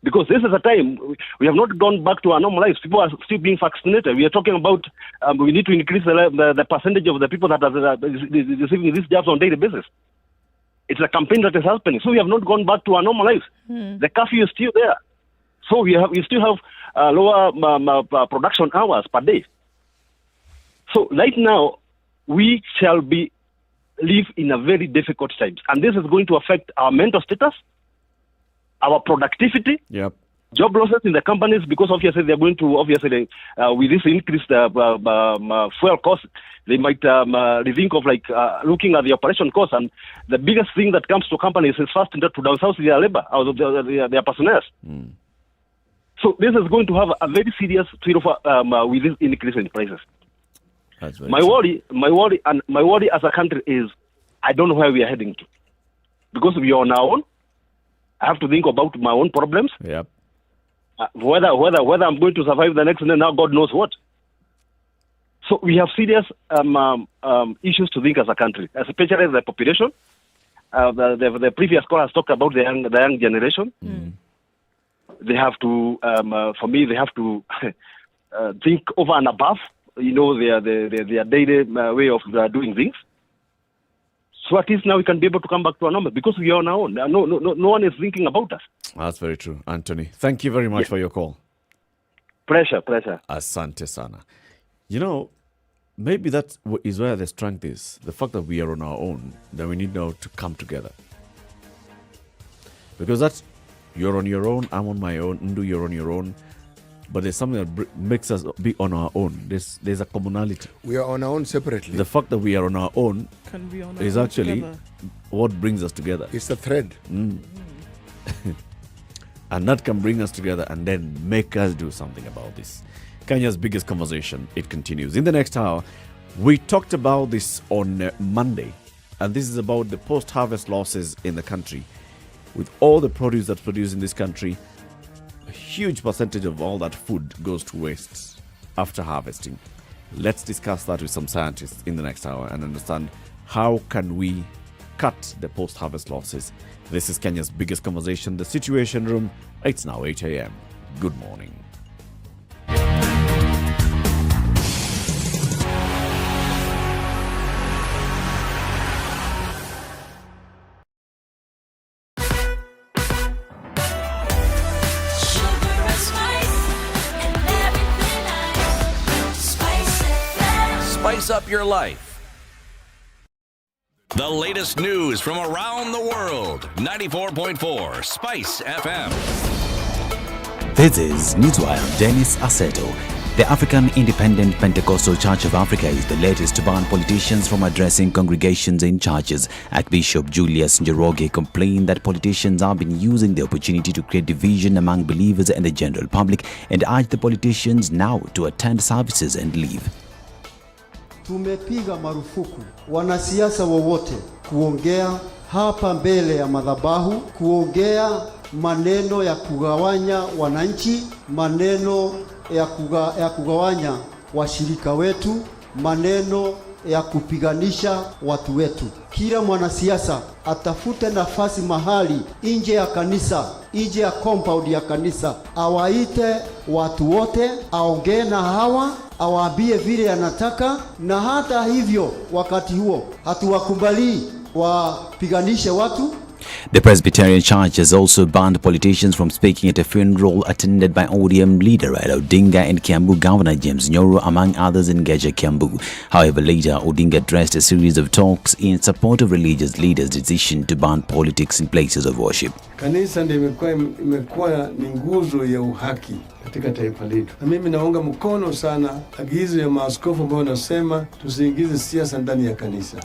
Because this is a time we have not gone back to our normal lives. People are still being vaccinated. We are talking about we need to increase the percentage of the people that are receiving these jobs on a daily basis. It's a campaign that is happening. So we have not gone back to our normal lives. The curfew is still there. So we still have lower production hours per day. So right now, we shall live in a very difficult times. And this is going to affect our mental status, our productivity, job losses in the companies, because obviously they're going to, with this increased fuel cost, they might rethink of looking at the operation cost. And the biggest thing that comes to companies is first to downsize their labor, or their personnel. So this is going to have a very serious trade-off with this increase in prices. My worry as a country is I don't know where we are heading to, because we are on our own. I have to think about my own problems.
Yep.
Whether I'm going to survive the next day, now God knows what. So we have serious issues to think as a country, especially the population. The previous caller has talked about the young generation. They have to, for me, they have to think over and above, their daily way of doing things. So at least now we can be able to come back to our normal, because we are on our own. No one is thinking about us.
That's very true. Anthony, thank you very much for your call.
Pressure.
Asante sana. Maybe that is where the strength is. The fact that we are on our own, that we need now to come together. Because that's, you're on your own, I'm on my own, Ndu, you're on your own. But there's something that makes us be on our own. There's a commonality.
We are on our own separately.
The fact that we are on our own is actually what brings us together.
It's the thread.
And that can bring us together and then make us do something about this. Kenya's biggest conversation, it continues. In the next hour, we talked about this on Monday. And this is about the post-harvest losses in the country. With all the produce that's produced in this country, a huge percentage of all that food goes to waste after harvesting. Let's discuss that with some scientists in the next hour and understand how can we cut the post-harvest losses. This is Kenya's biggest conversation, The Situation Room. It's now 8 a.m. Good morning.
Spice up your life. The latest news from around the world. 94.4 Spice FM.
This is Newswire. Dennis Aceto. The African Independent Pentecostal Church of Africa is the latest to ban politicians from addressing congregations in churches. Archbishop Julius Njoroge complained that politicians have been using the opportunity to create division among believers and the general public and urged the politicians now to attend services and leave.
Tumepiga marufuku wanasiasa wowote kuongea hapa mbele ya madhabahu, kuongea maneno ya kugawanya wananchi, maneno ya kugawanya washirika wetu, maneno ya kupiganisha watu wetu. Kila mwanasiasa atafute nafasi mahali nje ya kanisa, nje ya compound ya kanisa, awaite watu wote, aongee na hawa, awaambie vile anataka, na hata hivyo wakati huo hatuwakubali wapiganishe watu.
The Presbyterian Church has also banned politicians from speaking at a funeral attended by ODM leader Raila Odinga and Kiambu Governor James Nyoro, among others, in Geja, Kiambu. However, later Odinga addressed a series of talks in support of religious leaders' decision to ban politics in places of worship.
Kanisa ndio imekuwa ni nguzo ya uhaki katika taifa letu. Na mimi naunga mkono sana agizo ya maaskofu ambao wanasema tusiingize siasa ndani ya kanisa.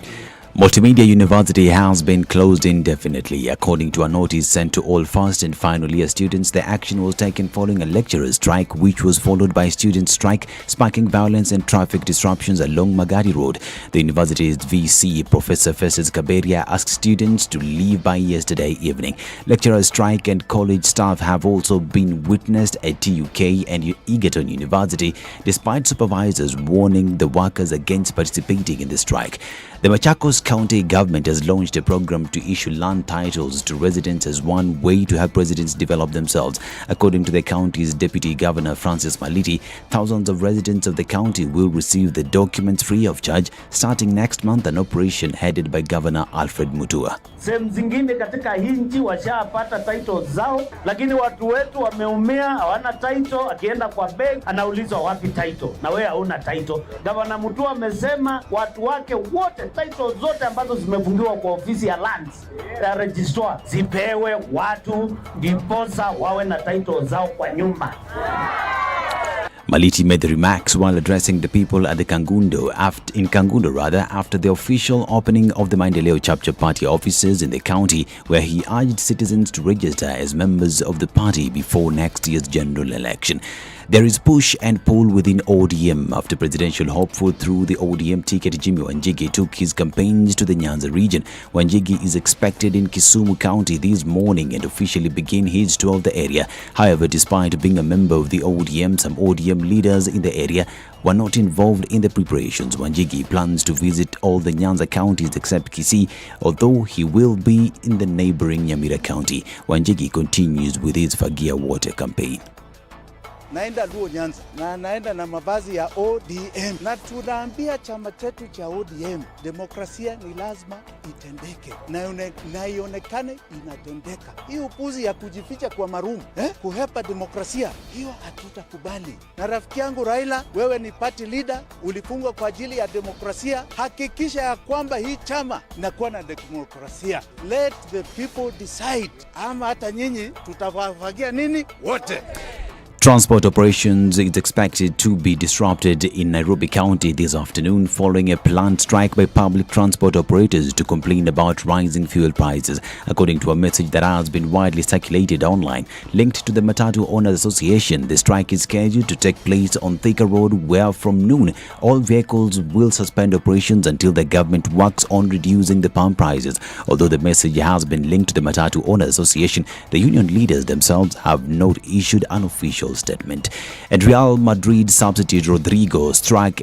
Multimedia University has been closed indefinitely. According to a notice sent to all first and final year students, the action was taken following a lecturer strike, which was followed by a student strike, sparking violence and traffic disruptions along Magadi Road. The university's VC, Professor Festus Kaberia, asked students to leave by yesterday evening. Lecturer strike and college staff have also been witnessed at TUK and Egerton University, despite supervisors warning the workers against participating in the strike. The Machakos County government has launched a program to issue land titles to residents as one way to help residents develop themselves. According to the county's Deputy Governor Francis Malindi, thousands of residents of the county will receive the documents free of charge starting next month, an operation headed by Governor Alfred Mutua.
Sehemu zingine katika hii nchi washapata title zao, lakini watu wetu wameumia, hawana title. Akienda kwa bank anaulizwa wapi title, na wewe hauna title. Governor Mutua amesema watu wake wote title zote ambazo zimefungiwa kwa ofisi ya lands ya registrar zipewe watu ndiposa wawe na title zao kwa nyumba.
Maliti made the remarks while addressing the people at the Kangundo after the official opening of the Maendeleo Chapter Party offices in the county, where he urged citizens to register as members of the party before next year's general election. There is push and pull within ODM after presidential hopeful through the ODM ticket Jimmy Wanjigi took his campaigns to the Nyanza region. Wanjigi is expected in Kisumu County this morning and officially begin his tour of the area. However, despite being a member of the ODM, some ODM leaders in the area were not involved in the preparations. Wanjigi plans to visit all the Nyanza counties except Kisii, although he will be in the neighboring Nyamira County. Wanjigi continues with his Fagia Water campaign.
Naenda Luo Nyanza na naenda na mavazi ya ODM na tunaambia chama chetu cha ODM demokrasia ni lazima itendeke na ionekane inatendeka. Hii upuzi ya kujificha kwa marumu kuhepa demokrasia, hiyo hatutakubali. Na rafiki yangu Raila, wewe ni party leader, ulifungwa kwa ajili ya demokrasia. Hakikisha ya kwamba hii chama inakuwa na demokrasia. Let the people decide, ama hata nyinyi tutawafagia nini wote.
Transport operations is expected to be disrupted in Nairobi County this afternoon following a planned strike by public transport operators to complain about rising fuel prices. According to a message that has been widely circulated online, linked to the Matatu Owners Association, the strike is scheduled to take place on Thika Road, where from noon all vehicles will suspend operations until the government works on reducing the pump prices. Although the message has been linked to the Matatu Owners Association, the union leaders themselves have not issued an official statement. And Real Madrid substitute Rodrigo struck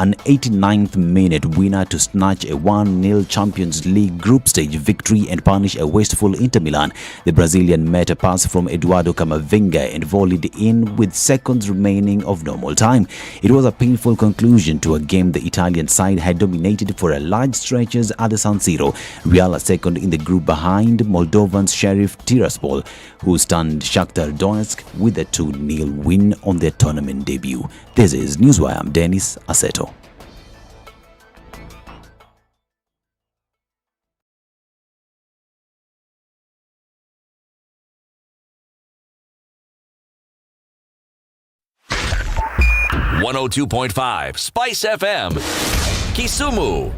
an 89th minute winner to snatch a 1-0 Champions League group stage victory and punish a wasteful Inter Milan. The Brazilian met a pass from Eduardo Camavinga and volleyed in with seconds remaining of normal time. It was a painful conclusion to a game the Italian side had dominated for a large stretches at the San Siro. Real are second in the group behind Moldovan's Sheriff Tiraspol, who stunned Shakhtar Donetsk with a 2-0 win on their tournament debut. This is Newswire. I'm Dennis Aceto.
.5 Spice FM, Kisumu.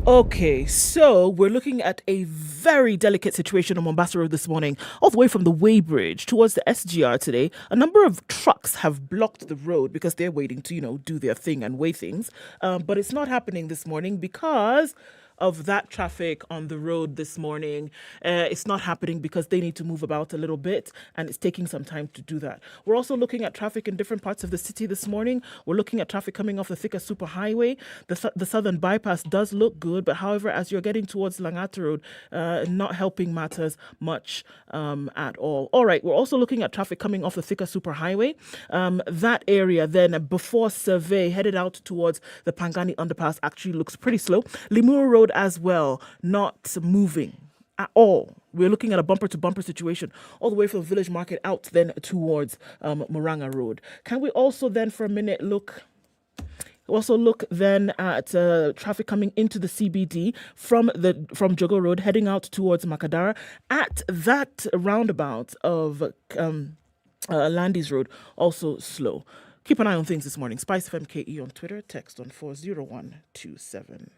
Okay, so we're looking at a very delicate situation on Mombasa Road this morning, all the way from the Weybridge towards the SGR today. A number of trucks have blocked the road because they're waiting to, do their thing and weigh things. But it's not happening this morning because of that traffic on the road this morning. It's not happening because they need to move about a little bit, and it's taking some time to do that. We're also looking at traffic in different parts of the city this morning. We're looking at traffic coming off the Thika Superhighway. The southern bypass does look good, but however, as you're getting towards Langata Road, not helping matters much at all. All right, we're also looking at traffic coming off the Thika Superhighway. That area then, before Survey, headed out towards the Pangani Underpass, actually looks pretty slow. Limuru Road as well, not moving at all. We're looking at a bumper-to-bumper situation all the way from Village Market out then towards Murang'a Road. Can we also then for a minute look then at traffic coming into the CBD from Jogo Road heading out towards Makadara at that roundabout of Landis Road, also slow. Keep an eye on things this morning. SpiceFM KE on Twitter, text on 40127.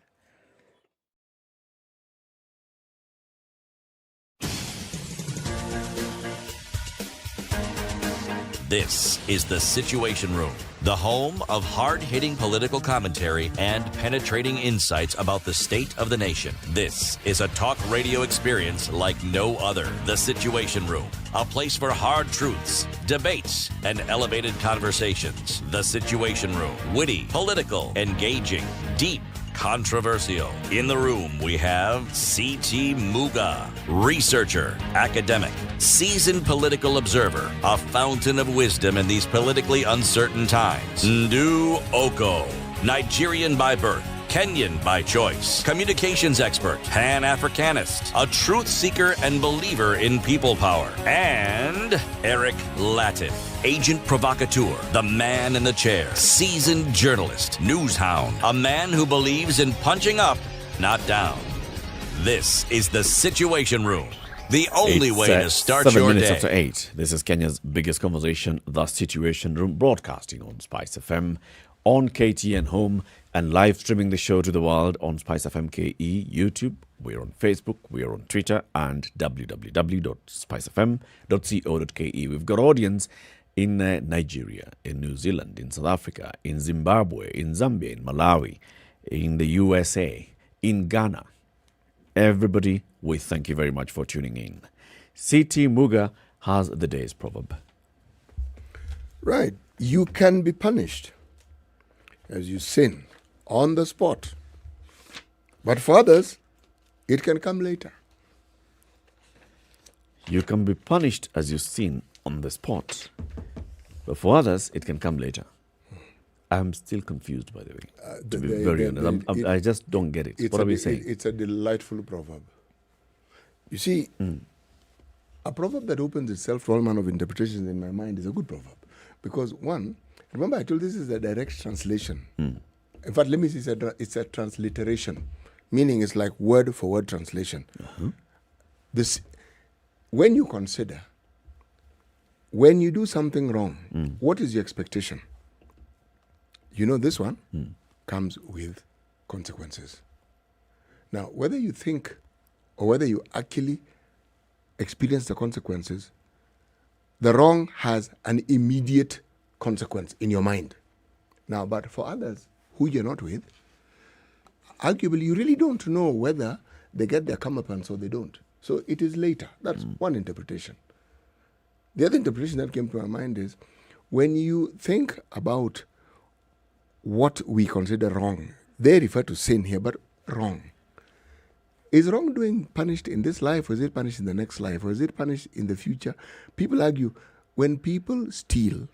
This is The Situation Room, the home of hard-hitting political commentary and penetrating insights about the state of the nation. This is a talk radio experience like no other. The Situation Room, a place for hard truths, debates, and elevated conversations. The Situation Room, witty, political, engaging, deep, controversial. In the room, we have C.T. Muga, researcher, academic, seasoned political observer, a fountain of wisdom in these politically uncertain times. Ndu Oko, Nigerian by birth, Kenyan by choice, communications expert, Pan-Africanist, a truth seeker and believer in people power, and Eric Latin, agent provocateur, the man in the chair, seasoned journalist, news hound, a man who believes in punching up, not down. This is The Situation Room, the only way to start your day.
7 minutes after 8. This is Kenya's biggest conversation, The Situation Room, broadcasting on Spice FM, on KTN Home, and live streaming the show to the world on SpiceFM KE, YouTube. We're on Facebook, we're on Twitter, and www.spicefm.co.ke. We've got audience in Nigeria, in New Zealand, in South Africa, in Zimbabwe, in Zambia, in Malawi, in the USA, in Ghana. Everybody, we thank you very much for tuning in. C.T. Muga has the day's proverb.
Right. You can be punished as you sin on the spot. But for others, it can come later.
You can be punished as you sin on the spot. But for others, it can come later. I'm still confused, by the way, to be very honest. I just don't get it. What are we saying?
It's a delightful proverb. You see, a proverb that opens itself to all manner of interpretations in my mind is a good proverb. Because one, remember I told this is a direct translation. In fact, let me say it's a transliteration, meaning it's like word for word translation. This, when you consider, when you do something wrong, what is your expectation? You know, this one comes with consequences. Now, whether you think or whether you actually experience the consequences, the wrong has an immediate consequence in your mind. Now, but for others who you're not with, arguably you really don't know whether they get their comeuppance or they don't. So it is later. That's one interpretation. The other interpretation that came to my mind is when you think about what we consider wrong. They refer to sin here, but wrong. Is wrongdoing punished in this life, or is it punished in the next life, or is it punished in the future? People argue, when people steal,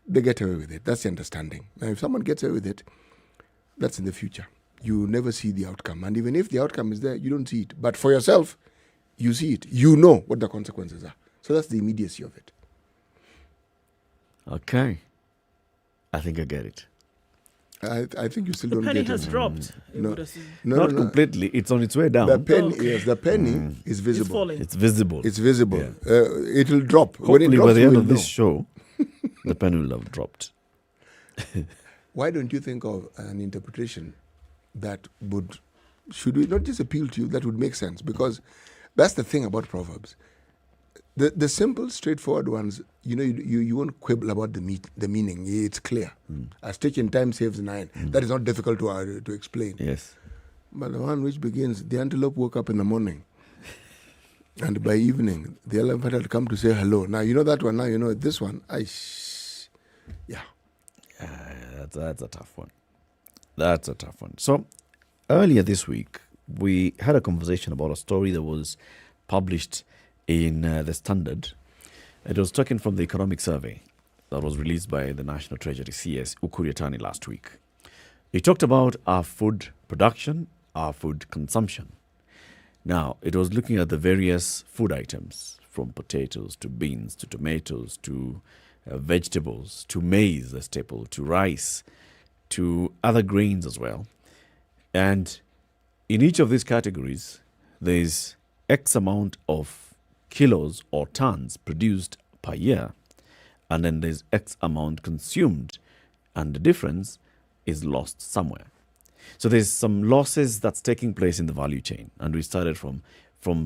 they get away with it. That's the understanding. Now, if someone gets away with it, that's in the future. You never see the outcome. And even if the outcome is there, you don't see it. But for yourself, you see it. You know what the consequences are. So that's the immediacy of it.
Okay. I think I get it.
I think you still don't get it.
The penny has dropped.
No,
not completely. It's on its way down.
The penny, yes, the penny is visible.
It's falling.
It's visible.
It's visible. Yeah. It'll drop.
Hopefully,
when it drops,
by the end of
know.
this show, the penny will have dropped.
Why don't you think of an interpretation that should we not just appeal to you, that would make sense? Because that's the thing about Proverbs. The simple, straightforward ones, you won't quibble about the meaning. It's clear. A stitch in time saves 9. That is not difficult to explain.
Yes.
But the one which begins, the antelope woke up in the morning, and by evening, the elephant had come to say hello. Now, you know that one. Now, you know this one. Yeah.
That's a tough one. That's a tough one. So, earlier this week, we had a conversation about a story that was published in the Standard. It was taken from the economic survey that was released by the National Treasury, CS, Ukur Yatani, last week. It talked about our food production, our food consumption. Now, it was looking at the various food items, from potatoes to beans to tomatoes to vegetables to maize, a staple, to rice, to other grains as well. And in each of these categories, there is X amount of kilos or tons produced per year, and then there's X amount consumed, and the difference is lost somewhere. So there's some losses that's taking place in the value chain, and we started from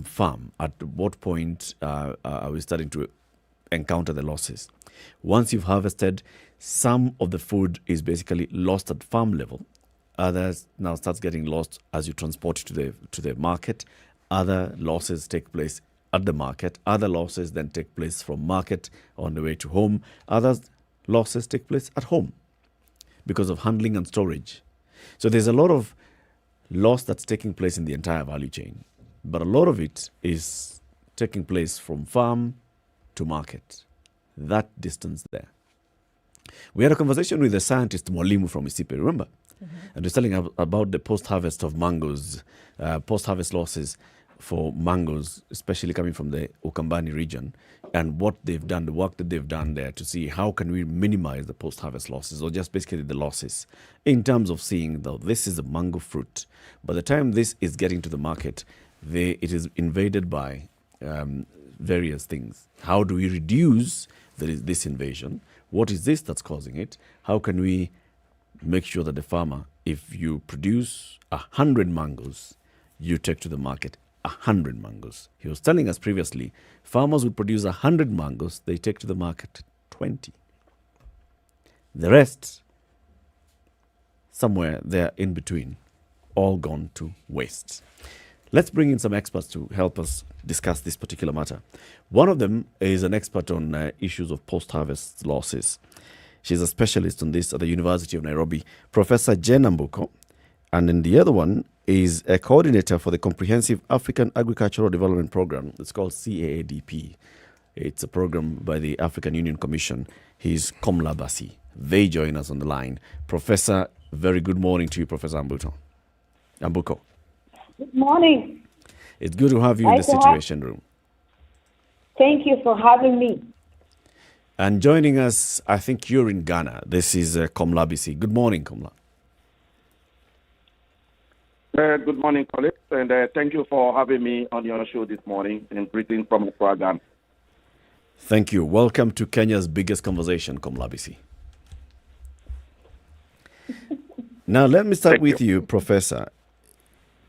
farm. At what point are we starting to encounter the losses? Once you've harvested, some of the food is basically lost at farm level. Others now starts getting lost as you transport it to the market. Other losses take place at the market. Other losses then take place from market on the way to home. Other losses take place at home because of handling and storage. So there's a lot of loss that's taking place in the entire value chain. But a lot of it is taking place from farm to market. That distance there. We had a conversation with the scientist Mwalimu from Isipe, remember? And he's telling about the post-harvest of mangoes, post-harvest losses for mangoes, especially coming from the Ukambani region, and what they've done, the work that they've done there to see how can we minimize the post-harvest losses, or just basically the losses, in terms of seeing, though, this is a mango fruit. By the time this is getting to the market, it is invaded by various things. How do we reduce this invasion? What is this that's causing it? How can we make sure that the farmer, if you produce 100 mangoes, you take to the market 100 mangoes. He was telling us previously, farmers would produce 100 mangoes, they take to the market 20. The rest, somewhere there in between, all gone to waste. Let's bring in some experts to help us discuss this particular matter. One of them is an expert on issues of post-harvest losses. She's a specialist on this at the University of Nairobi, Professor Jen Ambuko. And then the other one is a coordinator for the Comprehensive African Agricultural Development Program. It's called CAADP. It's a program by the African Union Commission. He's Komla Basi. They join us on the line. Professor, very good morning to you, Professor Ambuko.
Good morning.
It's good to have you in the Situation Room.
Thank you for having me.
And joining us, I think you're in Ghana. This is Komla Bisi. Good morning, Komla.
Good morning, colleagues, and thank you for having me on your show this morning, and greetings from Accra, Ghana.
Thank you. Welcome to Kenya's biggest conversation, Komla Bisi. Now, let me start with you, Professor.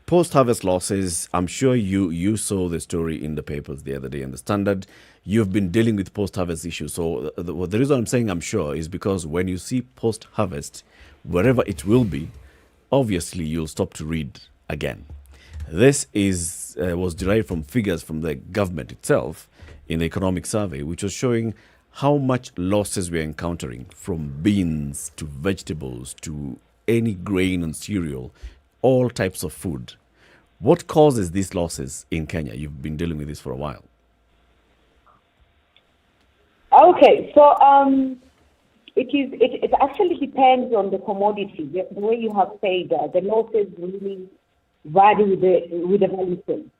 Post-harvest losses, I'm sure you saw the story in the papers the other day in the Standard. You've been dealing with post-harvest issues. So the reason I'm saying I'm sure is because when you see post-harvest, wherever it will be, obviously you'll stop to read again. This was derived from figures from the government itself in the economic survey, which was showing how much losses we're encountering from beans to vegetables to any grain and cereal, all types of food. What causes these losses in Kenya? You've been dealing with this for a while.
Okay, so it actually depends on the commodity. The way you have said, the losses really vary with the value chain.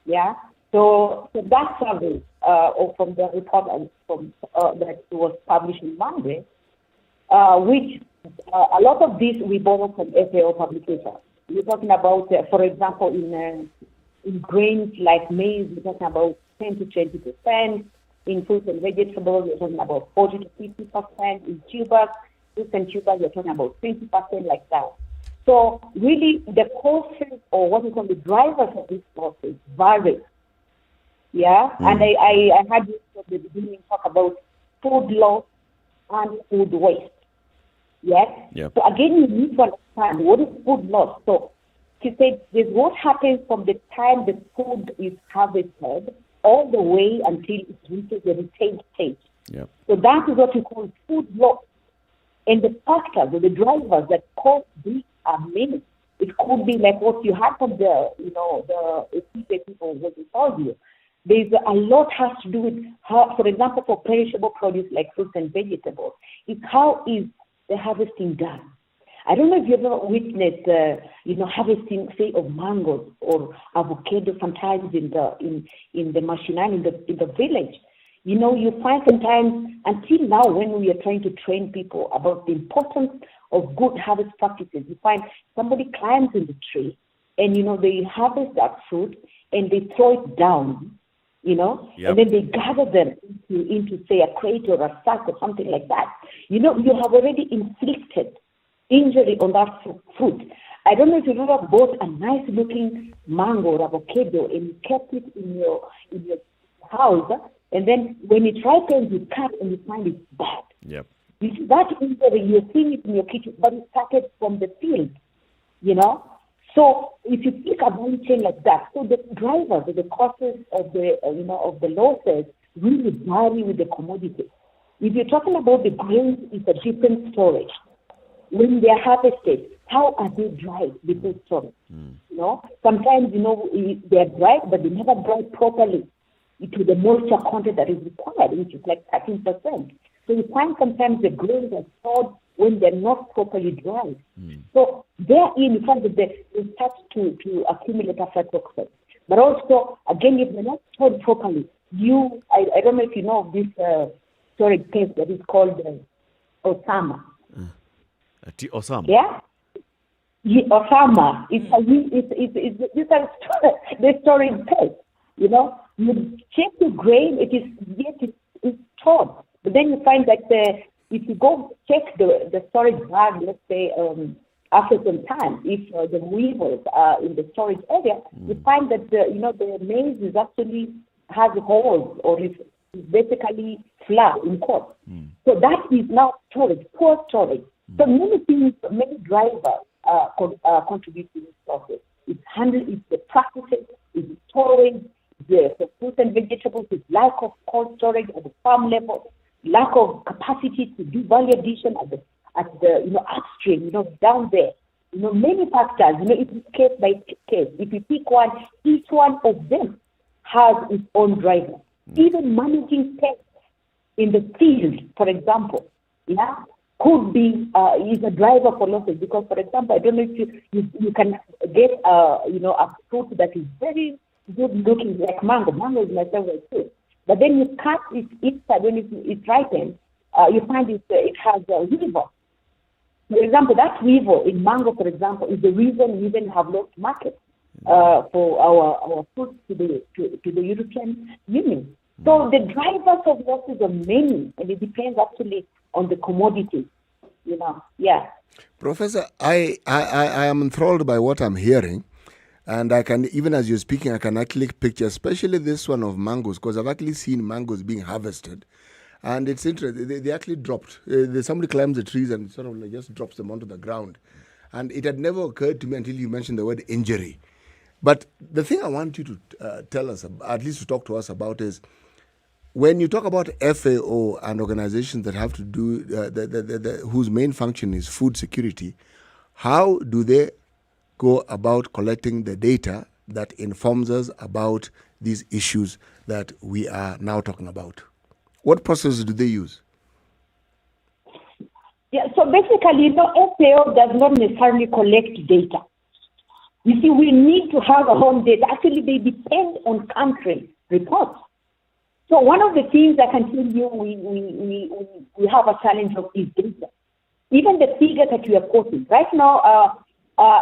Yeah. So that survey, or from the report that was published in Monday, which a lot of this we borrow from FAO publications. We're talking about, for example, in grains like maize, we're talking about 10 to 20%. In fruits and vegetables, we're talking about 40 to 50%. In tubers, fruits and tubers, we're talking about 20%, like that. So really, the causes, or what we call the drivers of these losses, vary. Yeah, and I had this at the beginning talk about food loss and food waste. Yes. Yep. So again, you need to understand what is food loss. So she said, "This what happens from the time the food is harvested all the way until it reaches the retail stage."
Yep.
So that is what we call food loss. And the factors or the drivers that cause this are many. It could be like what you had from the people what we told you. There's a lot has to do with how, for example, for perishable produce like fruits and vegetables, it's how is the harvesting done. I don't know if you've ever witnessed, harvesting, say, of mangoes or avocado sometimes in the machinery in the village. You find sometimes, until now, when we are trying to train people about the importance of good harvest practices, you find somebody climbs in the tree and, they harvest that fruit and they throw it down, Yep. And then they gather them into, say, a crate or a sack or something like that. You have already inflicted injury on that fruit. I don't know if you've ever bought a nice-looking mango or avocado and you kept it in your house, and then when it ripens, you cut and you find it's bad.
Yep.
You see, that injury, you're seeing it in your kitchen, but it started from the field, So if you pick a value chain like that, so the drivers, the causes of the losses really vary with the commodity. If you're talking about the grains, it's a different story. When they are harvested, how are they dried before storage? Sometimes, they are dried, but they never dried properly to the moisture content that is required, which is like 13%. So you find sometimes the grains are stored when they're not properly dried. So therein, you find that they start to accumulate aflatoxins. But also, again, if they're not stored properly, I don't know if you know of this storage place that is called Osama.
Osama?
Yeah? Osama. It's the storage place. You check the grain, it's stored. But then you find that if you go check the storage bag, let's say after some time, if the weevils are in the storage area, you find that the maize is actually has holes or is basically flat in course. So that is now storage, poor storage. So many things, many drivers contribute to this process. It's the practices, it's the storage, the fruits and vegetables, it's lack of cold storage at the farm level, lack of capacity to do value addition at the upstream, down there. Many factors, it's case by case. If you pick one, each one of them has its own driver. Even managing pests in the field, for example, could be is a driver for losses. Because, for example, I don't know if you can get a fruit that is very good looking, like mango. Mango is my favorite fruit. But then you cut it inside when it ripens, you find it has a weevil. For example, that weevil in mango, for example, is the reason we even have lost market for our fruits to the European Union. So the drivers of losses are many, and it depends actually on the commodity. Yeah.
Professor, I am enthralled by what I'm hearing. And I can, even as you're speaking, I can actually picture, especially this one of mangoes, because I've actually seen mangoes being harvested. And it's interesting, they actually dropped. Somebody climbs the trees and sort of like just drops them onto the ground. And it had never occurred to me until you mentioned the word injury. But the thing I want you to tell us, at least to talk to us about, is when you talk about FAO and organizations that have to do, whose main function is food security, how do they go about collecting the data that informs us about these issues that we are now talking about? What processes do they use?
Yeah, so basically, FAO does not necessarily collect data. You see, we need to have our own data. Actually, they depend on country reports. So one of the things I can tell you, we have a challenge of is data. Even the figure that we are quoting right now,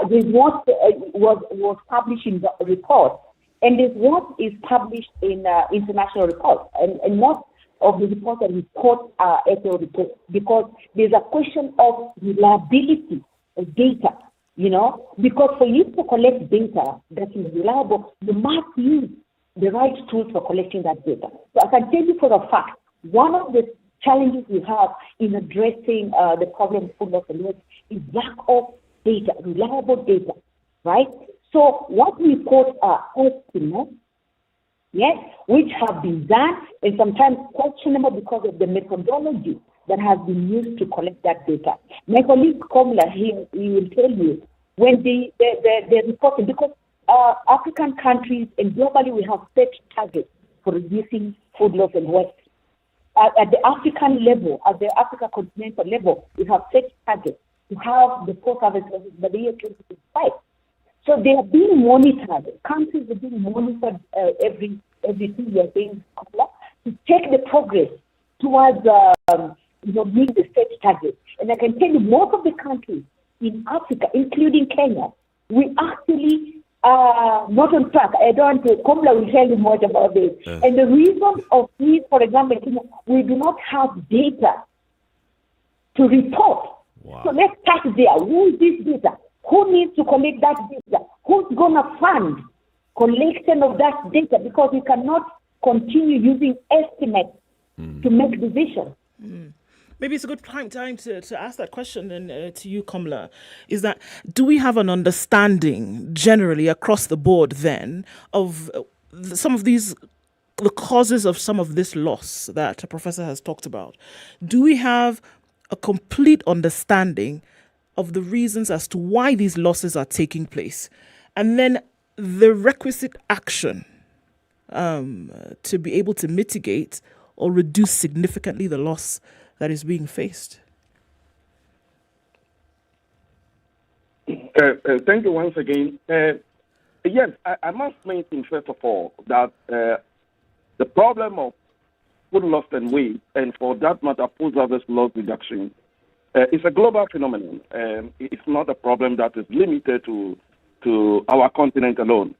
there's what was published in the report, and there's what is published in international reports, and most of the reports that we quote are FAO reports, because there's a question of reliability of data. Because for you to collect data that is reliable, you must use the right tools for collecting that data. So I can tell you for a fact, one of the challenges we have in addressing the problem of food loss and waste is lack of data, reliable data, right? So what we quote are estimates, yes, which have been done and sometimes questionable because of the methodology that has been used to collect that data. My colleague Komla, he will tell you when they reported, because African countries and globally we have set targets for reducing food loss and waste. At the African level, at the Africa continental level, we have set targets to have the post-harvest losses by the year 2025. So they are being monitored. Countries are being monitored every 2 years to check the progress towards meeting the set targets. And I can tell you, most of the countries in Africa, including Kenya, we actually not on track. I don't want to, Komla will tell you much about this. And the reason of this, for example, we do not have data to report. Wow. So let's start there. Who is this data? Who needs to collect that data? Who's going to fund collection of that data? Because we cannot continue using estimates to make decisions.
Maybe it's a good time to ask that question then to you, Komla, is that do we have an understanding generally across the board then of some of these, the causes of some of this loss that a professor has talked about? Do we have a complete understanding of the reasons as to why these losses are taking place? And then the requisite action to be able to mitigate or reduce significantly the loss that is being faced?
Thank you once again. Yes, I must mention first of all that the problem of food loss and waste, and for that matter, post-harvest loss reduction, is a global phenomenon. It's not a problem that is limited to our continent alone.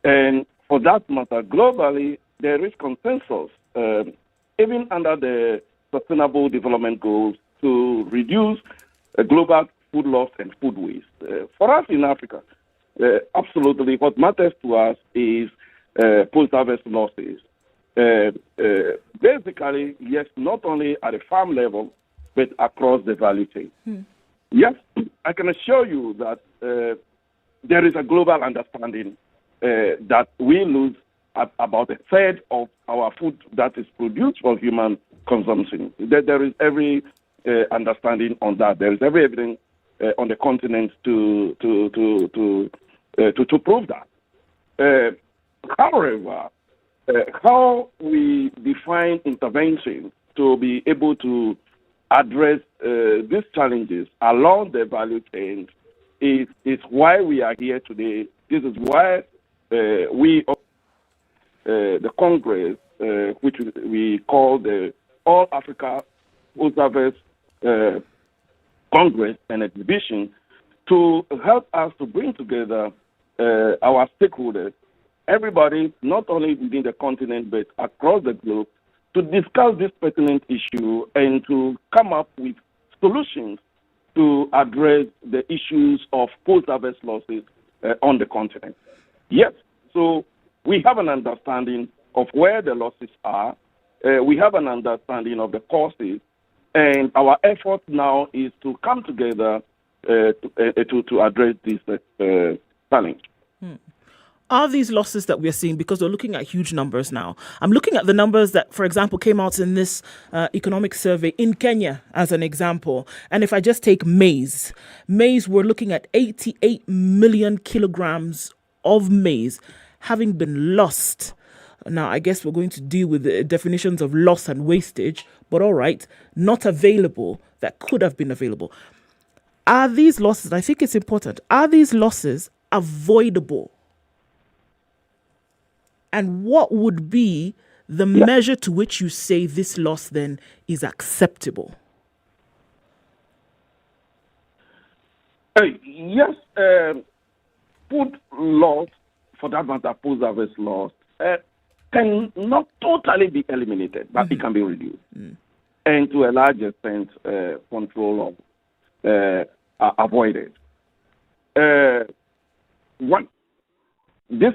And for that matter, globally, there is consensus, even under the Sustainable Development Goals, to reduce global food loss and food waste. For us in Africa, absolutely what matters to us is post-harvest losses. Basically, yes, not only at a farm level, but across the value chain. Yes, I can assure you that there is a global understanding that we lose about a third of our food that is produced for human consumption. There is every understanding on that. There is every evidence on the continent to prove that. However, how we define intervention to be able to address these challenges along the value chain is why we are here today. This is why we, the Congress, which we call the All Africa Post-Harvest Congress and Exhibition, to help us to bring together our stakeholders, everybody, not only within the continent but across the globe, to discuss this pertinent issue and to come up with solutions to address the issues of post-harvest losses on the continent. Yes, so we have an understanding of where the losses are. We have an understanding of the causes, and our effort now is to come together to address this challenge.
Are these losses that we're seeing, because we're looking at huge numbers now? I'm looking at the numbers that, for example, came out in this economic survey in Kenya as an example. And if I just take maize, we're looking at 88 million kilograms of maize having been lost. Now, I guess we're going to deal with the definitions of loss and wastage, but all right, not available, that could have been available. Are these losses, I think it's important, are these losses avoidable? And what would be the measure to which you say this loss then is acceptable?
Yes, food loss, for that matter, food service loss, can not totally be eliminated, but it can be reduced. And to a large extent, control of avoided. This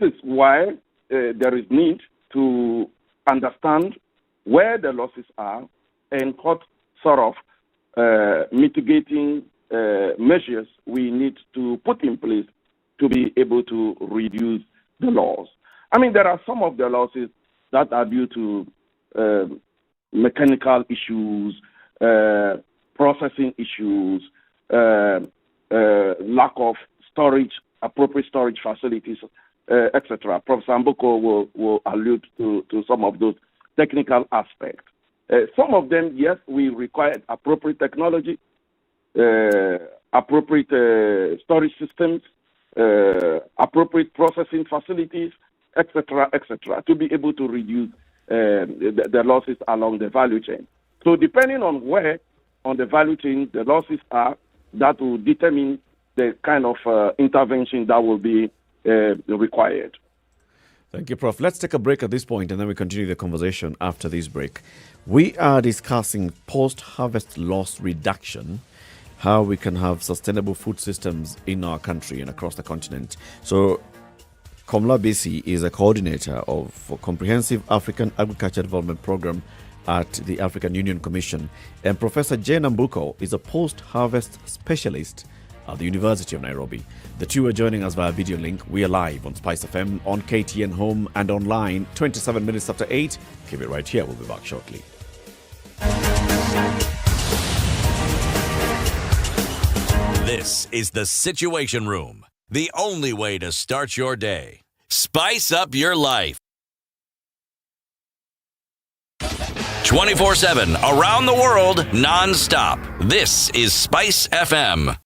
is why there is need to understand where the losses are and what sort of mitigating measures we need to put in place to be able to reduce the loss. I mean, there are some of the losses that are due to mechanical issues, processing issues, lack of storage, appropriate storage facilities, etc. Professor Mboko will allude to some of those technical aspects. Some of them, yes, we require appropriate technology, appropriate storage systems, appropriate processing facilities, etc., to be able to reduce the losses along the value chain. So depending on where on the value chain the losses are, that will determine the kind of intervention that will be required.
Thank you, Prof. Let's take a break at this point and then we continue the conversation after this break. We are discussing post-harvest loss reduction, how we can have sustainable food systems in our country and across the continent. So Komla Bisi is a coordinator of a comprehensive African Agriculture Development Program at the African Union Commission. And Professor Jane Nambuko is a post-harvest specialist at the University of Nairobi. The two are joining us via video link. We are live on SpiceFM, on KTN Home and online, 27 minutes after 8. Keep it right here. We'll be back shortly.
This is the Situation Room, the only way to start your day. Spice up your life. 24/7, around the world, non-stop. This is SpiceFM.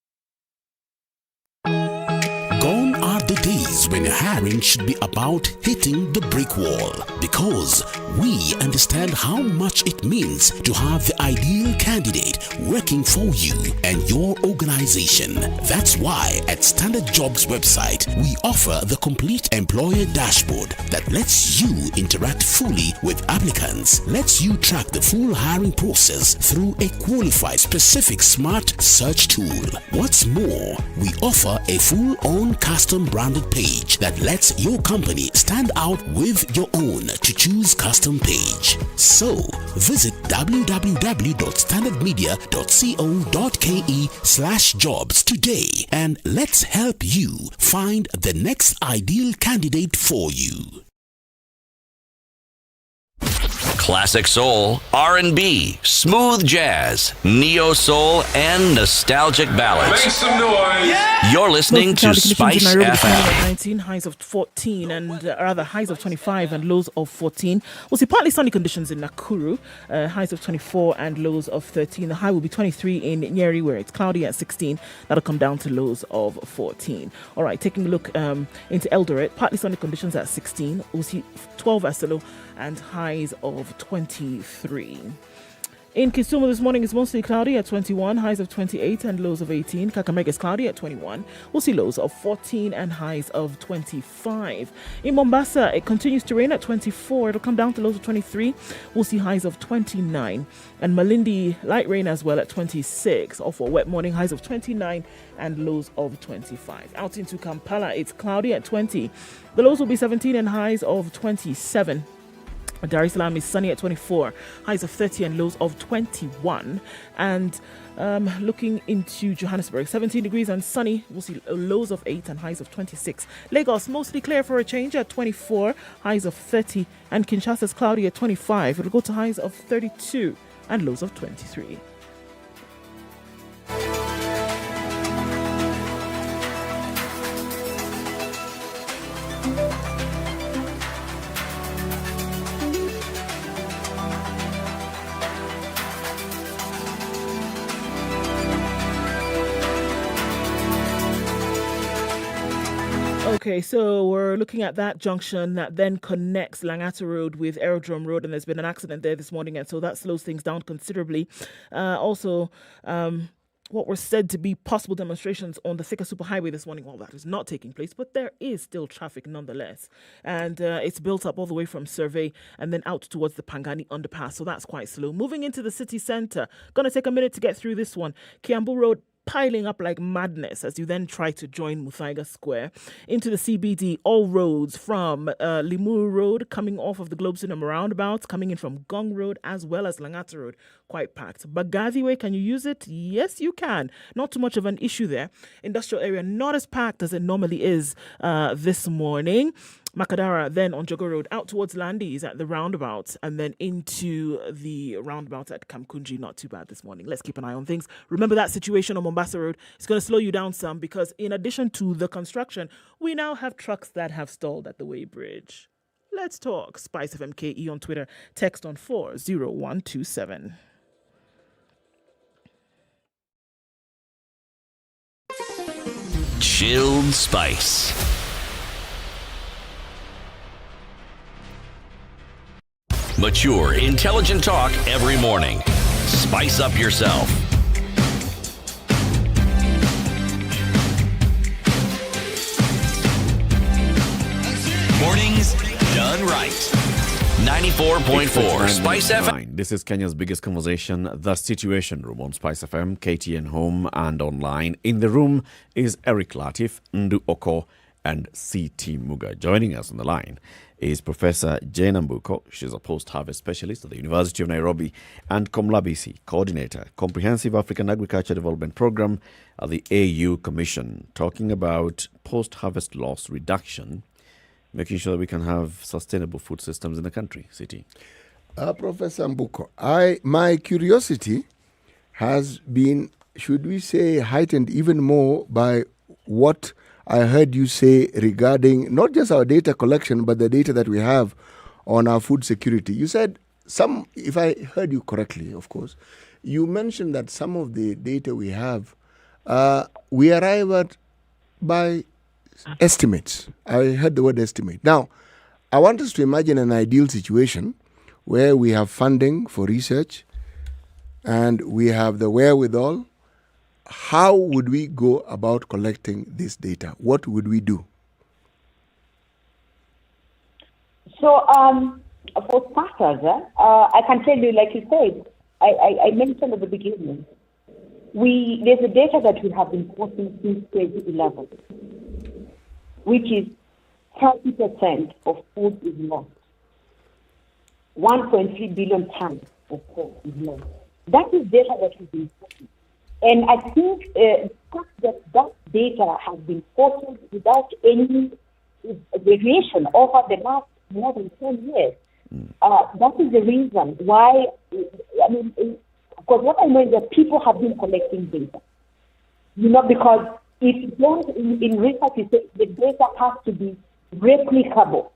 Gone are the days when hiring should be about hitting the brick wall, because we understand how much it means to have the ideal candidate working for you and your organization. That's why at Standard Jobs website, we offer the complete employer dashboard that lets you interact fully with applicants, lets you track the full hiring process through a qualified specific smart search tool. What's more, we offer a full-on custom branded page that lets your company stand out with your own to choose custom page. So visit www.standardmedia.co.ke/jobs today and let's help you find the next ideal candidate for you.
Classic soul, R&B, smooth jazz, neo soul, and nostalgic ballads.
Make some noise. Yeah!
You're listening to Spice FM.
19, highs of 14 and rather highs of 25 and lows of 14. We'll see partly sunny conditions in Nakuru, highs of 24 and lows of 13. The high will be 23 in Nyeri, where it's cloudy at 16. That'll come down to lows of 14. All right, taking a look into Eldoret, partly sunny conditions at 16. We'll see 12 as the low and highs of 23. In Kisumu this morning is mostly cloudy at 21, highs of 28 and lows of 18. Kakamega is cloudy at 21. We'll see lows of 14 and highs of 25. In Mombasa, it continues to rain at 24. It'll come down to lows of 23. We'll see highs of 29. And Malindi, light rain as well at 26. Or for a wet morning, highs of 29 and lows of 25. Out into Kampala, it's cloudy at 20. The lows will be 17 and highs of 27. Dar es Salaam is sunny at 24, highs of 30 and lows of 21. And looking into Johannesburg, 17 degrees and sunny. We'll see lows of 8 and highs of 26. Lagos, mostly clear for a change at 24, highs of 30. And Kinshasa's cloudy at 25. It'll go to highs of 32 and lows of 23. Okay, so we're looking at that junction that then connects Langata Road with Aerodrome Road, and there's been an accident there this morning, and so that slows things down considerably. What were said to be possible demonstrations on the Thika Superhighway this morning, well, that is not taking place, but there is still traffic nonetheless. And it's built up all the way from Survey and then out towards the Pangani underpass, so that's quite slow. Moving into the city centre, going to take a minute to get through this one. Kiambu Road piling up like madness as you then try to join Muthaiga Square. Into the CBD, all roads from Limuru Road coming off of the Globe Cinema roundabout, coming in from Gong Road as well as Langata Road, quite packed. Bagathi Way, can you use it? Yes, you can. Not too much of an issue there. Industrial area, not as packed as it normally is this morning. Makadara then on Jogo Road out towards Landis at the roundabout and then into the roundabout at Kamkunji. Not too bad this morning. Let's keep an eye on things. Remember that situation on Mombasa Road. It's going to slow you down some because in addition to the construction, we now have trucks that have stalled at the Way Bridge. Let's talk. SpiceFM KE on Twitter. Text on 40127.
Chilled Spice. Mature, intelligent talk every morning. Spice up yourself. Mornings done right. 94.4 Spice FM.
This is Kenya's biggest conversation, The Situation Room on Spice FM, KTN Home and online. In the room is Eric Latif, Ndu Oko, and C.T. Muga. Joining us on the line is Professor Jane Mbuko. She's a post-harvest specialist at the University of Nairobi, and Komlabisi, Coordinator, Comprehensive African Agriculture Development Program at the AU Commission, talking about post-harvest loss reduction, making sure that we can have sustainable food systems in the country. City.
Professor Mbuko, my curiosity has been, should we say, heightened even more by what I heard you say regarding not just our data collection, but the data that we have on our food security. You said if I heard you correctly, of course, you mentioned that some of the data we have, we arrive at by estimates. I heard the word estimate. Now, I want us to imagine an ideal situation where we have funding for research and we have the wherewithal. How would we go about collecting this data? What would we do?
So, for starters, I can tell you, like you said, I mentioned at the beginning, there's a data that we have been posting since 2011, which is 30% of food is lost. 1.3 billion tons of food is lost. That is data that we've been posting. And I think that data has been posted without any variation over the last more than 10 years. That is the reason why, because what I know is that people have been collecting data. Because if you don't, in research, you say the data has to be replicable.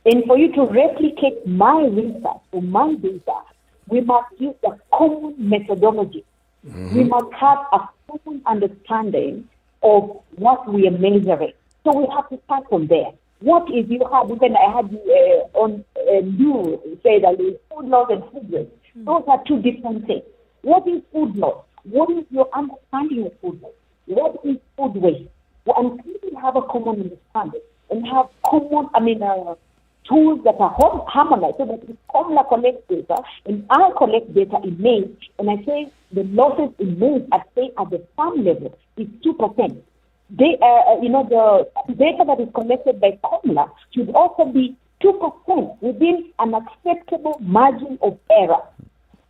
And for you to replicate my research or my data, we must use a common methodology. Mm-hmm. We must have a common understanding of what we are measuring. So we have to start from there. What is you have, even I had you say that food loss and food waste. Those are two different things. What is food loss? What is your understanding of food loss? What is food waste? And people have a common understanding and have common, tools that are harmonized so that if Comla collects data and I collect data in maize, and I say the losses in maize at the farm level is 2%. The data that is collected by Comla should also be 2% within an acceptable margin of error.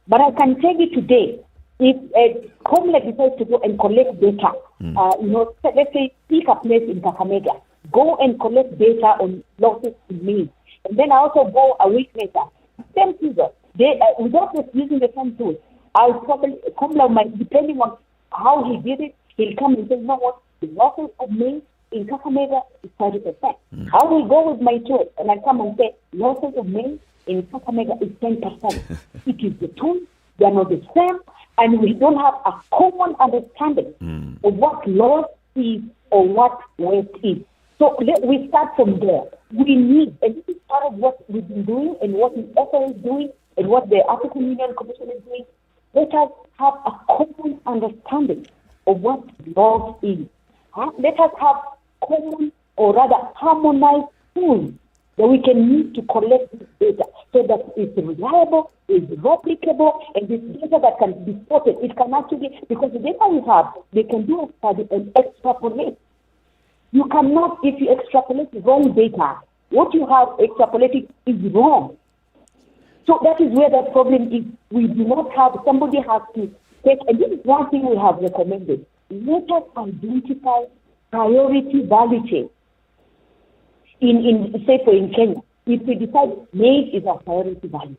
But I can tell you today, if Homeland decides to go and collect data, let's say pick a place in Kakamega, go and collect data on losses in maize, and then I also go a week later, same figure. Without just using the same tool, I'll probably Homeland might, depending on how he did it, he'll come and say, you know what, the losses of maize in Kakamega is 30%. I will go with my tool and I come and say losses of maize in Kakamega is 10%. It is the tool, they are not the same, and we don't have a common understanding of what loss is or what waste is. So we start from there. We need, and this is part of what we've been doing and what the FA is doing and what the African Union Commission is doing. Let us have a common understanding of what loss is. Let us have common or rather harmonized tools that we can use to collect this data so that it's reliable, it's replicable, and this data that can be spotted, it can actually, because the data we have, they can do a study and extrapolate. You cannot, if you extrapolate wrong data, what you have extrapolated is wrong. So that is where the problem is. We do not have, somebody has to take, and this is one thing we have recommended. Let us identify priority value chain. In Kenya, if we decide maize is a priority value,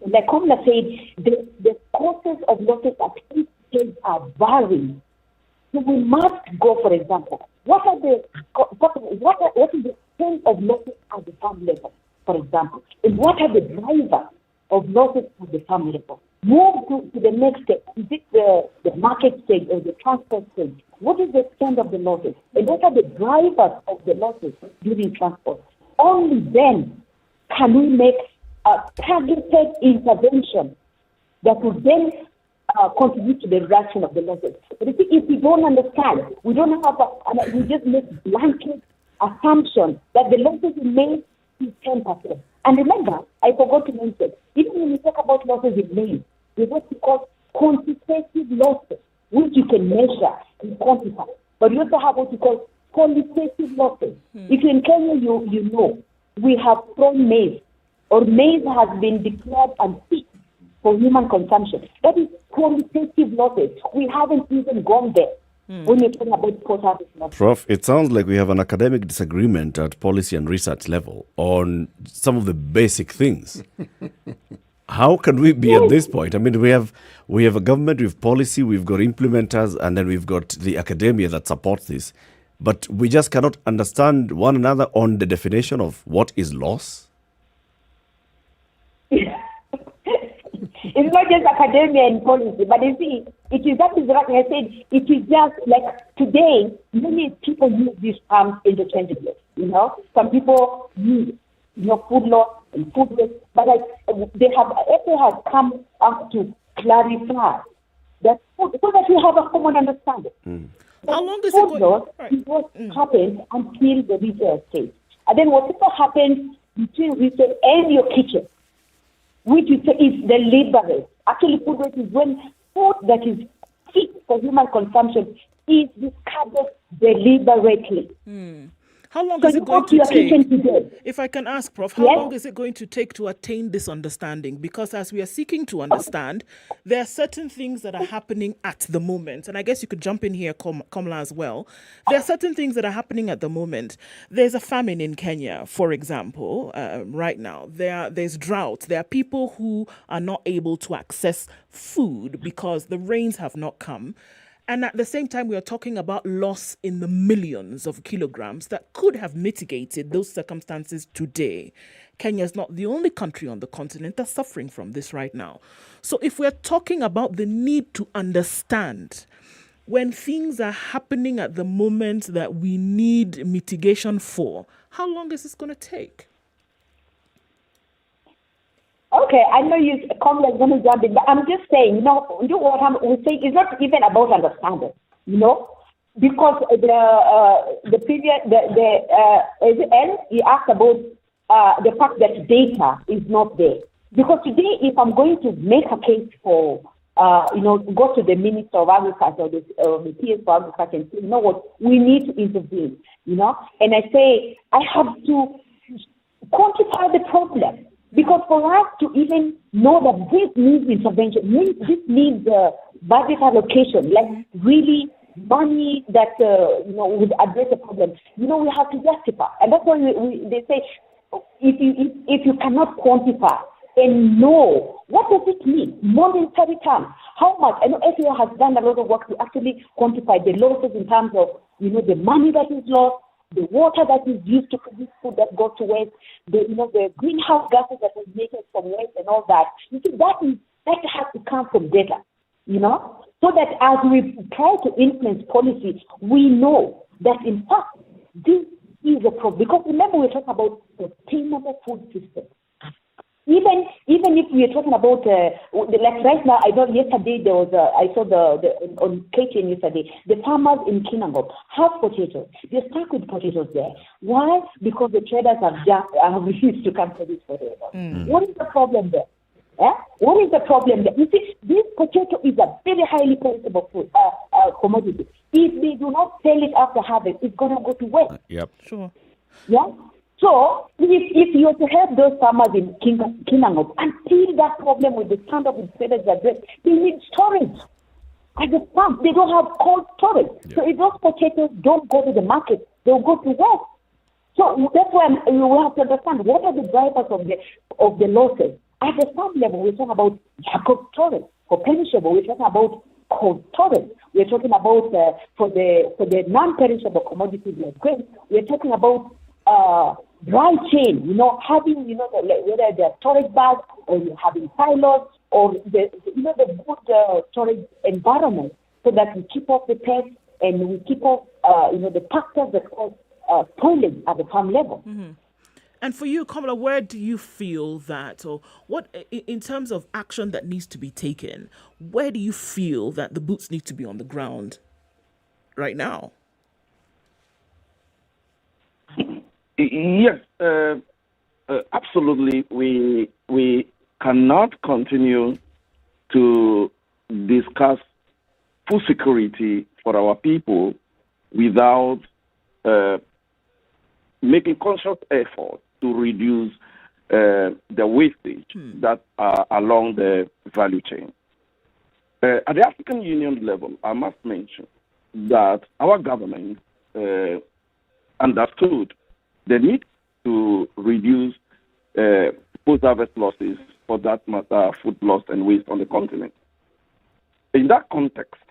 like Komla said, the causes of losses at each stage are varying. So we must go, for example, what is the extent of losses at the farm level, for example, and what are the drivers of losses at the farm level? Move to the next step. Is it the market stage or the transport stage? What is the extent of the losses? And what are the drivers of the losses during transport? Only then can we make a targeted intervention that will then contribute to the reduction of the losses. But if we don't understand, we don't have we just make blanket assumption that the losses in maize is 10%. And remember, I forgot to mention, even when we talk about losses in maize, there's what we call quantitative losses, which you can measure and quantify. But you also have what we call qualitative losses. If you're in Kenya, you know, we have thrown maize, or maize has been declared unfit for human consumption. That is qualitative losses. We haven't even gone there when you're talking about post-harvest losses.
Prof, it sounds like we have an academic disagreement at policy and research level on some of the basic things. How can we be at this point? I mean, we have a government, we have policy, we've got implementers, and then we've got the academia that supports this. But we just cannot understand one another on the definition of what is loss.
It's not just academia and policy, but you see, it is that is what I said. It is just like today, many people use these terms interchangeably. You know, some people use food loss and food waste, but FA has come up to clarify that so that we have a common understanding.
How long is
food loss is what happens until the retail stage, and then whatever happens between retail and your kitchen, which is deliberate. Actually, food waste is when food that is fit for human consumption is discarded deliberately.
How long is it going to take? If I can ask, Prof, how long is it going to take to attain this understanding? Because as we are seeking to understand, there are certain things that are happening at the moment. And I guess you could jump in here, Kamala, as well. There are certain things that are happening at the moment. There's a famine in Kenya, for example, right now. There's drought. There are people who are not able to access food because the rains have not come. And at the same time, we are talking about loss in the millions of kilograms that could have mitigated those circumstances today. Kenya is not the only country on the continent that's suffering from this right now. So if we're talking about the need to understand when things are happening at the moment that we need mitigation for, how long is this going to take?
Okay, I know you come like going to jump in, but I'm just saying, what we say is not even about understanding, because the previous he asked about the fact that data is not there. Because today, if I'm going to make a case for, go to the Minister of Agriculture or the PS for Agriculture and say, you know what, we need to intervene, and I say I have to quantify the problem. Because for us to even know that this needs intervention, this needs budget allocation, like really money that would address the problem. We have to justify, and that's why they say if you cannot quantify and know what does it mean, monetary terms, how much. I know FAO has done a lot of work to actually quantify the losses in terms of the money that is lost, the water that is used to produce food that goes to waste, the greenhouse gases that is making from waste and all that. You see, that has to come from data, so that as we try to influence policy, we know that in fact this is a problem. Because remember, we're talking about sustainable food systems. Even if we are talking about like right now, I know yesterday there was I saw on KTN yesterday, the farmers in Kinangop have potatoes. They're stuck with potatoes there. Why? Because the traders have refused to come for these potatoes. What is the problem there? What is the problem there? You see, this potato is a very highly perishable food commodity. If they do not sell it after harvest, it's gonna go to waste.
Yep.
Sure.
Yeah. So, if you are to help those farmers in Kinangop, until that problem with the standard with traders is addressed, they need storage. At the farm, they don't have cold storage. Yeah. So, if those potatoes don't go to the market, they'll go to waste. So, that's why we have to understand what are the drivers of the losses. At the farm level, we're talking about lack of storage. For perishable, we're talking about cold storage. We're talking about for the non-perishable commodities like grain, we're talking about dry chain, having, whether they're storage bags or you're having silos or the good storage environment so that we keep off the pests and we keep off, the factors that cause spoiling at the farm level.
Mm-hmm. And for you, Kamala, where do you feel that, or what, in terms of action that needs to be taken, where do you feel that the boots need to be on the ground right now?
Yes, absolutely. We cannot continue to discuss food security for our people without making conscious effort to reduce the wastage that are along the value chain. At the African Union level, I must mention that our government understood the need to reduce post-harvest losses, for that matter, food loss and waste on the continent. In that context,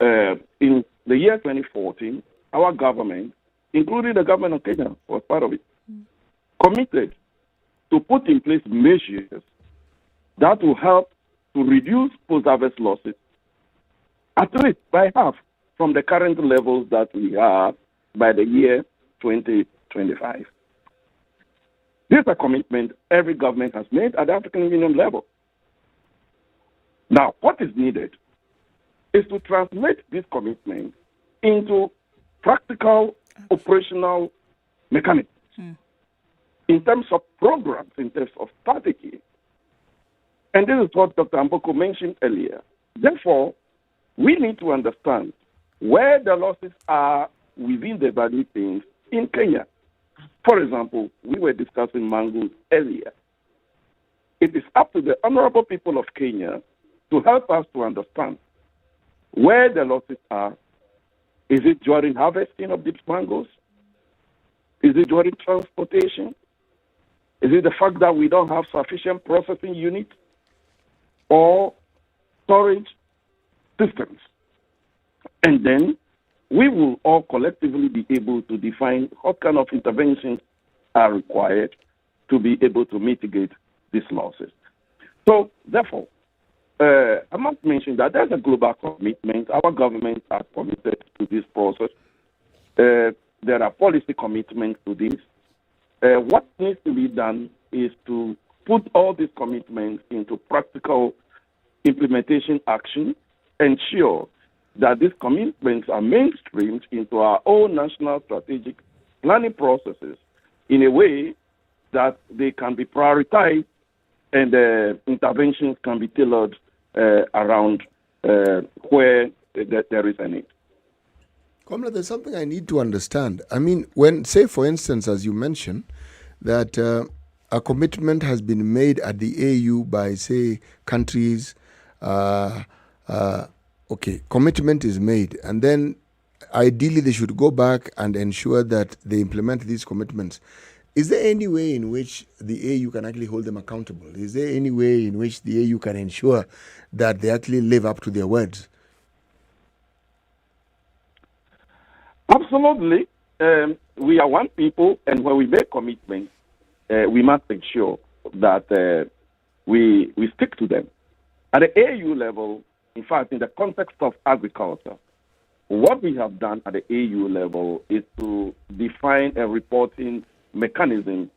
in the year 2014, our government, including the government of Kenya, was part of it, committed to put in place measures that will help to reduce post-harvest losses, at least by half from the current levels that we have by the year 2025. This is a commitment every government has made at the African Union level. Now, what is needed is to translate this commitment into practical operational mechanisms in terms of programs, in terms of strategy. And this is what Dr. Amboko mentioned earlier. Therefore, we need to understand where the losses are within the value chains in Kenya. For example, we were discussing mangoes earlier. It is up to the honorable people of Kenya to help us to understand where the losses are. Is it during harvesting of these mangoes? Is it during transportation? Is it the fact that we don't have sufficient processing units or storage systems? And then we will all collectively be able to define what kind of interventions are required to be able to mitigate these losses. So, therefore, I must mention that there's a global commitment. Our governments are committed to this process. There are policy commitments to this. What needs to be done is to put all these commitments into practical implementation action, ensure that these commitments are mainstreamed into our own national strategic planning processes in a way that they can be prioritized and interventions can be tailored around where there is a need.
Kamala, there's something I need to understand. I mean, when, say, for instance, as you mentioned, that a commitment has been made at the AU by, say, countries. Okay, commitment is made, and then ideally they should go back and ensure that they implement these commitments. Is there any way in which the AU can actually hold them accountable? Is there any way in which the AU can ensure that they actually live up to their words?
Absolutely. We are one people, and when we make commitments, we must ensure that we stick to them. At the AU level, in fact, in the context of agriculture, what we have done at the AU level is to define a reporting mechanism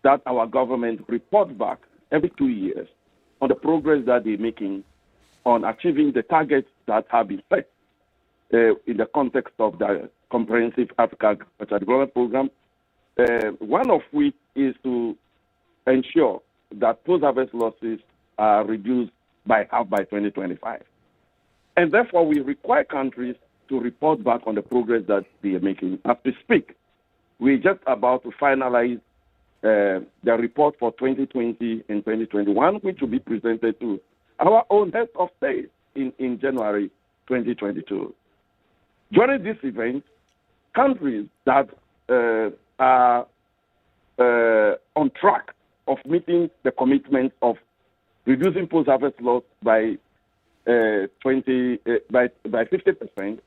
that our government reports back every 2 years on the progress that they're making on achieving the targets that have been set in the context of the Comprehensive Africa Agriculture Development Program, one of which is to ensure that post-harvest losses are reduced by half by 2025. And therefore, we require countries to report back on the progress that they are making. As we speak, we're just about to finalize the report for 2020 and 2021, which will be presented to our own head of state in January 2022. During this event, countries that are on track of meeting the commitment of reducing post-harvest loss by 50%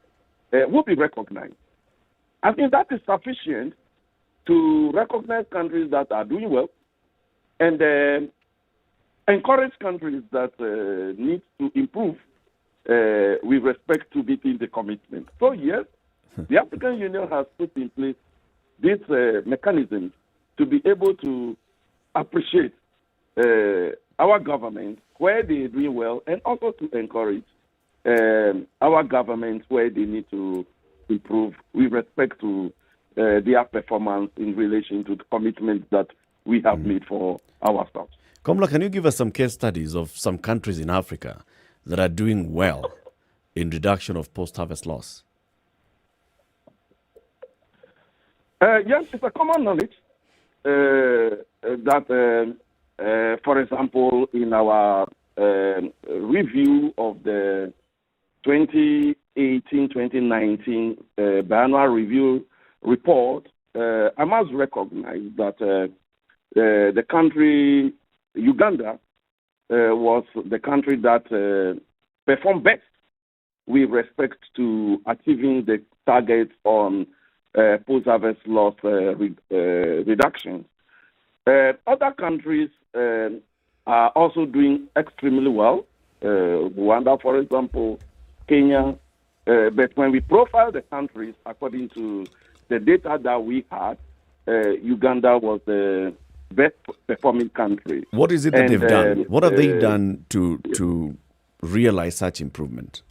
will be recognized. I think that is sufficient to recognize countries that are doing well and encourage countries that need to improve with respect to meeting the commitment. So yes, the African Union has put in place this mechanism to be able to appreciate our government where they are doing well, and also to encourage our government where they need to improve with respect to their performance in relation to the commitments that we have made for ourselves.
Komla, can you give us some case studies of some countries in Africa that are doing well in reduction of post-harvest loss?
Yes, it's a common knowledge that, for example, in our review of the 2018-2019 biannual review report, I must recognize that the country, Uganda, was the country that performed best with respect to achieving the targets on post-harvest loss reduction. Other countries are also doing extremely well. Rwanda, for example, Kenya. But when we profile the countries according to the data that we had, Uganda was the best performing country.
What is it that they've done? What have they done to realize such improvement?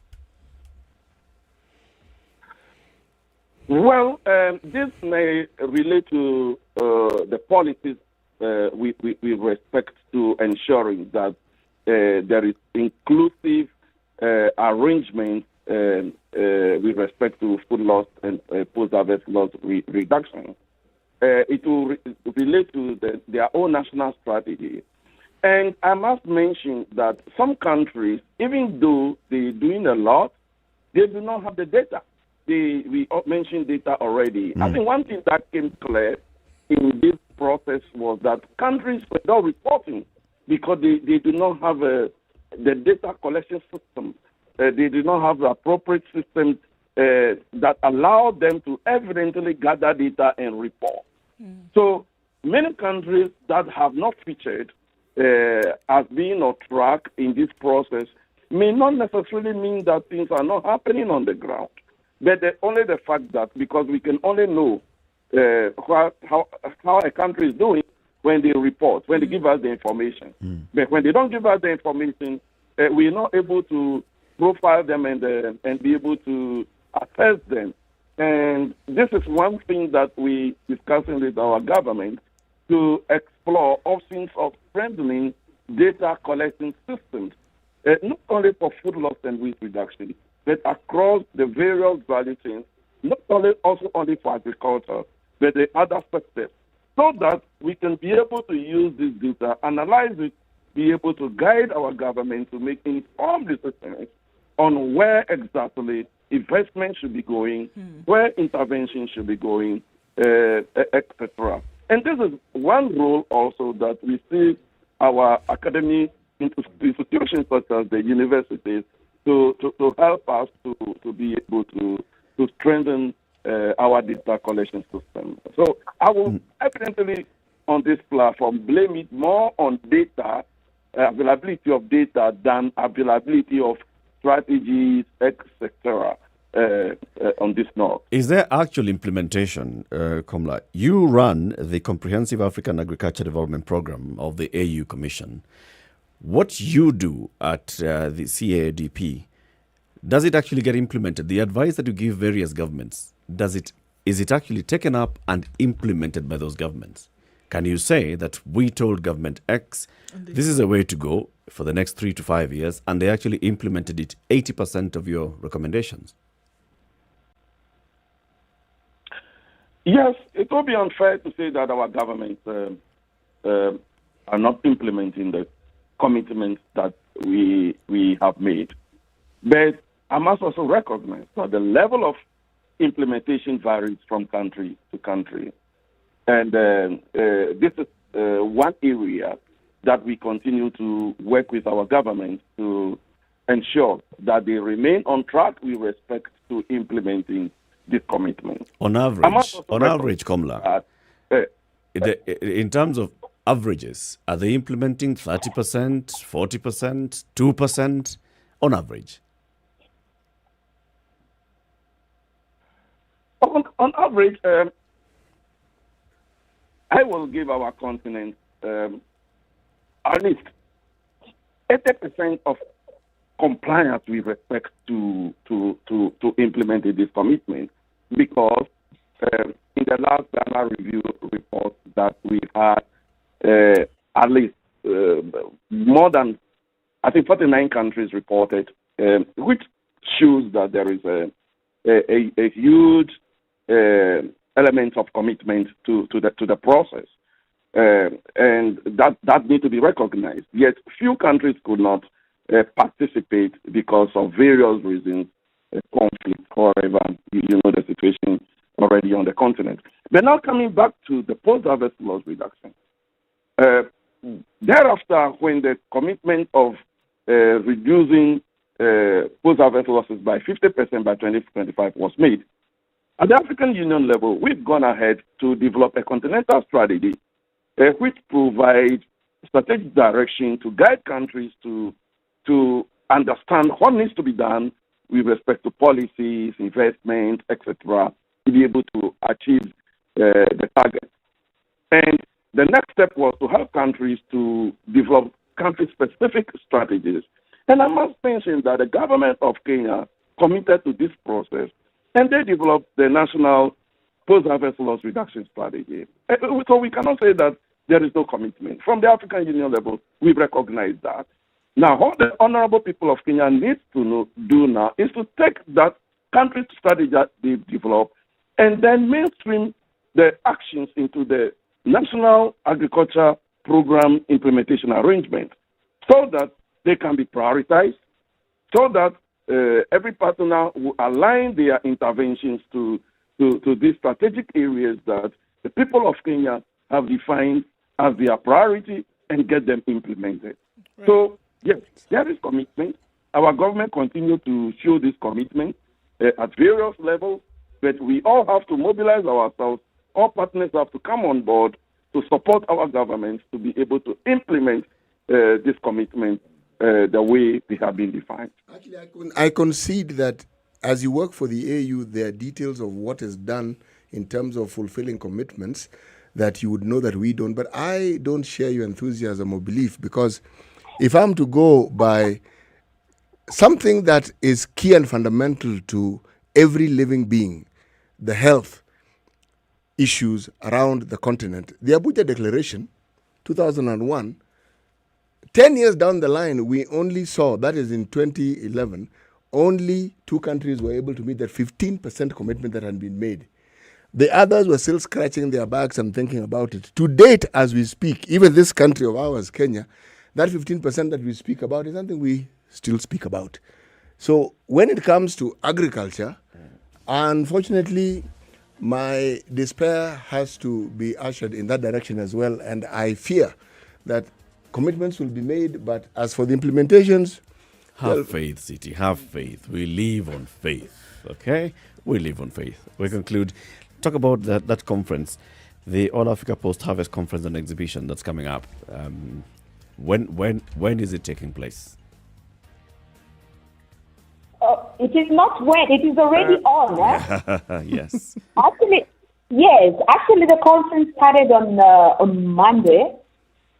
Well, this may relate to the policies with respect to ensuring that there is inclusive arrangement with respect to food loss and post-harvest loss reduction. It will relate to their own national strategy. And I must mention that some countries, even though they're doing a lot, they do not have the data. We mentioned data already. I think one thing that came clear in this process was that countries were not reporting because they do not have the data collection system. They do not have the appropriate system that allow them to evidently gather data and report. So many countries that have not featured as being on track in this process may not necessarily mean that things are not happening on the ground. But only the fact that, because we can only know how a country is doing when they report, when they give us the information. But when they don't give us the information, we're not able to profile them and be able to assess them. And this is one thing that we discussing with our government to explore options of strengthening data collecting systems, not only for food loss and waste reduction, but across the various value chains, not only also only for agriculture, but the other sectors, so that we can be able to use this data, analyze it, be able to guide our government to make informed decisions on where exactly investment should be going, where intervention should be going, etc. And this is one role also that we see our academic institutions such as the universities to help us to be able to strengthen our data collection system. So I will evidently on this platform blame it more on data, availability of data than availability of strategies, etc. On this note.
Is there actual implementation, Komla? You run the Comprehensive African Agriculture Development Program of the AU Commission. What you do at the CADP, does it actually get implemented? The advice that you give various governments, is it actually taken up and implemented by those governments? Can you say that we told government X, this is a way to go for the next 3 to 5 years, and they actually implemented it 80% of your recommendations?
Yes, it will be unfair to say that our governments are not implementing the commitments that we have made. But I must also recognize that the level of implementation varies from country to country. And this is one area that we continue to work with our government to ensure that they remain on track with respect to implementing this commitment.
On average, Komla, in terms of averages, are they implementing 30%, 40%, 2% on average?
On average, I will give our continent at least 80% of compliance with respect to implementing this commitment, because in the last Ghana review report that we had, at least more than, I think, 49 countries reported, which shows that there is a huge element of commitment to the process, and that need to be recognized. Yet few countries could not participate because of various reasons, conflict, whatever. You know the situation already on the continent. But now coming back to the post-harvest loss reduction. Thereafter, when the commitment of reducing post-harvest losses by 50% by 2025 was made, at the African Union level, we've gone ahead to develop a continental strategy which provides strategic direction to guide countries to understand what needs to be done with respect to policies, investment, etc., to be able to achieve the target. And the next step was to help countries to develop country-specific strategies. And I must mention that the government of Kenya committed to this process, and they developed the national post-harvest loss reduction strategy. So we cannot say that there is no commitment. From the African Union level, we recognize that. Now, what the honorable people of Kenya need to do now is to take that country strategy that they've developed and then mainstream the actions into the National Agriculture Program Implementation Arrangement so that they can be prioritized, so that every partner will align their interventions to these strategic areas that the people of Kenya have defined as their priority and get them implemented. Right. So, yes, there is commitment. Our government continues to show this commitment at various levels, but we all have to mobilize ourselves. All partners have to come on board to support our governments to be able to implement this commitment the way they have been defined.
Actually, I concede that as you work for the AU, there are details of what is done in terms of fulfilling commitments that you would know that we don't. But I don't share your enthusiasm or belief, because if I'm to go by something that is key and fundamental to every living being, the health issues around the continent, the Abuja Declaration, 2001, 10 years down the line, we only saw, that is in 2011, only 2 countries were able to meet that 15% commitment that had been made. The others were still scratching their backs and thinking about it. To date, as we speak, even this country of ours, Kenya, that 15% that we speak about is something we still speak about. So when it comes to agriculture, unfortunately, my despair has to be ushered in that direction as well. And I fear that commitments will be made, but as for the implementations...
Have faith, City. Have faith. We live on faith. Okay? We live on faith. We conclude. Talk about that conference, the All Africa Post-Harvest Conference and Exhibition that's coming up. When is it taking place?
It is not when. It is already on.
Yes.
Actually, yes. Actually, the conference started on Monday.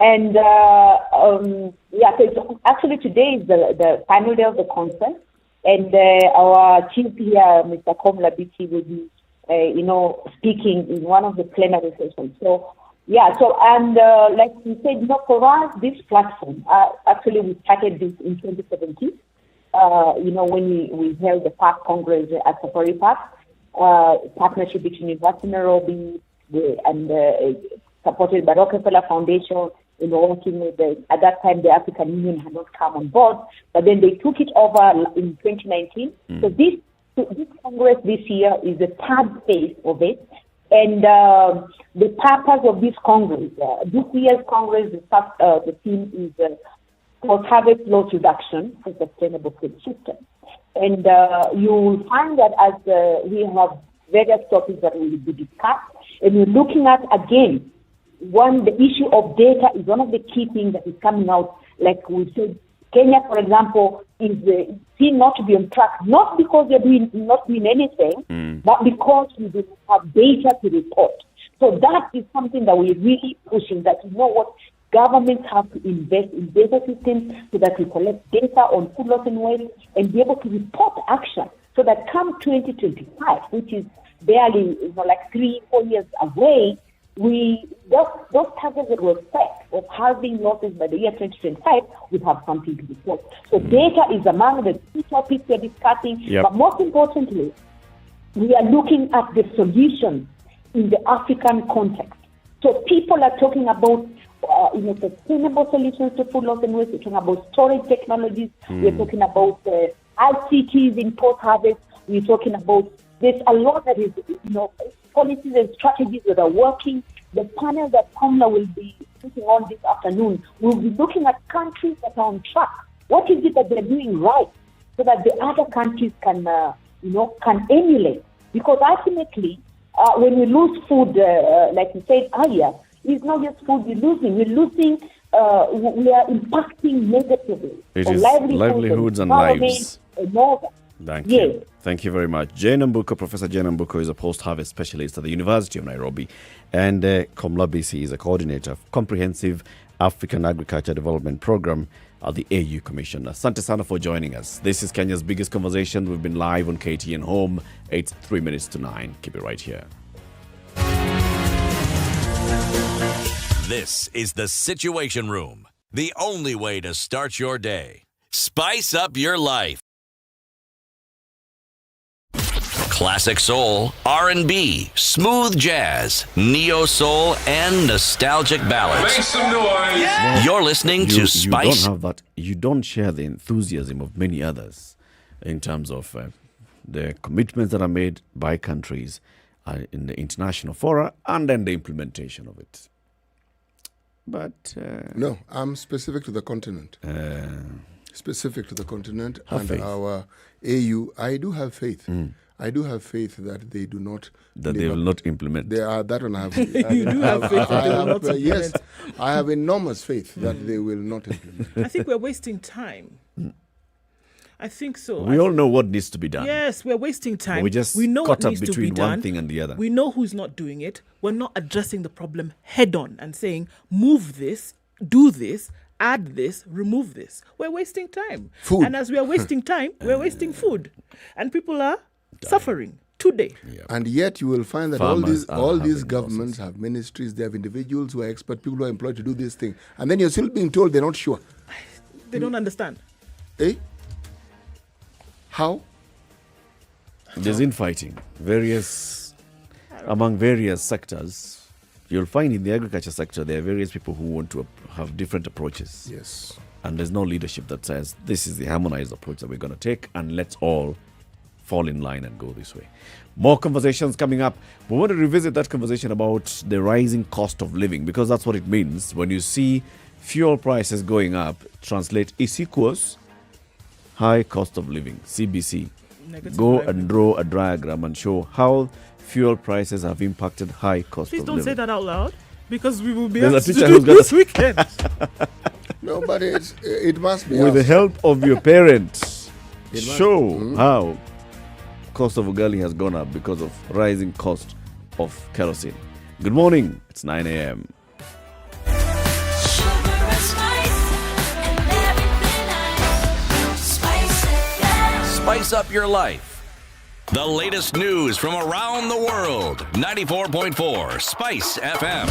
And, so it's actually today is the final day of the conference. And our chief here, Mr. Komla Biti, will be, speaking in one of the plenary sessions. So, like we said, for us, this platform, actually we started this in 2017, when we held the Park Congress at Safari Park, partnership between University of Nairobi and supported by Rockefeller Foundation, working with at that time the African Union had not come on board, but then they took it over in 2019. So this Congress this year is the third phase of it. And the purpose of this Congress, this year's Congress, the theme is post-harvest loss reduction for sustainable food system. And you will find that as we have various topics that will be discussed, and we're looking at, again, the issue of data is one of the key things that is coming out. Like we said, Kenya, for example, is seen not to be on track, not because they're not doing anything, but because we do not have data to report. So that is something that we're really pushing, that governments have to invest in data systems so that we collect data on food loss and waste and be able to report action, so that come 2025, which is barely 3-4 years away, those targets that were set of halving losses by the year 2025 would have something to report. So data is among the key topics we're discussing, but most importantly, we are looking at the solutions in the African context. So people are talking about sustainable solutions to food loss and waste. We're talking about storage technologies. We're talking about ICTs in post-harvest. We're talking about, there's a lot that is, policies and strategies that are working. The panel that Komla will be sitting on this afternoon will be looking at countries that are on track. What is it that they're doing right, so that the other countries can emulate? Because ultimately, when we lose food, like you said earlier, it's not just food we're losing. We are impacting negatively on
livelihoods and lives.
And all that.
Thank you. Thank you very much. Jane Mbuko, Professor Jane Mbuko is a post-harvest specialist at the University of Nairobi, and Komla Bisi is a coordinator of Comprehensive African Agriculture Development Program at the AU Commission. Asante sana for joining us. This is Kenya's biggest conversation. We've been live on KTN Home. It's 3 minutes to 9. Keep it right here.
This is the Situation Room, the only way to start your day. Spice up your life. Classic soul, R&B, smooth jazz, neo soul, and nostalgic ballads.
Make some noise. Yeah.
You're listening to Spice.
You don't have that. You don't share the enthusiasm of many others in terms of the commitments that are made by countries in the international fora and then the implementation of it. But
no, I'm specific to the continent. Specific to the continent and
faith.
Our AU. I do have faith. I do have faith that they do not...
That they will not implement.
That one I have...
You do have faith that they will not implement.
Yes, I have enormous faith that they will not implement.
I think we're wasting time. I think so.
We all know what needs to be done.
Yes, we're wasting time.
But
we know
caught
what
up
needs to be
between
done.
one thing and the other.
We know who's not doing it. We're not addressing the problem head on and saying, move this, do this, add this, remove this. We're wasting time.
Food.
And as we are wasting time, we're wasting food. And people are suffering today.
Yeah. And yet you will find that
Farmers
all these governments have ministries, they have individuals who are expert, people who are employed to do this thing. And then you're still being told they're not sure.
They don't understand.
Eh? How?
There's infighting. Various among various sectors. You'll find in the agriculture sector, there are various people who want to have different approaches.
Yes.
And there's no leadership that says, this is the harmonized approach that we're going to take, and let's all fall in line and go this way. More conversations coming up. We want to revisit that conversation about the rising cost of living, because that's what it means. When you see fuel prices going up, translate is equals high cost of living, CBC. Go and draw a diagram and show how fuel prices have impacted high cost
Please
of
don't
living.
say that out loud, because we will be
There's
asked
a
to
teacher
do
who's got
this weekend.
No, but it must be
With the
us.
help of your parents,
It must-
show how cost of ugali has gone up because of rising cost of kerosene. Good morning. It's 9 a.m.
Spice up your life. The latest news from around the world. 94.4 Spice FM.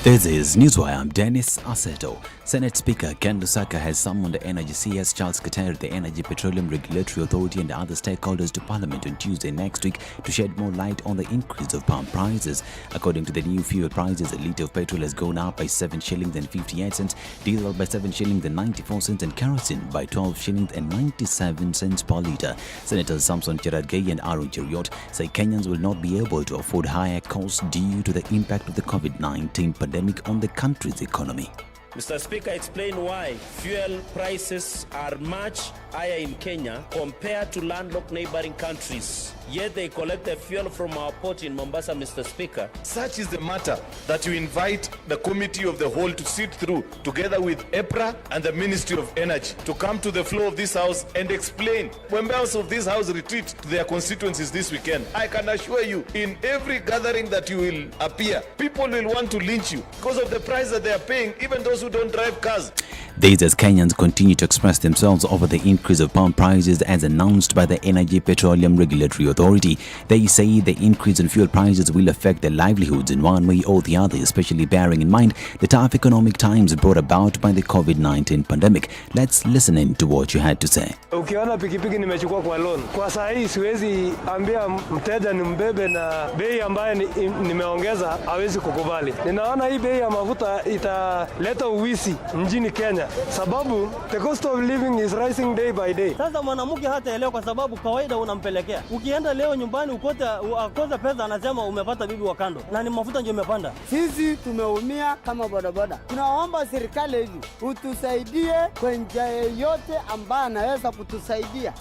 This is Newswire. I'm Dennis Aceto. Senate Speaker Ken Lusaka has summoned Energy CS Charles Kateri, the Energy Petroleum Regulatory Authority, and other stakeholders to Parliament on Tuesday next week to shed more light on the increase of palm prices. According to the new fuel prices, a litre of petrol has gone up by 7 shillings and 58 cents, diesel by 7 shillings and 94 cents, and kerosene by 12 shillings and 97 cents per litre. Senators Samson Cherargei and Arun Cheruiyot say Kenyans will not be able to afford higher costs due to the impact of the COVID-19 pandemic on the country's economy.
Mr. Speaker, explain why fuel prices are much higher in Kenya compared to landlocked neighboring countries. Yet they collect the fuel from our port in Mombasa, Mr. Speaker.
Such is the matter that you invite the Committee of the Whole to sit through, together with EPRA and the Ministry of Energy, to come to the floor of this House and explain. When members of this House retreat to their constituencies this weekend, I can assure you, in every gathering that you will appear, people will want to lynch you because of the price that they are paying, even those who don't drive cars.
This as Kenyans continue to express themselves over the increase of palm prices as announced by the Energy Petroleum Regulatory Authority. They say the increase in fuel prices will affect their livelihoods in one way or the other, especially bearing in mind the tough economic times brought about by the COVID-19 pandemic. Let's listen in to what you had to say.
Ukiona pikipiki nimechukua kwa loan. Kwa saa hii siwezi ambia mteja nimbebe na bei ambayo nimeongeza hawezi kukubali. Ninaona hii bei ya mafuta italeta uwisi mjini Kenya sababu the cost of living is rising day by day.
Sasa mwanamke hataelewa kwa sababu kawaida unampelekea. Ukienda leo nyumbani ukosa pesa anasema umepata bibi wa kando na ni mafuta ndio umepanda.
Sisi tumeumia kama bodaboda. Tunaomba serikali hivi utusaidie kwa njia yote ambayo anaweza kutusaidia.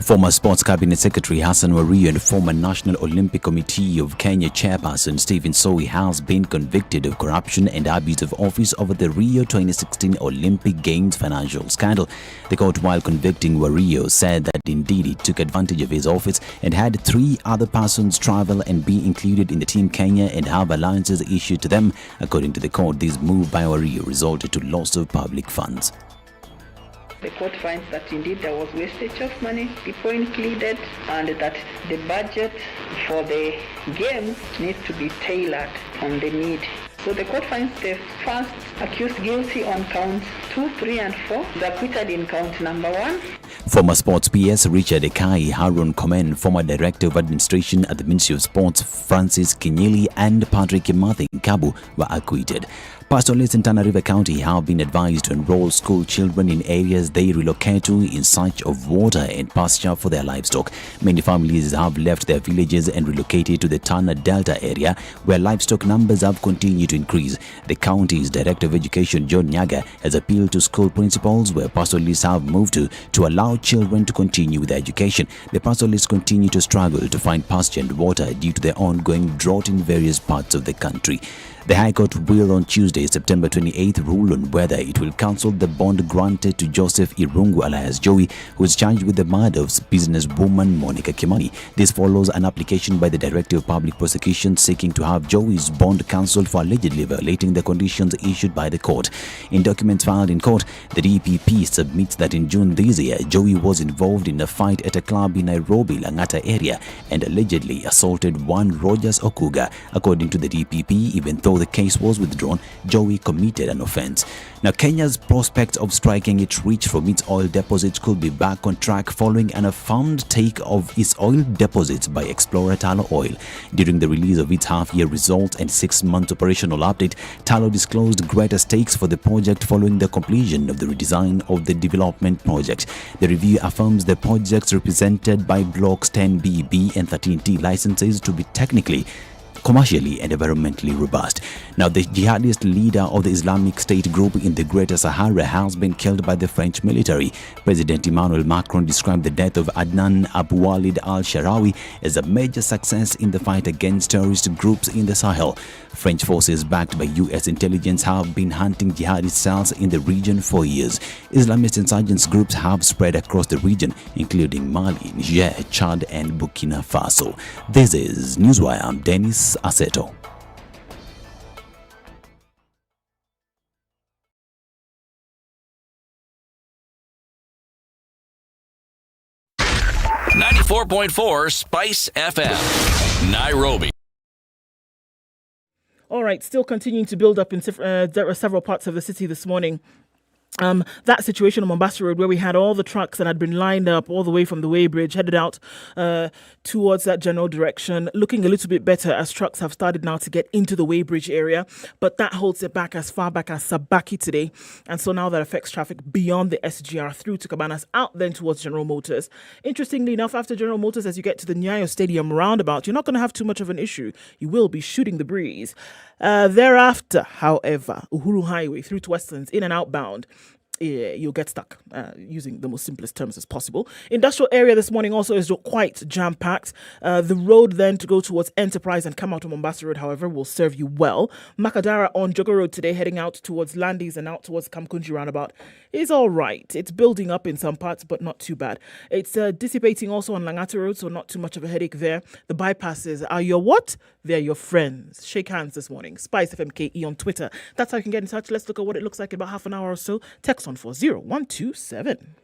Former Sports Cabinet Secretary Hassan Wario and former National Olympic Committee of Kenya Chairperson Stephen Soi has been convicted of corruption and abuse of office over the Rio 2016 Olympic Games financial scandal. The court, while convicting Wario, said that indeed he took advantage of his office and had 3 other persons travel and be included in the Team Kenya and have alliances issued to them. According to the court, this move by Wario resulted to loss of public funds.
The court finds that indeed there was wastage of money, people included, and that the budget for the games needs to be tailored on the need. So the court finds the first accused guilty on counts 2, 3, and 4, the acquitted in count number 1.
Former Sports PS Richard Ekai, Harun Komen, former Director of Administration at the Ministry of Sports Francis Kinyili, and Patrick Kimathi Kabu were acquitted. Pastoralists in Tana River County have been advised to enroll school children in areas they relocate to in search of water and pasture for their livestock. Many families have left their villages and relocated to the Tana Delta area, where livestock numbers have continued to increase. The county's Director of Education, John Nyaga, has appealed to school principals where pastoralists have moved to allow children to continue with their education. The pastoralists continue to struggle to find pasture and water due to the ongoing drought in various parts of the country. The High Court will on Tuesday, September 28th, rule on whether it will cancel the bond granted to Joseph Irungu alias Joey, who is charged with the murder of businesswoman Monica Kimani. This follows an application by the Director of Public Prosecution seeking to have Joey's bond cancelled for allegedly violating the conditions issued by the court. In documents filed in court, the DPP submits that in June this year, Joey was involved in a fight at a club in Nairobi, Langata area, and allegedly assaulted one Rogers Okuga. According to the DPP, even though before the case was withdrawn, Joey committed an offense. Now, Kenya's prospect of striking it rich from its oil deposits could be back on track following an affirmed take of its oil deposits by explorer Tullow Oil. During the release of its half-year result and 6-month operational update, Tullow disclosed greater stakes for the project following the completion of the redesign of the development project. The review affirms the projects represented by Blocks 10B, and 13T licenses to be technically, commercially and environmentally robust. Now, the jihadist leader of the Islamic State group in the Greater Sahara has been killed by the French military. President Emmanuel Macron described the death of Adnan Abu Walid al-Sharawi as a major success in the fight against terrorist groups in the Sahel. French forces backed by U.S. intelligence have been hunting jihadist cells in the region for years. Islamist insurgents groups have spread across the region, including Mali, Niger, Chad and Burkina Faso. This is Newswire. I'm Dennis Aceto.
.4 Spice FM, Nairobi.
All right, still continuing to build up in several parts of the city this morning. That situation on Mombasa Road where we had all the trucks that had been lined up all the way from the Weybridge headed out towards that general direction, looking a little bit better as trucks have started now to get into the Weybridge area, but that holds it back as far back as Sabaki today, and so now that affects traffic beyond the SGR through to Cabanas out then towards General Motors. Interestingly enough, after General Motors, as you get to the Nyayo Stadium roundabout, you're not going to have too much of an issue. You will be shooting the breeze. Thereafter, however, Uhuru Highway through to Westlands in and outbound, you'll get stuck, using the most simplest terms as possible. Industrial area this morning also is quite jam-packed. The road then to go towards Enterprise and come out to Mombasa Road, however, will serve you well. Makadara on Jogo Road today, heading out towards Landis and out towards Kamkunji roundabout, is all right. It's building up in some parts, but not too bad. It's dissipating also on Langata Road, so not too much of a headache there. The bypasses are your what? They're your friends. Shake hands this morning. SpiceFM KE on Twitter. That's how you can get in touch. Let's look at what it looks like in about half an hour or so. Text on 40127.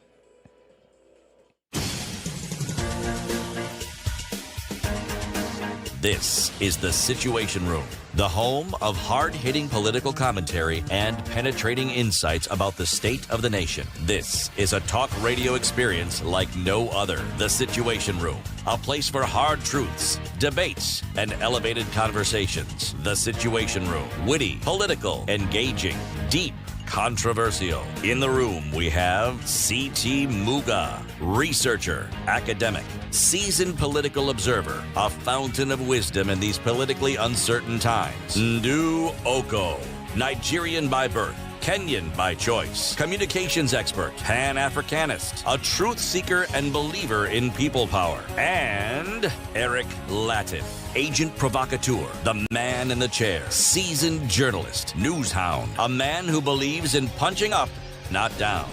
This is The Situation Room, the home of hard-hitting political commentary and penetrating insights about the state of the nation. This is a talk radio experience like no other. The Situation Room, a place for hard truths, debates, and elevated conversations. The Situation Room, witty, political, engaging, deep, controversial. In the room, we have C.T. Muga, researcher, academic, seasoned political observer, a fountain of wisdom in these politically uncertain times. Ndu Oko, Nigerian by birth, Kenyan by choice, communications expert, Pan-Africanist, a truth seeker and believer in people power, and Eric Latin, agent provocateur, the man in the chair, seasoned journalist, news hound, a man who believes in punching up, not down.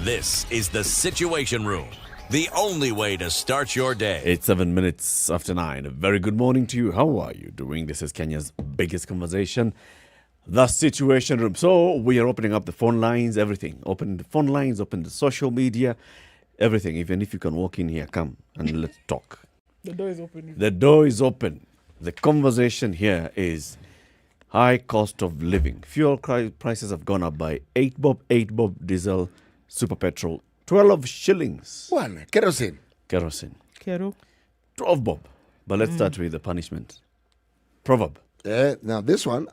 This is The Situation Room, the only way to start your day.
It's 7 minutes after 9. A very good morning to you. How are you doing? This is Kenya's biggest conversation, The Situation Room. So we are opening up the phone lines, everything. Open the phone lines, open the social media, everything. Even if you can walk in here, come and let's talk.
The door is open.
The door is open. The conversation here is high cost of living. Fuel prices have gone up by 8 bob diesel, super petrol, 12 shillings.
One, kerosene.
Kero.
12 bob. But let's start with the punishment. Proverb.
Now this one,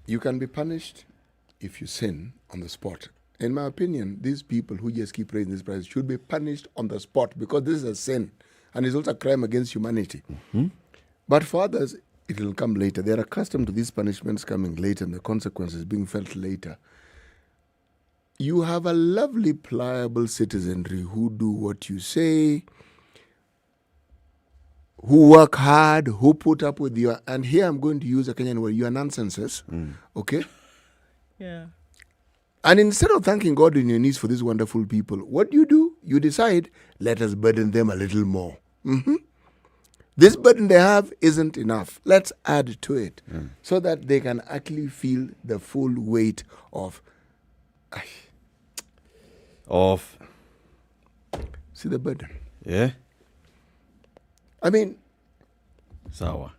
you can be punished if you sin on the spot. In my opinion, these people who just keep raising this price should be punished on the spot because this is a sin and it's also a crime against humanity. But for others, it will come later. They are accustomed to these punishments coming later and the consequences being felt later. You have a lovely, pliable citizenry who do what you say, who work hard, who put up with your... And here I'm going to use a Kenyan word, your nonsenses, okay?
Yeah.
And instead of thanking God in your knees for these wonderful people, what do? You decide, let us burden them a little more. This burden they have isn't enough. Let's add to it so that they can actually feel the full weight of... See the burden.
Yeah.
I mean...
Sawa.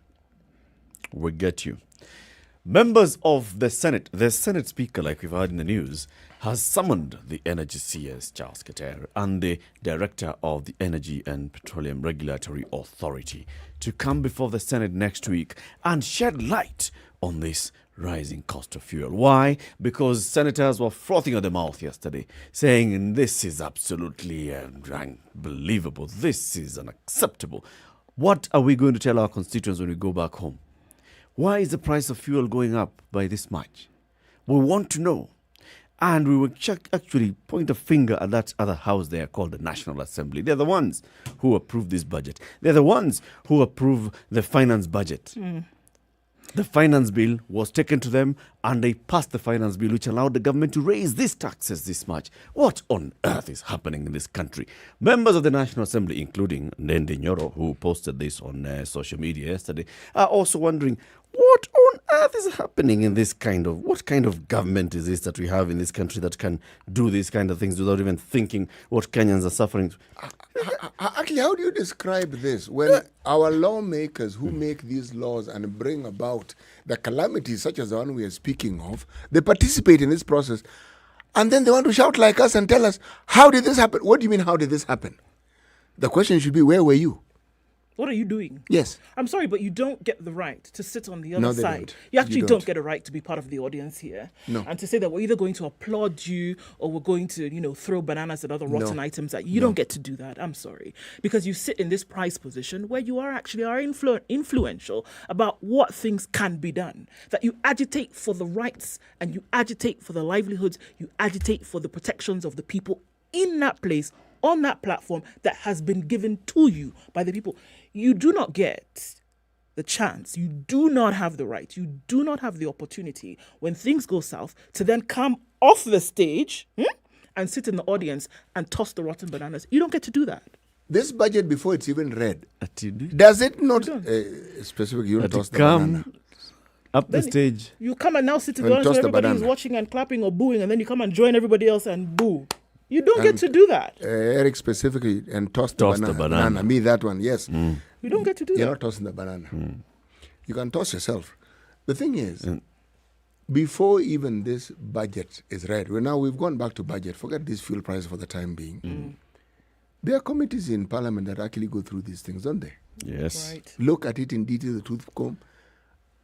We get you. Members of the Senate Speaker, like we've heard in the news, has summoned the Energy CS, Charles Keter, and the Director of the Energy and Petroleum Regulatory Authority to come before the Senate next week and shed light on this rising cost of fuel. Why? Because senators were frothing at the mouth yesterday, saying this is absolutely unbelievable. This is unacceptable. What are we going to tell our constituents when we go back home? Why is the price of fuel going up by this much? We want to know. And we will actually point a finger at that other house there called the National Assembly. They're the ones who approve this budget. They're the ones who approve the finance budget. The finance bill was taken to them and they passed the finance bill which allowed the government to raise these taxes this much. What on earth is happening in this country? Members of the National Assembly, including Ndende Nyoro, who posted this on social media yesterday, are also wondering, what on earth is happening in this what kind of government is this that we have in this country that can do these kind of things without even thinking what Kenyans are suffering?
Actually, how do you describe this when our lawmakers who make these laws and bring about the calamities such as the one we are speaking of, they participate in this process and then they want to shout like us and tell us, how did this happen? What do you mean, how did this happen? The question should be, where were you?
What are you doing?
Yes.
I'm sorry, but you don't get the right to sit on the other
they
side.
don't.
You actually
You
don't
don't.
get a right to be part of the audience here.
No.
And to say that we're either going to applaud you or we're going to, throw bananas and other rotten
No.
items at you. You
No.
don't get to do that. I'm sorry. Because you sit in this prize position where you are influential about what things can be done. That you agitate for the rights and you agitate for the livelihoods, you agitate for the protections of the people in that place, on that platform that has been given to you by the people. You do not get the chance, you do not have the right, you do not have the opportunity when things go south to then come off the stage and sit in the audience and toss the rotten bananas. You don't get to do that.
This budget, before it's even read, does it not specifically you don't toss the banana?
Up the stage.
You come and now sit in the
And
audience
toss
where
the
everybody is
banana.
watching and clapping or booing, and then you come and join everybody else and boo. You don't get to do that.
Eric specifically, and toss the banana. Me, that one, yes.
You don't get to do
You're
that.
not tossing the banana. You can toss yourself. The thing is, before even this budget is read, we've gone back to budget. Forget these fuel prices for the time being. There are committees in Parliament that actually go through these things, don't they?
Yes.
Right.
Look at it in detail, the tooth comb.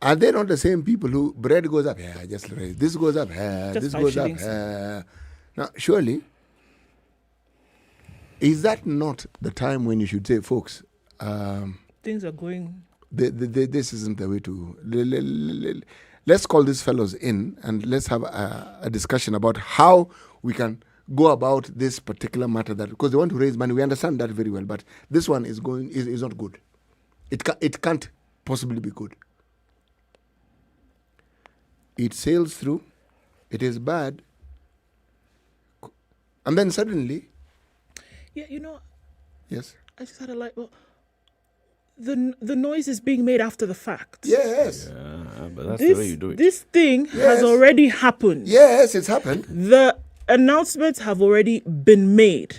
Are they not the same people who bread goes up here, just raise this goes up here,
Just
this
5
goes
shillings.
up here. Now, surely, is that not the time when you should say, folks,
Things are going.
this isn't the way to... Let's call these fellows in and let's have a discussion about how we can go about this particular matter, that because they want to raise money. We understand that very well, but this one is not good. It can't possibly be good. It sails through. It is bad. And then suddenly...
Yeah,
Yes.
I just had a light. Well, the noise is being made after the fact.
Yes.
Yeah, but that's the way you do it.
This thing
Yes.
has already happened.
Yes, it's happened.
The announcements have already been made.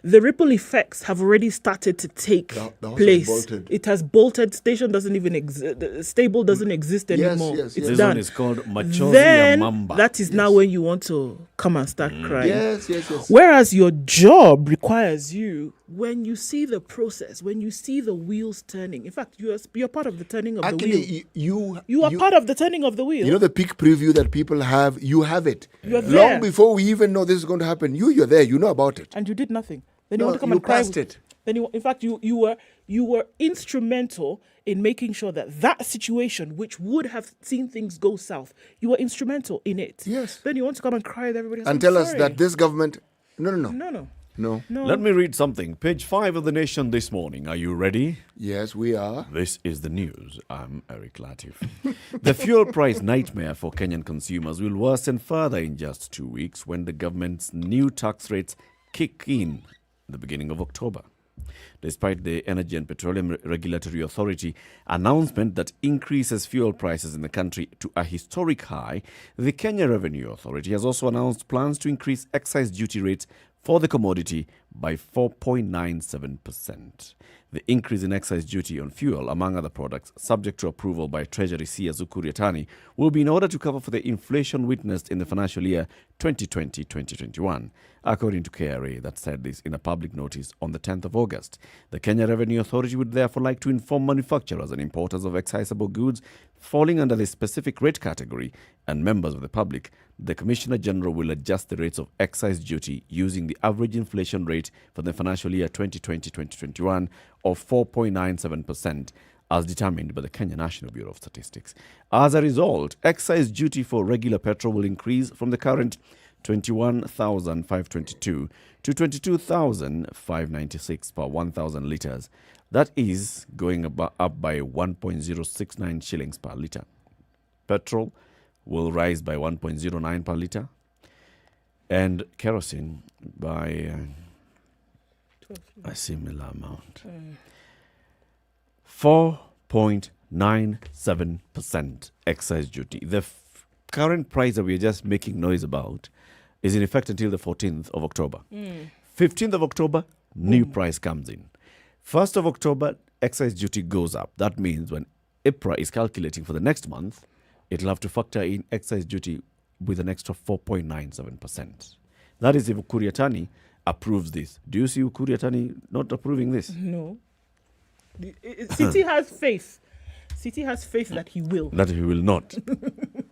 The ripple effects have already started to take
The house
place.
has bolted.
It has bolted. Station doesn't even exist. Stable doesn't exist anymore.
yes,
It's
yes.
This
done.
one is called Machozi
Then
ya Mamba.
that is now when you want to come and start crying.
Yes.
Whereas your job requires you, when you see the process, when you see the wheels turning. In fact, you're part of the turning of the wheel.
Actually,
You are part of the turning of the wheel.
You know the peak preview that people have? You have it.
You're there.
Long before we even know this is going to happen. You're there. You know about it.
And you did nothing. Then
No,
you want to come
you
and cry.
passed it.
Then in fact, you were instrumental in making sure that situation, which would have seen things go south, you were instrumental in it.
Yes.
Then you want to come and cry with everybody else.
And
I'm
tell us
sorry.
that this government... No.
No.
Let me read something. Page 5 of The Nation this morning. Are you ready?
Yes, we are.
This is the news. I'm Eric Latif. The fuel price nightmare for Kenyan consumers will worsen further in just 2 weeks when the government's new tax rates kick in the beginning of October. Despite the Energy and Petroleum Regulatory Authority announcement that increases fuel prices in the country to a historic high, the Kenya Revenue Authority has also announced plans to increase excise duty rates for the commodity by 4.97%. The increase in excise duty on fuel, among other products, subject to approval by Treasury CS Ukur Yatani, will be in order to cover for the inflation witnessed in the financial year 2020-2021. According to KRA, that said this in a public notice on the 10th of August. The Kenya Revenue Authority would therefore like to inform manufacturers and importers of excisable goods falling under the specific rate category and members of the public. The Commissioner General will adjust the rates of excise duty using the average inflation rate for the financial year 2020-2021 of 4.97%, as determined by the Kenya National Bureau of Statistics. As a result, excise duty for regular petrol will increase from the current 21,522 to 22,596 per 1,000 litres. That is going up by 1.069 shillings per litre. Petrol will rise by 1.09 per litre, and kerosene by a similar amount. 4.97% excise duty. The current price that we are just making noise about is in effect until the 14th of October. 15th of October, new price comes in. 1st of October, excise duty goes up. That means when IPRA is calculating for the next month, it'll have to factor in excise duty with an extra 4.97%. That is if Ukur Yatani approves this. Do you see Ukur Yatani not approving this?
No. City has faith. City has faith that he will.
That he will not.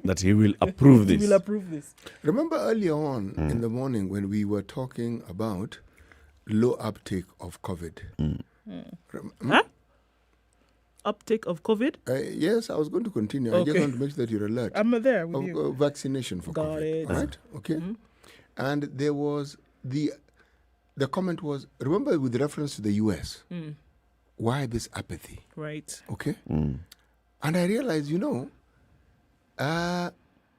That he will approve this.
He will approve this.
Remember earlier on in the morning when we were talking about low uptake of COVID?
Huh? Uptake of COVID?
Yes, I was going to continue.
Okay.
I just want to make sure that you're alert.
I'm there with you.
Vaccination for
Got
COVID.
it.
Right? Okay. And there was the comment was, remember with reference to the US, why this apathy?
Right.
Okay. And I realized,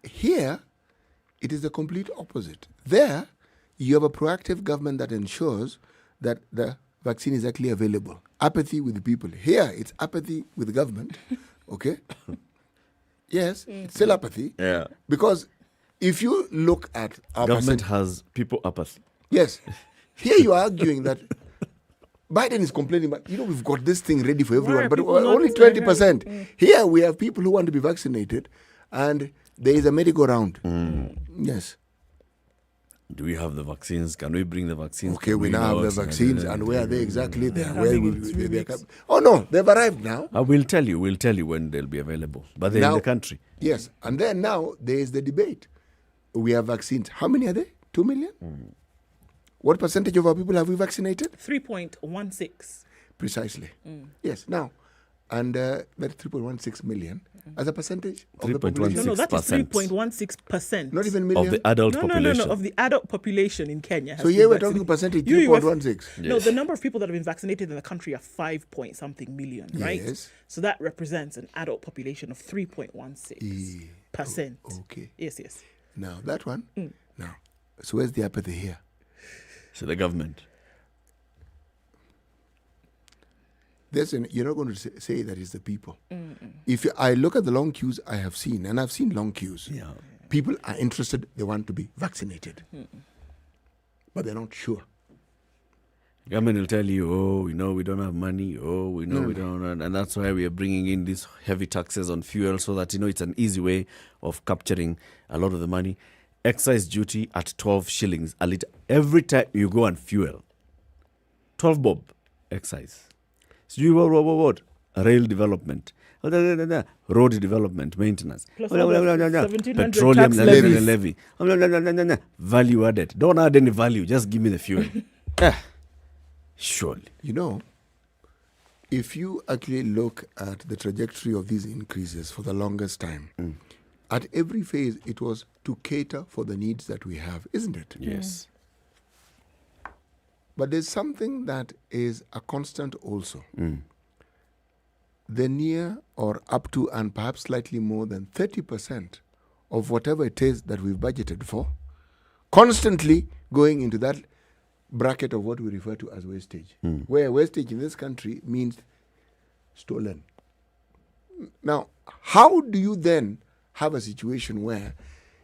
here it is the complete opposite. There, you have a proactive government that ensures that the vaccine is actually available. Apathy with the people. Here, it's apathy with the government. Okay? Yes, it's still apathy.
Yeah.
Because if you look at our
government has people apathy.
Yes. Here you are arguing that Biden is complaining, but we've got this thing ready for everyone, but only 20%. Here we have people who want to be vaccinated, and there is a merry-go-round. Yes.
Do we have the vaccines? Can we bring the vaccines?
Okay, we now have the vaccines, and where are they exactly? Oh no, they've arrived now.
We'll tell you when they'll be available. But they're in the country.
Yes, and then now there is the debate. We have vaccines. How many are there? 2 million? What percentage of our people have we vaccinated?
3.16.
Precisely. Yes, now, and that's 3.16 million as a percentage of the population.
No, that is 3.16%.
Not even million?
Of the adult population.
No, of the adult population in Kenya.
So here we're talking percentage, 3.16.
No, the number of people that have been vaccinated in the country are 5-point-something million, right?
Yes.
So that represents an adult population of 3.16%.
Okay.
Yes.
Now, that one. Now, so where's the apathy here?
So the government.
You're not going to say that it's the people. If I look at the long queues I have seen, and I've seen long queues, people are interested, they want to be vaccinated. But they're not sure.
Government will tell you, we don't have money. We don't. And that's why we are bringing in these heavy taxes on fuel so that, it's an easy way of capturing a lot of the money. Excise duty at 12 shillings a litre. Every time you go and fuel, 12 bob excise. So you what? Rail development, road development, maintenance, petroleum levy, value added. Don't add any value, just give me the fuel. Surely.
If you actually look at the trajectory of these increases for the longest time, at every phase, it was to cater for the needs that we have, isn't it?
Yes.
But there's something that is a constant also. The near or up to and perhaps slightly more than 30% of whatever it is that we've budgeted for, constantly going into that bracket of what we refer to as wastage, where wastage in this country means stolen. Now, how do you then have a situation where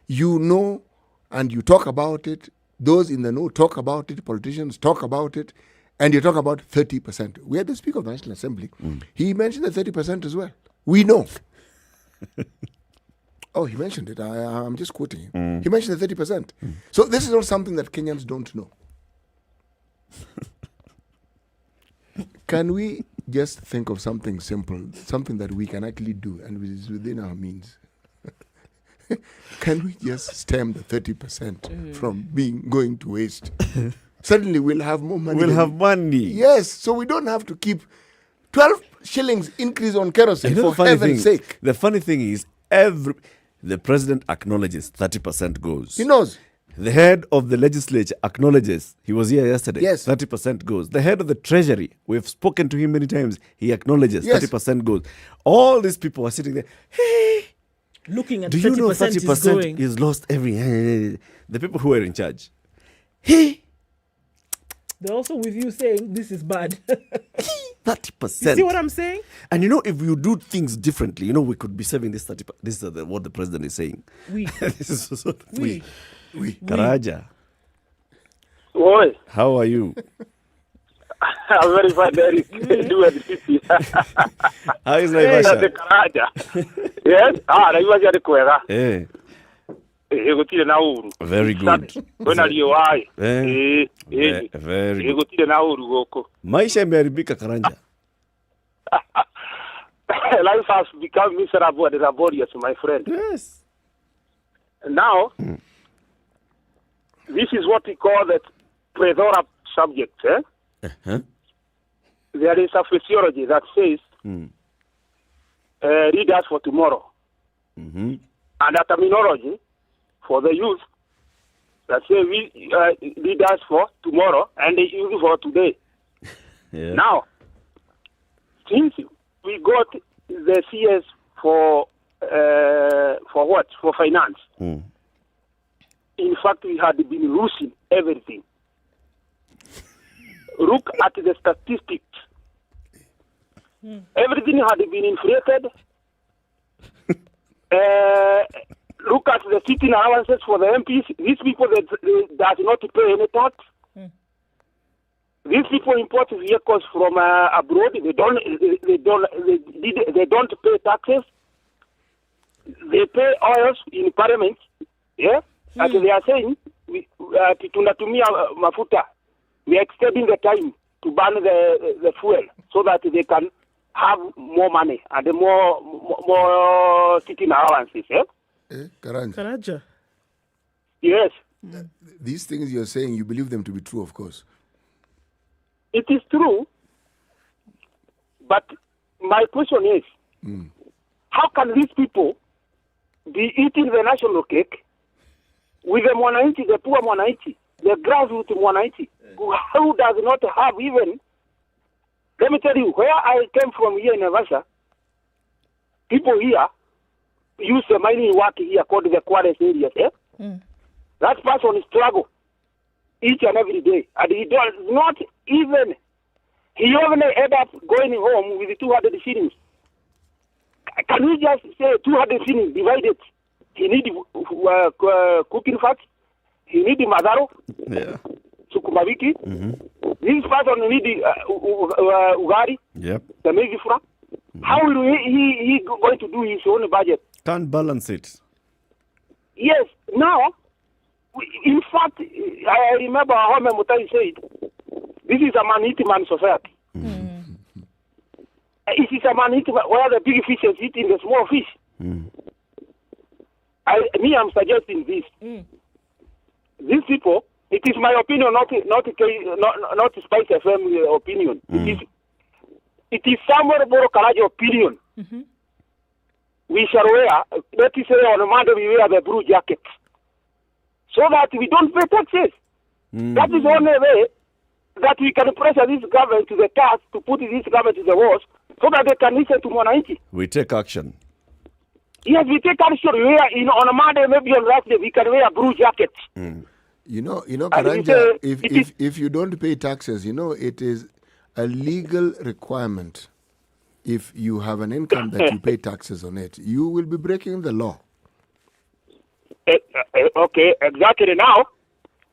and you talk about it, those in the know talk about it, politicians talk about it, And you're talking about 30%. We had the Speaker of the National Assembly. He mentioned the 30% as well. We know. Oh, he mentioned it. I'm just quoting him. He mentioned the 30%. So this is not something that Kenyans don't know. Can we just think of something simple, something that we can actually do and is within our means? Can we just stem the 30% from going to waste? Suddenly we'll have more money.
We'll have money.
Yes, so we don't have to keep 12 shillings increase on kerosene, for heaven's sake.
The funny thing is, the president acknowledges 30% goes.
He knows.
The head of the legislature acknowledges. He was here yesterday.
Yes.
30% goes. The head of the treasury, we've spoken to him many times. He acknowledges 30% goes. All these people are sitting there. Hey,
looking at
do
30%
you know
30%
is lost every. The people who are in charge. Hey.
They're also with you saying this is bad.
30%.
You see what I'm saying?
And you know, if you do things differently, you know, we could be saving this 30%. This is what the president is saying. This is what we. Karaja.
Oi.
How are you?
I'm very fine, very do at the city.
How is Naivasha?
Karaja. Yes? Naivasha ni kwega.
Eh.
Egotire na uru.
Very good.
Wena liowai.
Very good.
Egotire na uru goko.
Maisha imeharibika Karanja.
Life has become miserable and laborious, my friend.
Yes.
Now, this is what we call the plethora subject. There is a physiology that says, read us for tomorrow. And a terminology for the youth that say, read us for tomorrow and the youth for today. Now, since we got the CS for what? For finance. In fact, we had been losing everything. Look at the statistics. Everything had been inflated. Look at the sitting allowances for the MPs. These people that does not pay any tax. These people import vehicles from abroad. They don't pay taxes. They pay oils in parliament. Yeah. As they are saying, tunatumia mafuta. We are extending the time to burn the fuel so that they can have more money and more sitting allowances.
Karanja.
Yes.
These things you're saying, you believe them to be true, of course.
It is true. But my question is, how can these people be eating the national cake with the Mwananchi, the poor Mwananchi, the grassroots Mwananchi, who does not have even, let me tell you, where I came from here in Naivasha, people here use the mining work here called the quarries areas. That person struggle each and every day. And he does not even, he only end up going home with 200 shillings. Can we just say 200 shillings divided? He need cooking fat. He need madaro. Sukuma wiki. This person need ugari.
Yep.
The megifra. How will he going to do his own budget?
Can't balance it.
Yes. Now, in fact, I remember how Muthui said, this is a man-eating-man society. It is a man-eating where the big fishes eating the small fish. I'm suggesting this. These people, it is my opinion, not SpiceFM opinion. It is Samuel Borokara's opinion. We shall wear, let us say on Monday we wear the blue jacket, so that we don't pay taxes. That is the only way that we can pressure this government to the task, to put this government to the walls, so that they can listen to Mwananchi.
We take action.
Yes, we take action. On a Monday, maybe on Wednesday, we can wear blue jackets.
You know, Karanja, if you don't pay taxes, it is a legal requirement. If you have an income that you pay taxes on it, you will be breaking the law.
Okay, exactly. Now,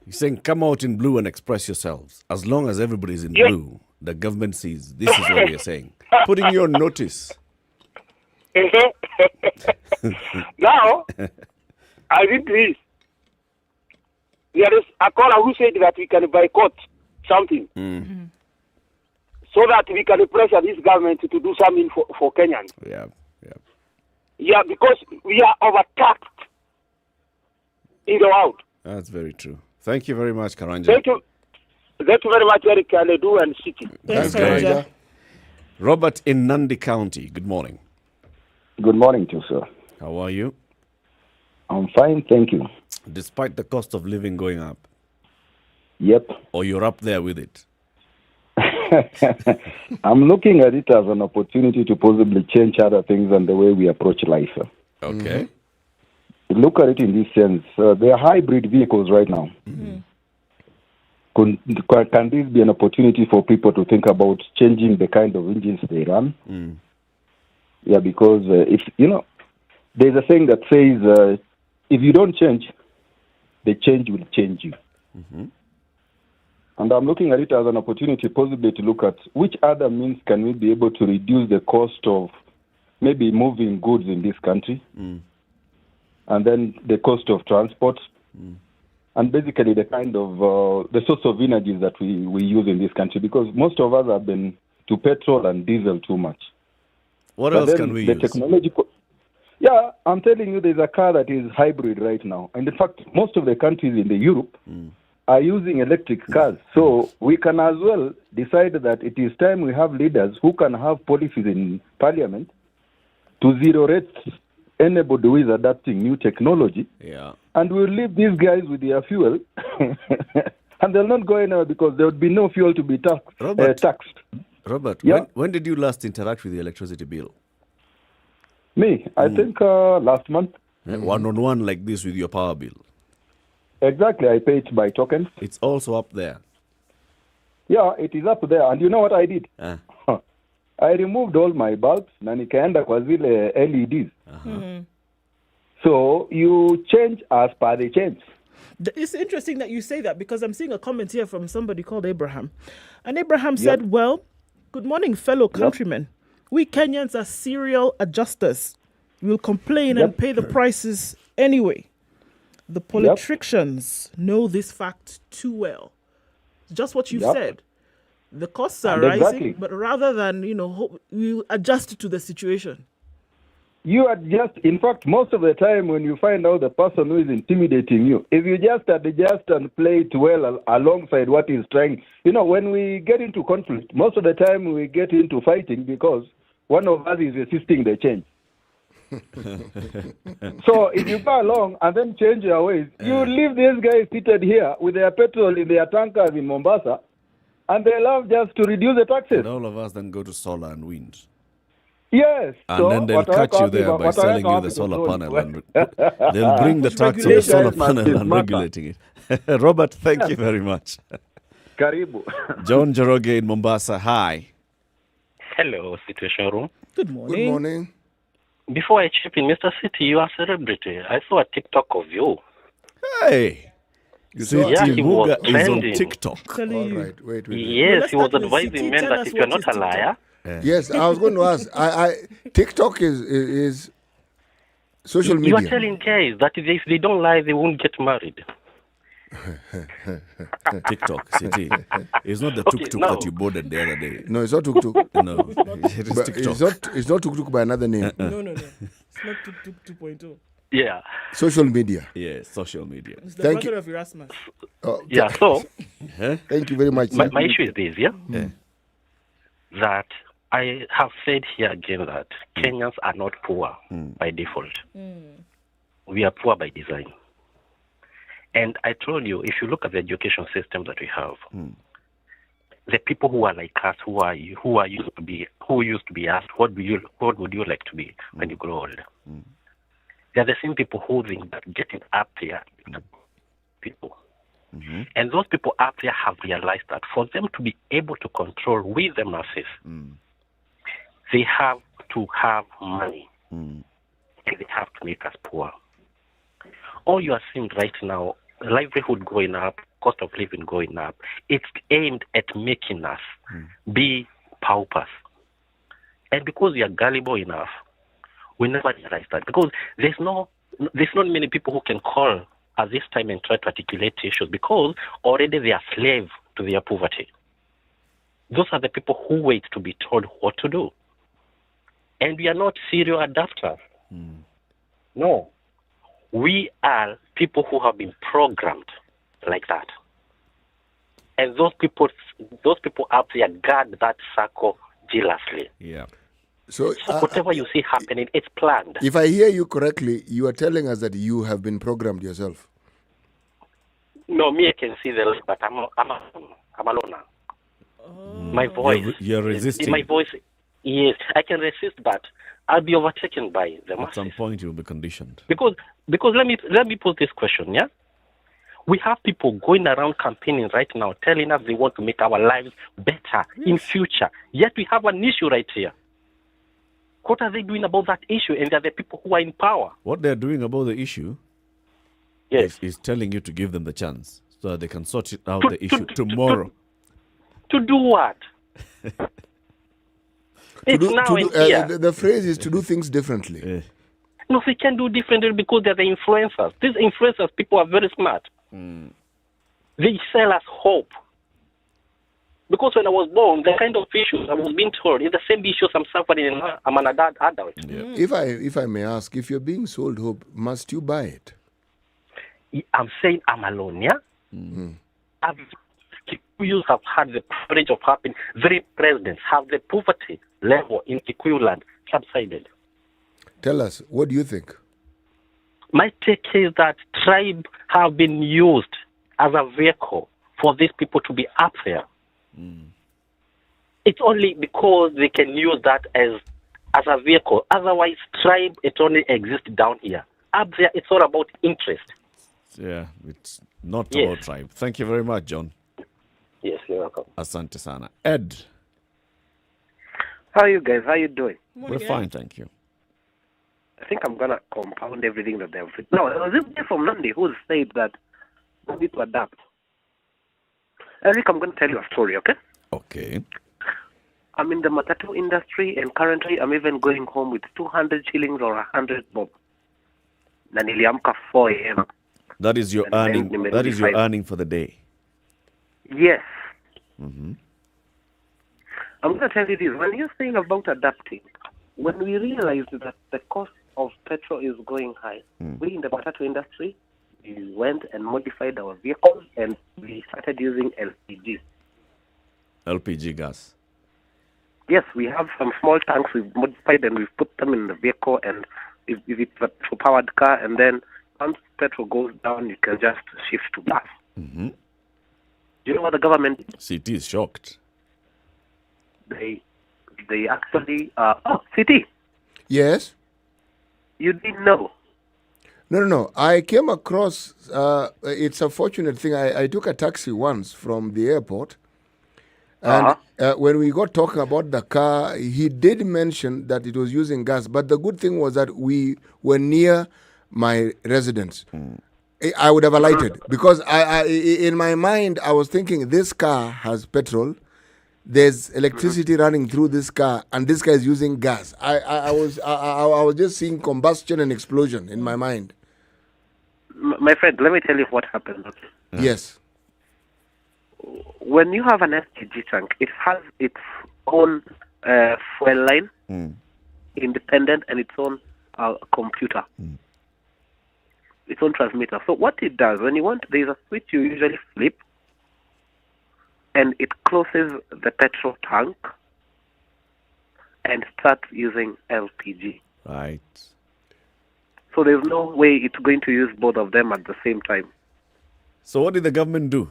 He's saying, come out in blue and express yourselves. As long as everybody's in
Yes.
blue, the government sees. This is what we are saying. Putting you on notice.
Now, I read this. There is a caller who said that we can boycott something so that we can pressure this government to do something for Kenyans.
Yeah.
Yeah, because we are overtaxed in the world.
That's very true. Thank you very much, Karanja.
Thank you. Thank you very much, Eric Kaledu and City.
Thanks, Karanja. Robert in Nandi County. Good morning.
Good morning to you, sir.
How are you?
I'm fine, thank you.
Despite the cost of living going up?
Yep.
Or you're up there with it?
I'm looking at it as an opportunity to possibly change other things and the way we approach life.
Okay.
Look at it in this sense. There are hybrid vehicles right now. Can this be an opportunity for people to think about changing the kind of engines they run? Yeah, because if there's a saying that says, if you don't change, the change will change you. And I'm looking at it as an opportunity possibly to look at which other means can we be able to reduce the cost of maybe moving goods in this country, and then the cost of transport, and basically the kind of the source of energies that we use in this country, because most of us have been to petrol and diesel too much.
What else can we use?
Technological. Yeah, I'm telling you, there's a car that is hybrid right now, and in fact, most of the countries in the Europe are using electric cars. So we can as well decide that it is time we have leaders who can have policies in parliament to zero rate anybody who is adapting new technology.
Yeah.
And we'll leave these guys with their fuel and they'll not go anywhere because there would be no fuel to be taxed.
Robert,
Yeah.
when did you last interact with the electricity bill?
Me, I think last month.
One-on-one like this with your power bill?
Exactly, I pay it by tokens.
It's also up there.
Yeah, it is up there. And you know what I did? I removed all my bulbs na nikaenda kwa zile LEDs. So you change as per the change.
It's interesting that you say that because I'm seeing a comment here from somebody called Abraham. And Abraham said, well, good morning, fellow countrymen. We Kenyans are serial adjusters. We'll complain and pay the prices anyway. The politicians know this fact too well. Just what you said. The costs are rising, but rather than, we adjust to the situation.
You adjust. In fact, most of the time when you find out the person who is intimidating you, if you just adjust and play it well alongside what he's trying. When we get into conflict, most of the time we get into fighting because one of us is resisting the change. So if you go along and then change your ways, you leave these guys seated here with their petrol in their tankers in Mombasa, and they love just to reduce the taxes.
And all of us then go to solar and wind.
Yes.
And then they'll catch you there by selling you the solar panel. And they'll bring the tax on the solar panel and regulating it. Robert, thank you very much.
Karibu.
John Joroge in Mombasa, hi.
Hello, Situation Room.
Good morning.
Good morning.
Before I chip in, Mr. City, you are a celebrity. I saw a TikTok of you.
Hey.
Yeah, he was
is on
trending.
TikTok.
All right, wait.
Yes, he was advising men that if you're not a liar.
Yes, I was going to ask. TikTok is social media.
You are telling guys that if they don't lie, they won't get married.
TikTok, City. It's not the tuk-tuk that you boarded the other day.
No, it's not tuk-tuk.
No, it is
But
TikTok.
it's not tuk-tuk by another name.
No. It's not tuk-tuk 2.0.
Yeah.
Social media.
Yes, social media.
It's the brother of Erasmus.
Yeah, so.
Thank you very much.
My issue is this, that I have said here again that Kenyans are not poor by default. We are poor by design. And I told you, if you look at the education system that we have, the people who are like us, who used to be asked, what would you like to be when you grow old? They're the same people who think that getting up there is people. And those people up there have realized that for them to be able to control with the masses, they have to have money. And they have to make us poor. All you are seeing right now, livelihood going up, cost of living going up, it's aimed at making us be paupers. And because we are gullible enough, we never realize that. Because there's not many people who can call at this time and try to articulate issues, because already they are slaves to their poverty. Those are the people who wait to be told what to do. And we are not serial adapters. No. We are people who have been programmed like that. And those people up there guard that circle jealously.
Yeah.
So whatever you see happening, it's planned.
If I hear you correctly, you are telling us that you have been programmed yourself.
No, me, I can see the light, but I'm alone now. My voice.
You're resisting.
My voice, yes, I can resist, but I'll be overtaken by the masses.
At some point, you'll be conditioned.
Because let me pose this question, yeah? We have people going around campaigning right now, telling us they want to make our lives better in future. Yet we have an issue right here. What are they doing about that issue? And they're the people who are in power.
What they're doing about the issue is telling you to give them the chance so that they can sort out the issue tomorrow.
To do what?
The phrase is to do things differently.
No, they can do differently because they're the influencers. These influencers, people are very smart. They sell us hope. Because when I was born, the kind of issues I was being told is the same issues I'm suffering in. I'm an adult.
If I may ask, if you're being sold hope, must you buy it?
I'm saying I'm alone, yeah? Kikuyus have had the privilege of having three presidents. Have the poverty level in Kikuyu land subsided?
Tell us, what do you think?
My take is that tribes have been used as a vehicle for these people to be up there. It's only because they can use that as a vehicle. Otherwise, tribe, it only exists down here. Up there, it's all about interest.
Yeah, it's not about tribe. Thank you very much, John.
Yes, you're welcome.
Asante sana. Ed.
How are you guys? How are you doing?
We're fine, thank you.
I think I'm going to compound everything that they've written. No, there was this guy from Nandi who said that we need to adapt. Eric, I'm going to tell you a story, okay?
Okay.
I'm in the matatu industry, and currently I'm even going home with 200 shillings or 100 bob. Na niliamka 4 a.m.
That is your earning. That is your earning for the day.
Yes. I'm going to tell you this. When you're saying about adapting, when we realized that the cost of petrol is going high, we in the matatu industry, we went and modified our vehicles and we started using LPG.
LPG gas.
Yes, we have some small tanks we've modified and we've put them in the vehicle, and if it's a powered car, and then once petrol goes down, you can just shift to gas. Do you know what the government did?
CT is shocked.
They actually... CT.
Yes?
You didn't know.
No. I came across, it's a fortunate thing. I took a taxi once from the airport. And when we got talking about the car, he did mention that it was using gas. But the good thing was that we were near my residence. I would have alighted because I in my mind, I was thinking this car has petrol. There's electricity running through this car, and this guy is using gas. I was just seeing combustion and explosion in my mind.
My friend, let me tell you what happened.
Yes.
When you have an LPG tank, it has its own fuel line, independent, and its own computer, its own transmitter. So what it does, when you want, there's a switch you usually flip, and it closes the petrol tank and starts using LPG.
Right.
So there's no way it's going to use both of them at the same time.
So what did the government do?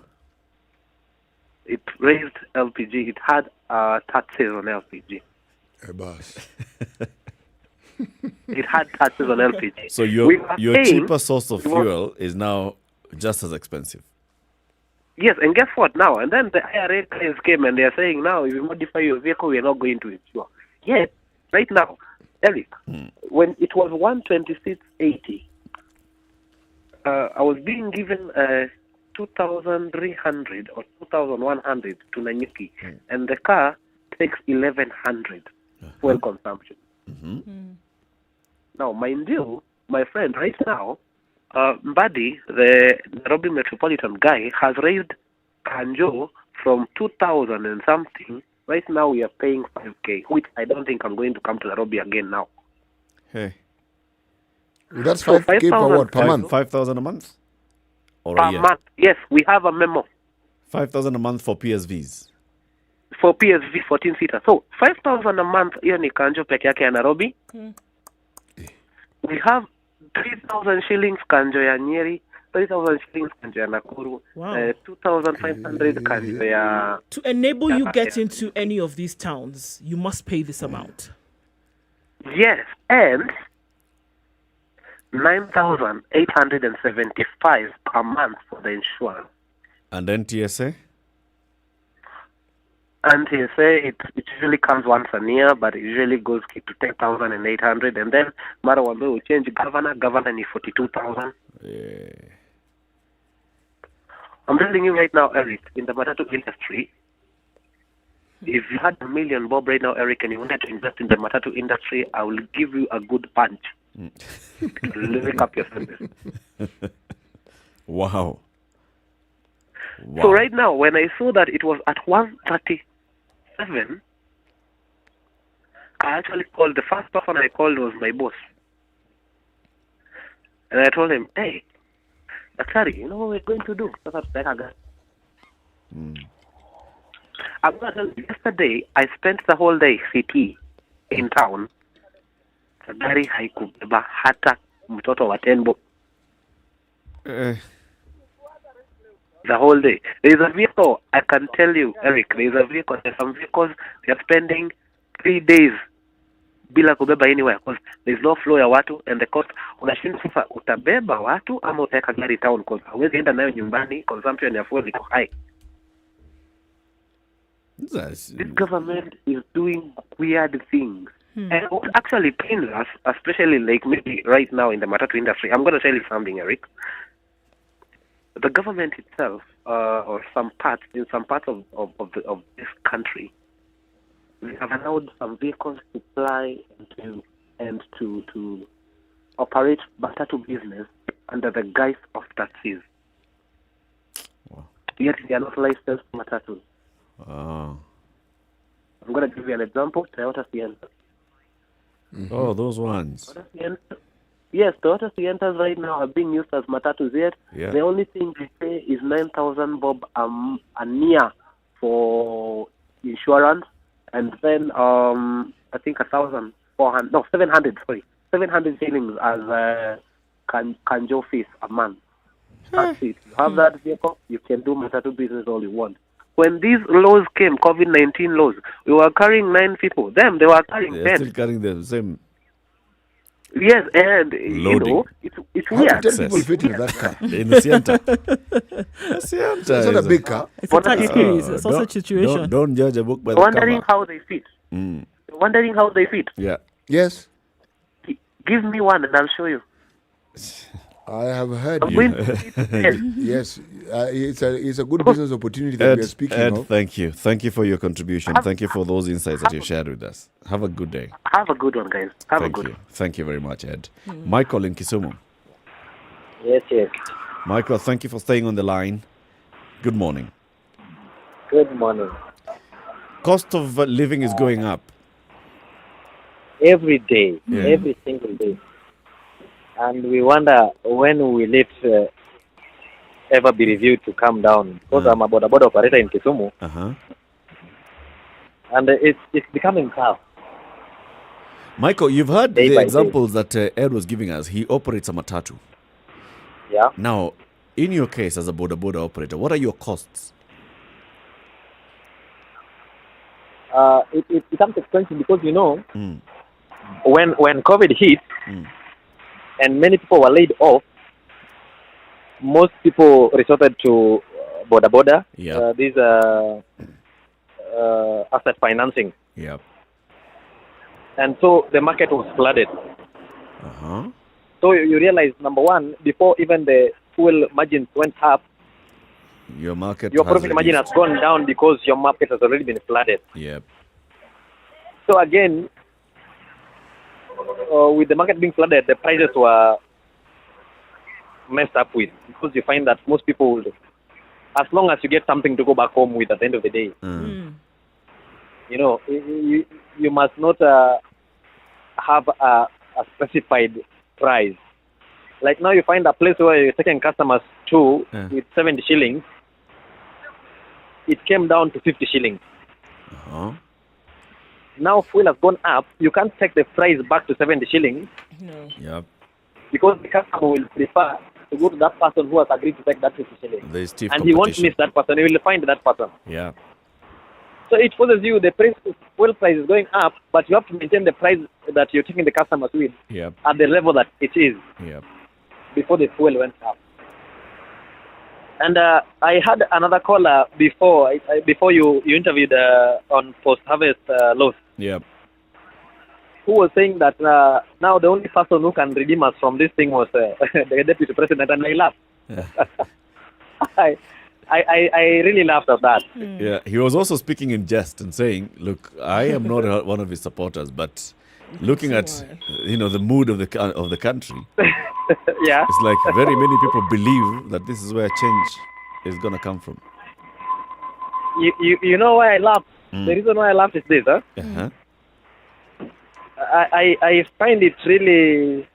It raised LPG. It had taxes on LPG.
boss.
It had taxes on LPG.
So your cheaper source of fuel is now just as expensive.
Yes, and guess what now? And then the IRA guys came and they are saying now, if you modify your vehicle, we are not going to insure. Yes, right now, Eric, when it was 126.80, I was being given 2,300 or 2,100 to Nanyuki, and the car takes 1,100 fuel consumption. Now, mind you, my friend, right now, Mbadi, the Nairobi Metropolitan guy, has raised Kanjo from 2,000 and something. Right now, we are paying 5K, which I don't think I'm going to come to Nairobi again now.
Hey.
That's 5K per what? Per month?
5,000 a month? Or
Per
a year?
month. Yes, we have a memo.
5,000 a month for PSVs.
For PSV 14-seater. So, 5,000 a month, hiyo ni Kanjo peke yake ya Nairobi. We have 3,000 shillings Kanjo ya Nyeri, 3,000 shillings Kanjo ya Nakuru,
Wow.
2,500 Kanjo ya...
To enable you get into any of these towns, you must pay this amount.
Yes, and 9,875 per month for the insurance.
And then TSA?
And TSA, it usually comes once a year, but it usually goes to 10,800. And then, mara wambe will change governor ni 42,000.
Yeah.
I'm telling you right now, Eric, in the matatu industry, if you had $1 million bob right now, Eric, and you wanted to invest in the matatu industry, I will give you a good punch. Wake up your service.
Wow.
So right now, when I saw that it was at 137, I actually called. The first person I called was my boss. And I told him, hey, Daktari, you know what we're going to do? I'm going to tell you, yesterday, I spent the whole day CT in town. Gari haikubeba hata mtoto wa tembo. The whole day. There is a vehicle, I can tell you, Eric, there is a vehicle, there's some vehicles, they are spending 3 days bila kubeba anywhere because there is no flow ya watu and the cost, unashinda sasa utabeba watu ama utaweka gari town because hawezi enda nayo nyumbani, consumption ya fuel iko high. This government is doing weird things. And what actually pains us, especially like maybe right now in the matatu industry, I'm going to tell you something, Eric. The government itself, or in some parts of this country, we have allowed some vehicles to fly and to operate matatu business under the guise of taxis. Wow. Yet they are not licensed matatus.
Oh.
I'm going to give you an example. Toyota Sienna.
Oh, those ones.
Yes, Toyota Sientas right now are being used as matatus yet.
Yeah.
The only thing they pay is 9,000 bob a year for insurance, and then I think 700 shillings as Kanjo fees a month. That's it. You have that vehicle, you can do matatu business all you want. When these laws came, COVID-19 laws, we were carrying 9 people. They were carrying 10.
They're still carrying the same.
Yes, and
loading.
You know, it's
How
weird.
10 people fit in that car?
In the Sienta. Sienta
It's not a big car.
It's a taxi. It's a sausage situation.
Don't judge a book by the
Wondering
cover.
how they fit. Wondering how they fit.
Yeah.
Yes.
Give me one and I'll show you.
I have heard.
I'm going
Yes, it's a good business opportunity that we are speaking of.
Thank you. Thank you for your contribution. Thank you for those insights that you've shared with us. Have a good day.
Have a good one, guys.
Thank you. Thank you very much, Ed. Michael in Kisumu.
Yes, yes.
Michael, thank you for staying on the line. Good morning.
Good morning.
Cost of living is going up.
Every day,
Yeah.
every single day. And we wonder when will it ever be reviewed to come down. Because I'm a border operator in Kisumu. And it's becoming tough.
Michael, you've heard
Day
the
by
examples that Ed was giving us. He operates a matatu.
Yeah.
Now, in your case as a border operator, what are your costs?
It becomes expensive because, you know, when COVID hit and many people were laid off, most people resorted to border.
Yeah.
These asset financing.
Yeah.
And so the market was flooded. So you realize, number one, before even the fuel margins went up,
Your market.
Your
has
profit margin has
reduced.
gone down because your market has already been flooded.
Yep.
So again, with the market being flooded, the prices were messed up with, because you find that most people would, as long as you get something to go back home with at the end of the day, you know, you must not have a specified price. Like now you find a place where you're taking customers to with 70 shillings, it came down to 50 shillings.
Uh-huh.
Now fuel has gone up, you can't take the price back to 70 shillings.
No.
Yep.
Because the customer will prefer to go to that person who has agreed to take that 50 shillings.
There's stiff
And he won't
competition.
miss that person, he will find that person.
Yeah.
So it forces you, the fuel price is going up, but you have to maintain the price that you're taking the customers with
Yep.
at the level that it is
Yep.
before the fuel went up. And I had another caller before you interviewed on post-harvest loss,
Yep.
who was saying that now the only person who can redeem us from this thing was the deputy president, and I laughed. I really laughed at that.
Yeah, he was also speaking in jest and saying, "Look, I am not one of his supporters, but looking at the mood of the country,
yeah,
it's like very many people believe that this is where change is gonna come from."
You know why I laughed? The reason why I laughed is this, huh?
Uh-huh.
I find it really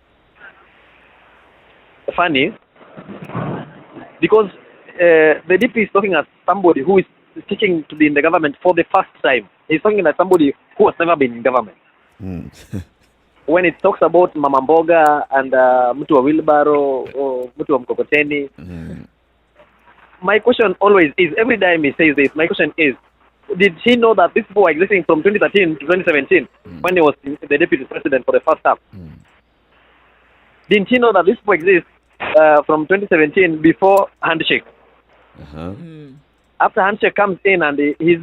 funny because the DP is talking as somebody who is seeking to be in the government for the first time. He's talking as somebody who has never been in government. When it talks about Mama Mboga and Mtu wa Wheelbarrow or Mtu wa Mkokoteni, my question always is, every time he says this, my question is, did he know that these people were existing from 2013 to 2017 when he was the deputy president for the first time? Didn't he know that these people exist from 2017 before handshake? After handshake comes in and he's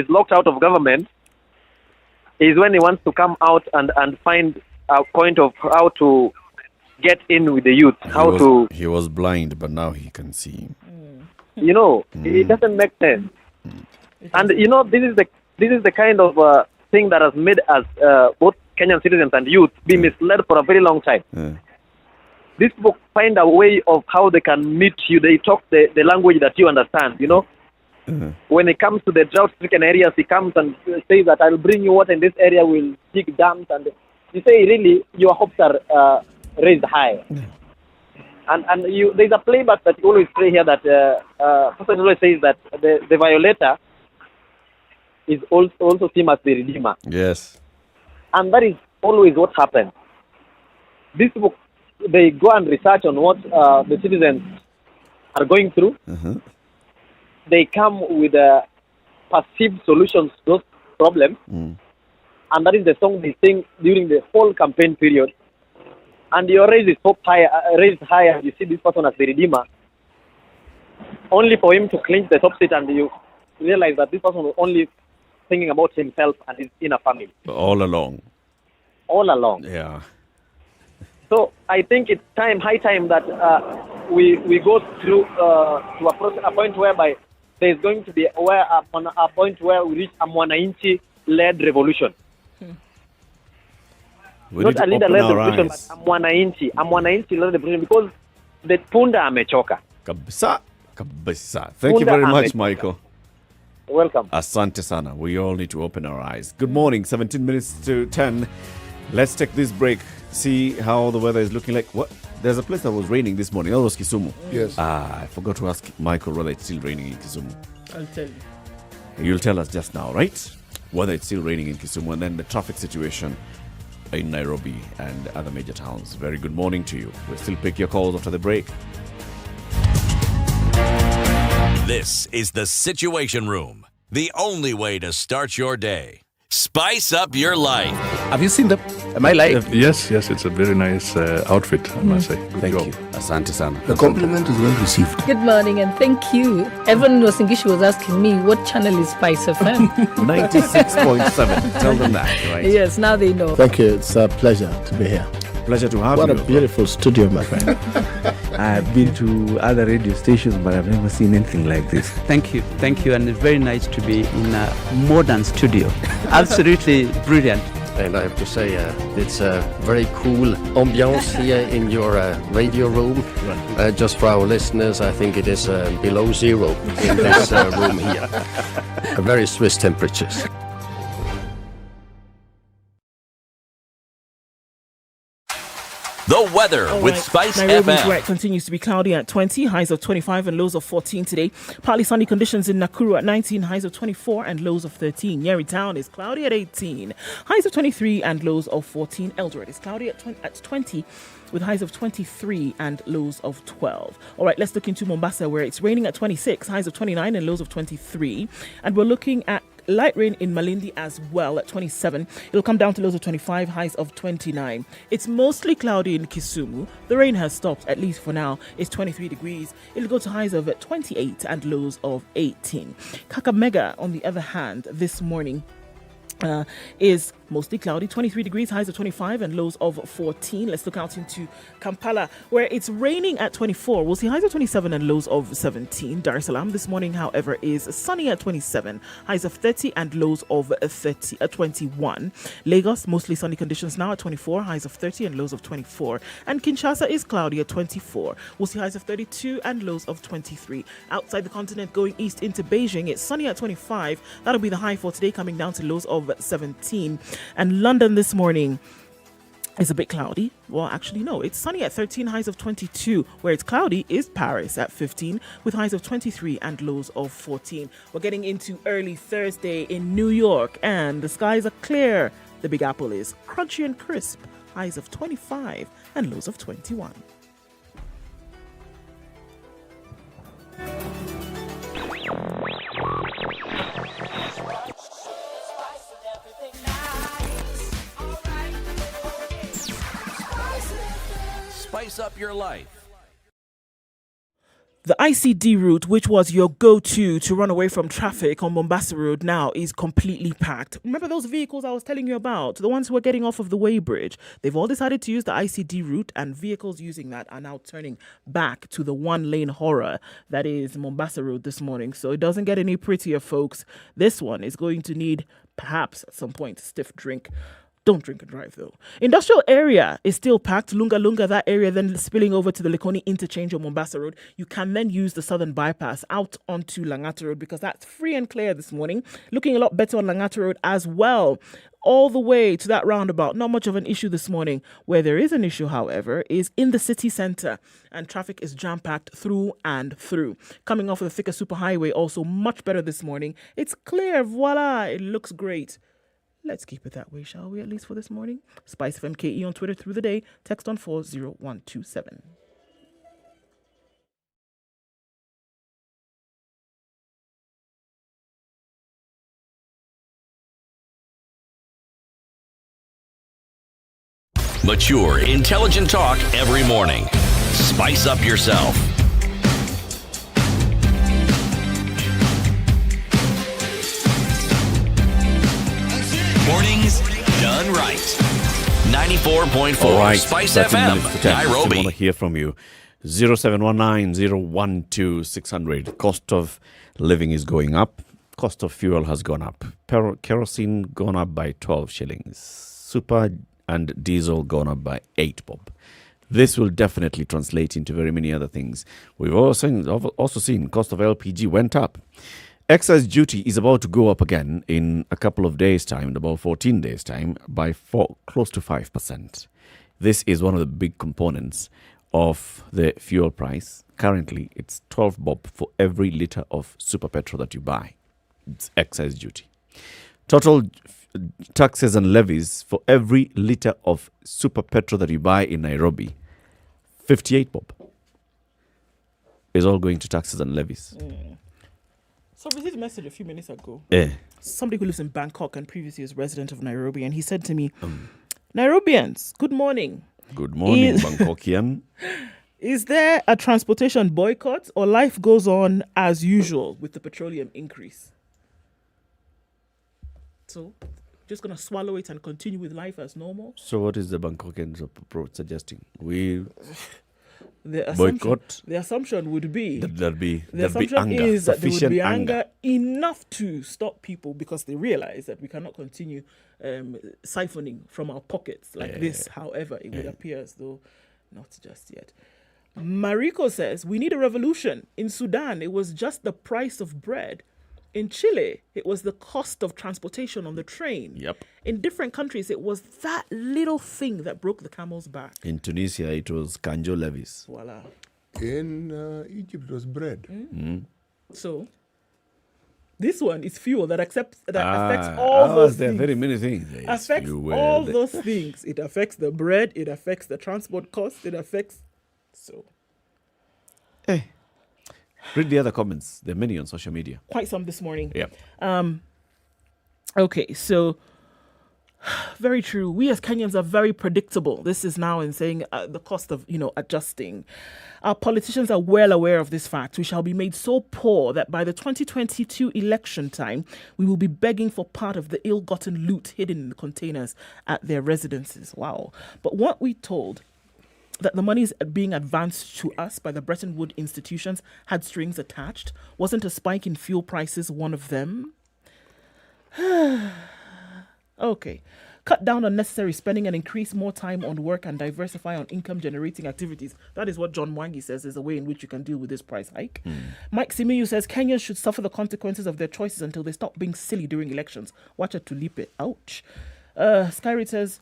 locked out of government, is when he wants to come out and find a point of how to get in with the youth.
He was blind, but now he can see.
You know, it doesn't make sense. And you know, this is the kind of thing that has made us both Kenyan citizens and youth be misled for a very long time. These people find a way of how they can meet you. They talk the language that you understand, you know. When it comes to the drought-stricken areas, he comes and says that I'll bring you water in this area, we'll dig dams. And you say, really, your hopes are raised high. And there's a playback that you always play here that person always says that the violator is also seen as the redeemer.
Yes.
And that is always what happens. These people, they go and research on what the citizens are going through. They come with perceived solutions to those problems. And that is the song they sing during the whole campaign period. And your raise is raised higher, and you see this person as the redeemer, only for him to clinch the top seat, and you realize that this person was only thinking about himself and his inner family.
All along.
All along.
Yeah.
So I think it's high time that we go through to a point whereby there is going to be a point where we reach a Mwananchi-led revolution. Not a leader-led revolution, but a Mwananchi-led revolution, because the punda amechoka.
Kabisa. Thank you very much, Michael.
Welcome.
Asante sana. We all need to open our eyes. Good morning, 17 minutes to 10. Let's take this break, see how the weather is looking like. What? There's a place that was raining this morning. That was Kisumu.
Yes.
I forgot to ask Michael whether it's still raining in Kisumu.
I'll tell you.
You'll tell us just now, right? Whether it's still raining in Kisumu, and then the traffic situation in Nairobi and other major towns. Very good morning to you. We'll still pick your calls after the break.
This is the Situation Room, the only way to start your day. Spice up your life.
Have you seen them? Am I live?
Yes, it's a very nice outfit, I must say. Good
Thank
job.
you. Asante sana.
The compliment is well received.
Good morning and thank you. Everyone in Wasingishu was asking me, what channel is SpiceFM?
96.7. Tell them that, right?
Yes, now they know.
Thank you. It's a pleasure to be here.
Pleasure to have
you.
you.
What a beautiful studio, my friend.
I've been to other radio stations, but I've never seen anything like this.
Thank you, and it's very nice to be in a modern studio. Absolutely brilliant.
And I have to say, it's a very cool ambiance here in your radio room. Just for our listeners, I think it is below zero in this room here. Very Swiss temperatures.
The weather with
Nairobi's
SpiceFM.
where it continues to be cloudy at 20, highs of 25 and lows of 14 today. Partly sunny conditions in Nakuru at 19, highs of 24 and lows of 13. Nyeri town is cloudy at 18, highs of 23 and lows of 14. Eldoret is cloudy at 20 with highs of 23 and lows of 12. All right, let's look into Mombasa where it's raining at 26, highs of 29 and lows of 23. And we're looking at light rain in Malindi as well at 27. It'll come down to lows of 25, highs of 29. It's mostly cloudy in Kisumu. The rain has stopped, at least for now. It's 23 degrees. It'll go to highs of 28 and lows of 18. Kakamega, on the other hand, this morning is mostly cloudy, 23 degrees, highs of 25 and lows of 14. Let's look out into Kampala, where it's raining at 24. We'll see highs of 27 and lows of 17. Dar es Salaam this morning, however, is sunny at 27, highs of 30 and lows of 21. Lagos, mostly sunny conditions now at 24, highs of 30 and lows of 24. And Kinshasa is cloudy at 24. We'll see highs of 32 and lows of 23. Outside the continent, going east into Beijing, it's sunny at 25. That'll be the high for today, coming down to lows of 17. And London this morning is a bit cloudy. Well, actually, no, it's sunny at 13, highs of 22. Where it's cloudy is Paris at 15 with highs of 23 and lows of 14. We're getting into early Thursday in New York and the skies are clear. The Big Apple is crunchy and crisp, highs of 25 and lows of 21.
Spice up your life.
The ICD route, which was your go-to to run away from traffic on Mombasa Road, now is completely packed. Remember those vehicles I was telling you about? The ones who were getting off of the weighbridge. They've all decided to use the ICD route, and vehicles using that are now turning back to the one-lane horror that is Mombasa Road this morning. So it doesn't get any prettier, folks. This one is going to need, perhaps at some point, a stiff drink. Don't drink and drive, though. Industrial area is still packed. Lunga Lunga, that area then spilling over to the Likoni interchange on Mombasa Road. You can then use the southern bypass out onto Langata Road because that's free and clear this morning. Looking a lot better on Langata Road as well. All the way to that roundabout. Not much of an issue this morning. Where there is an issue, however, is in the city centre. And traffic is jam-packed through and through. Coming off of the thicker superhighway, also much better this morning. It's clear. Voila. It looks great. Let's keep it that way, shall we, at least for this morning? SpiceFM KE on Twitter through the day. Text on 40127.
Mature, intelligent talk every morning. Spice up yourself. Mornings done right. 94.4
All right,
Spice
13
FM,
minutes to 10. I
Nairobi.
want to hear from you. 0719-012-600. Cost of living is going up. Cost of fuel has gone up. Kerosene gone up by 12 shillings. Super and diesel gone up by 8 bob. This will definitely translate into very many other things. We've also seen cost of LPG went up. Excise duty is about to go up again in a couple of days' time, in about 14 days' time, by close to 5%. This is one of the big components of the fuel price. Currently, it's 12 bob for every litre of super petrol that you buy. It's excise duty. Total taxes and levies for every litre of super petrol that you buy in Nairobi, 58 bob, is all going to taxes and levies.
So I received a message a few minutes ago.
Yeah.
Somebody who lives in Bangkok and previously was a resident of Nairobi, and he said to me, Nairobians, good morning.
Good morning, Bangkokian.
Is there a transportation boycott or life goes on as usual with the petroleum increase? So, just going to swallow it and continue with life as normal?
So what is the Bangkokian approach suggesting? boycott.
The assumption would be
There'd be
anger. Is that there would
sufficient
be anger enough to stop people because they realize that we cannot continue siphoning from our pockets like this. However, it would appear as though not just yet. Mariko says, we need a revolution. In Sudan, it was just the price of bread. In Chile, it was the cost of transportation on the train.
Yep.
In different countries, it was that little thing that broke the camel's back.
In Tunisia, it was kanjo levies.
Voila.
In Egypt, it was bread.
So, this one is fuel that affects all those
there
things.
are very many things.
Affects all those things. It affects the bread. It affects the transport costs. It affects... So...
Hey. Read the other comments. There are many on social media.
Quite some this morning.
Yeah.
Okay, so very true. We as Kenyans are very predictable. This is now in saying the cost of, adjusting. Our politicians are well aware of this fact. We shall be made so poor that by the 2022 election time, we will be begging for part of the ill-gotten loot hidden in the containers at their residences. Wow. But what we told that the monies being advanced to us by the Bretton Woods institutions had strings attached. Wasn't a spike in fuel prices one of them? Okay. Cut down unnecessary spending and increase more time on work and diversify on income-generating activities. That is what John Mwangi says is a way in which you can deal with this price hike. Mike Simiyu says Kenyans should suffer the consequences of their choices until they stop being silly during elections. Watch a tulipe. Ouch. Skyrit says,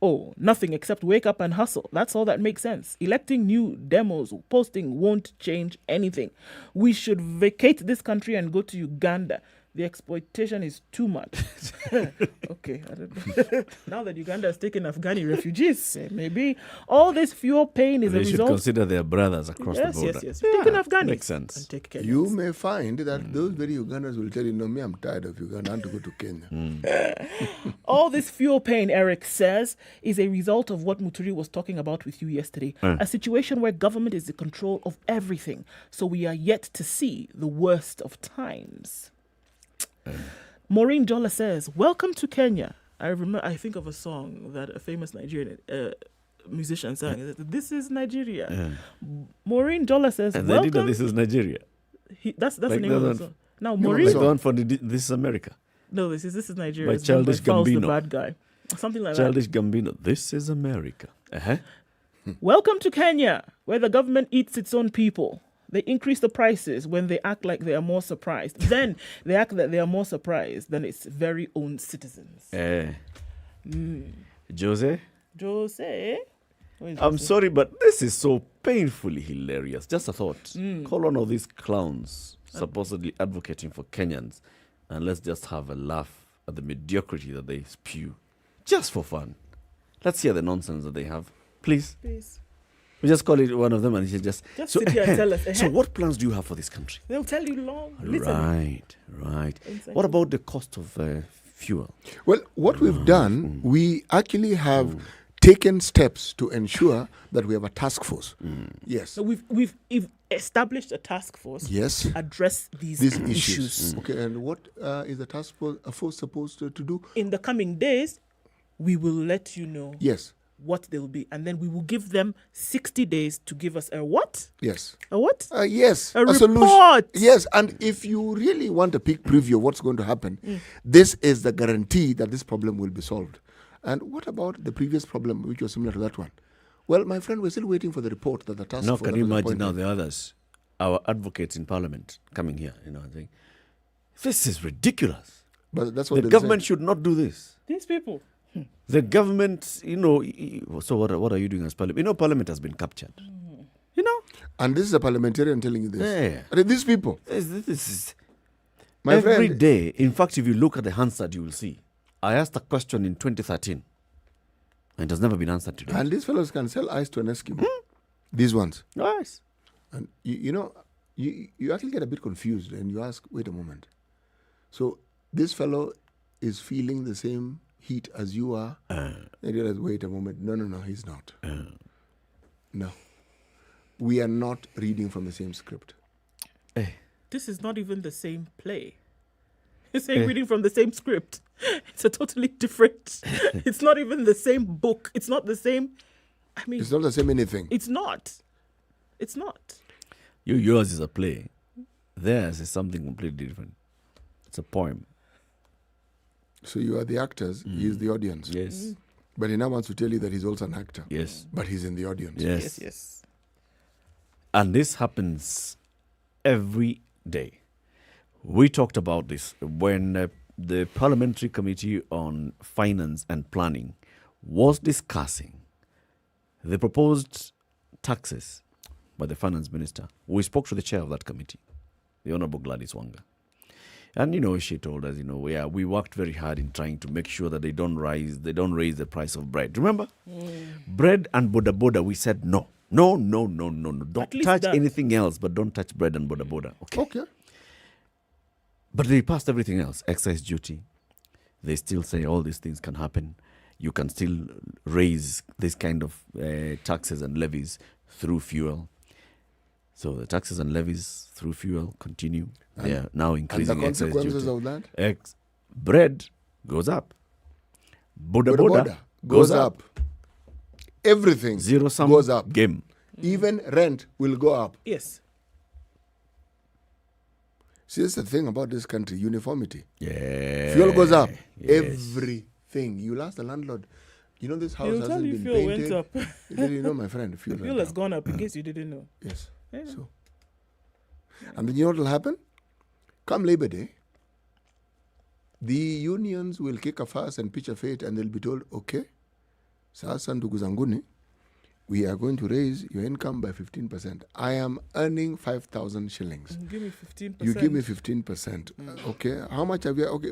Oh, nothing except wake up and hustle. That's all that makes sense. Electing new demos, posting won't change anything. We should vacate this country and go to Uganda. The exploitation is too much. Okay, I don't know. Now that Uganda has taken Afghani refugees, maybe all this fuel pain is a result.
They should consider their brothers across the border.
Yes. Taking Afghani.
Makes sense.
You may find that those very Ugandans will tell you, no, me, I'm tired of Uganda. I want to go to Kenya.
All this fuel pain, Eric says, is a result of what Muthui was talking about with you yesterday. A situation where government is in control of everything. So we are yet to see the worst of times. Maureen Jolla says, welcome to Kenya. I think of a song that a famous Nigerian musician sang. This is Nigeria. Maureen Jolla says,
and
welcome.
they did This is Nigeria.
That's the name of the song. Now,
Maureen.
Maureen.
Like the one for This is America.
No, this is Nigeria.
By Childish Gambino.
The bad guy. Something like
Childish Gambino. This is America.
Welcome to Kenya, where the government eats its own people. They increase the prices when they act like they are more surprised. Then they act that they are more surprised than its very own citizens.
Jose? I'm sorry, but this is so painfully hilarious. Just a thought. Call on all these clowns supposedly advocating for Kenyans, and let's just have a laugh at the mediocrity that they spew. Just for fun. Let's hear the nonsense that they have. Please. We just call it one of them and he just
sit here and tell us.
So what plans do you have for this country?
They'll tell you long.
Right. What about the cost of fuel?
Well, what we've done, we actually have taken steps to ensure that we have a task force. Yes.
So we've established a task force to address these issues.
Okay, and what is the task force supposed to do?
In the coming days, we will let you know.
Yes.
What they will be, and then we will give them 60 days to give us a what?
Yes.
A what?
Yes.
A report.
Solution. Yes, and if you really want a peek preview of what's going to happen, this is the guarantee that this problem will be solved. And what about the previous problem, which was similar to that one? Well, my friend, we're still waiting for the report that the task force...
No, can you imagine now the others, our advocates in Parliament, coming here, saying, this is ridiculous.
But that's what
the government should not do this.
These people...
The government, so what are you doing as Parliament? Parliament has been captured.
And this is a parliamentarian telling you this.
Yeah.
These people.
This is every day. In fact, if you look at the Hansard, you will see. I asked a question in 2013, and it has never been answered today.
And these fellows can sell ice to an Eskimo. These ones.
Nice.
And you actually get a bit confused, and you ask, wait a moment. So this fellow is feeling the same heat as you are. And you realize, wait a moment. No, he's not. No. We are not reading from the same script.
This is not even the same play. You're saying reading from the same script. It's a totally different... It's not even the same book. It's not the same I mean,
it's not the same anything.
It's not. It's not.
Yours is a play. Theirs is something completely different. It's a poem.
So you are the actors, he is the audience.
Yes.
But he now wants to tell you that he's also an actor.
Yes.
But he's in the audience.
Yes. And this happens every day. We talked about this when the Parliamentary Committee on Finance and Planning was discussing the proposed taxes by the Finance Minister. We spoke to the chair of that committee, the Honorable Gladys Wanga. And, she told us, we worked very hard in trying to make sure that they don't raise the price of bread. Remember? Bread and boda boda, we said no. No. Don't touch anything else, but don't touch bread and boda boda. Okay. But they passed everything else. Excise duty. They still say all these things can happen. You can still raise this kind of taxes and levies through fuel. So the taxes and levies through fuel continue. They are now increasing excise duty.
And the consequences of that?
Bread goes up. Boda boda goes up.
Everything
Zero-sum
goes up.
Game.
Even rent will go up.
Yes.
See, that's the thing about this country, uniformity.
Yeah.
Fuel goes up.
Yes.
Everything. You ask the landlord, this house
He'll tell
hasn't
you
been
fuel
painted.
went up.
My friend, fuel
Fuel
went
has
up.
gone up in case you didn't know.
Yes.
Yeah.
So, and then you know what will happen? Come Labor Day, the unions will kick a fuss and pitch a fit, and they'll be told, okay, sasa ndugu zanguni, we are going to raise your income by 15%. I am earning 5,000 shillings.
Give me 15%.
You give me 15%. Okay. How much have you? Okay,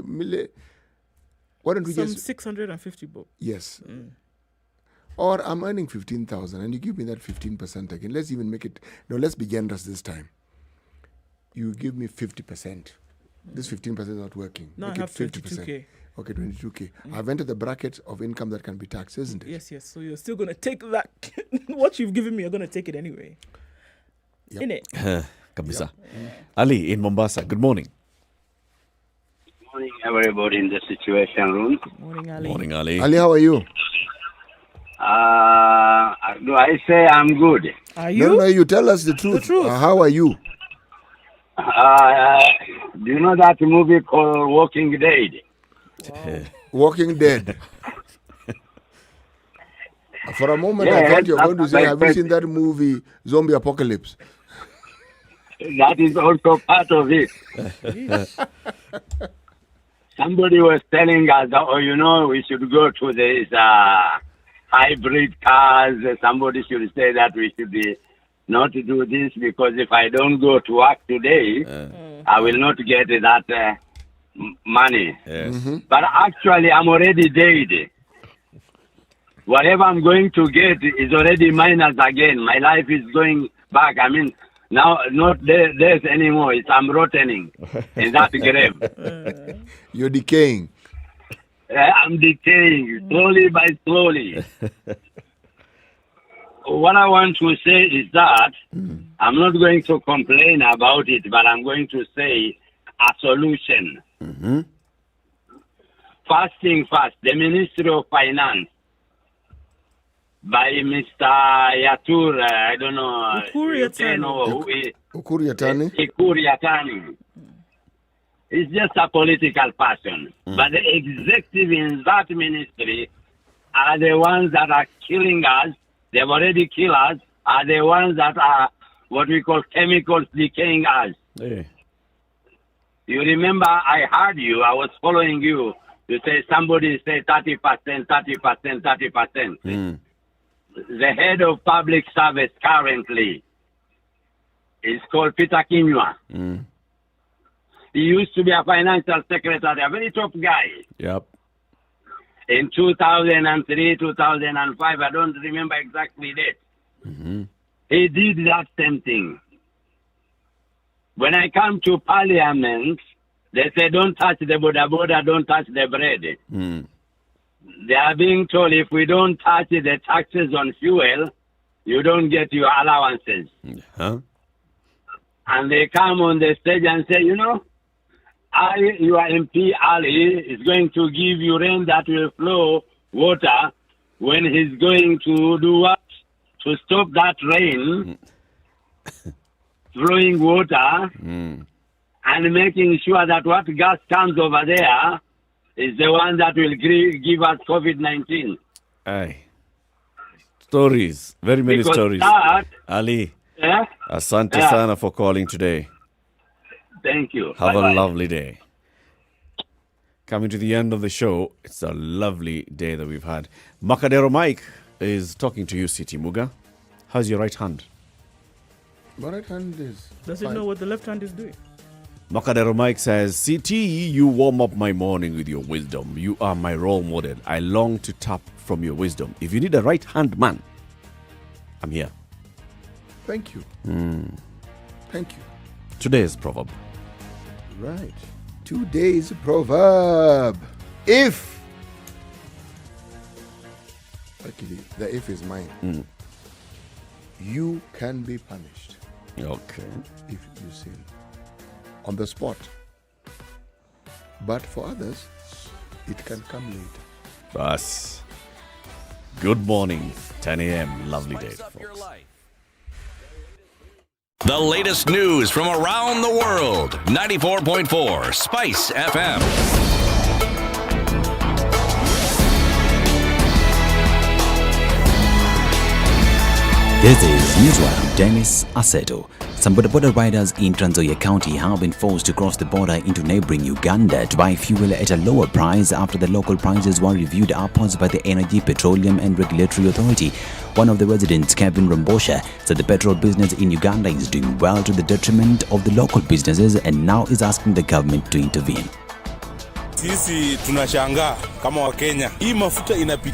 why don't we
Some
just
650 bob.
Yes. Or I'm earning 15,000 and you give me that 15% again. Let's even make it. No, let's be generous this time. You give me 50%. This 15% is not working.
No,
make
I have
it 50%.
22K.
Okay, 22K. I've entered the bracket of income that can be taxed, isn't it?
Yes. So you're still going to take that. What you've given me, you're going to take it anyway.
Yep.
Innit?
Kabisa. Ali in Mombasa. Good morning.
Good morning, everybody in the situation room.
Morning, Ali.
Morning, Ali.
Ali, how are you?
Do I say I'm good?
Are you?
No, you tell us the truth.
The truth.
How are you?
Do you know that movie called Walking Dead?
Wow.
Walking Dead. For a moment, I thought you were going to say, have you seen that movie, Zombie Apocalypse?
That is also part of it. Somebody was telling us, we should go to these hybrid cars. Somebody should say that we should be not do this because if I don't go to work today, I will not get that money.
Yes.
But actually, I'm already dead. Whatever I'm going to get is already minus again. My life is going back. I mean, now not there's anymore. I'm rotting in that grave.
You're decaying.
I'm decaying slowly by slowly. What I want to say is that I'm not going to complain about it, but I'm going to say a solution. First thing first, the Ministry of Finance by Mr. Yatur, I don't know.
Ukur Yatani.
Ukur Yatani. He's just a political person. But the executive in that ministry are the ones that are killing us. They've already killed us. Are the ones that are what we call chemicals decaying us.
Hey.
You remember I heard you, I was following you. You say somebody say 30%, 30%, 30%. The head of public service currently is called Peter Kinyua. He used to be a financial secretary, a very top guy.
Yep.
In 2003, 2005, I don't remember exactly that. He did that same thing. When I come to parliament, they say, don't touch the boda boda, don't touch the bread. They are being told if we don't touch the taxes on fuel, you don't get your allowances. And they come on the stage and say, your MP Ali is going to give you rain that will flow water when he's going to do what? to stop that rain flowing water and making sure that what gas comes over there is the one that will give us COVID-19.
Aye. Stories. Very many
Because
stories.
that,
Ali,
yeah?
asante sana for calling today.
Thank you.
Have
Bye-bye.
a lovely day. Coming to the end of the show, it's a lovely day that we've had. Makadero Mike is talking to you, City Muga. How's your right hand?
My right hand is.
Does it know what the left hand is doing?
Makadero Mike says, CT, you warm up my morning with your wisdom. You are my role model. I long to tap from your wisdom. If you need a right hand man, I'm here.
Thank you. Thank you.
Today's proverb.
Right. Today's proverb. If. Actually, the if is mine. You can be punished.
Okay.
If you sin. On the spot. But for others, it can come later.
Bas. Good morning, 10 a.m. Lovely day, folks.
The latest news from around the world. 94.4 Spice FM.
This is Newswire. Dennis Aceto. Some border riders in Trans Nzoia County have been forced to cross the border into neighboring Uganda to buy fuel at a lower price after the local prices were reviewed upwards by the Energy, Petroleum and Regulatory Authority. One of the residents, Kevin Rambosha, said the petrol business in Uganda is doing well to the detriment of the local businesses and now is asking the government to intervene.
Sisi tunashangaa kama Wakenya. Hii mafuta inapita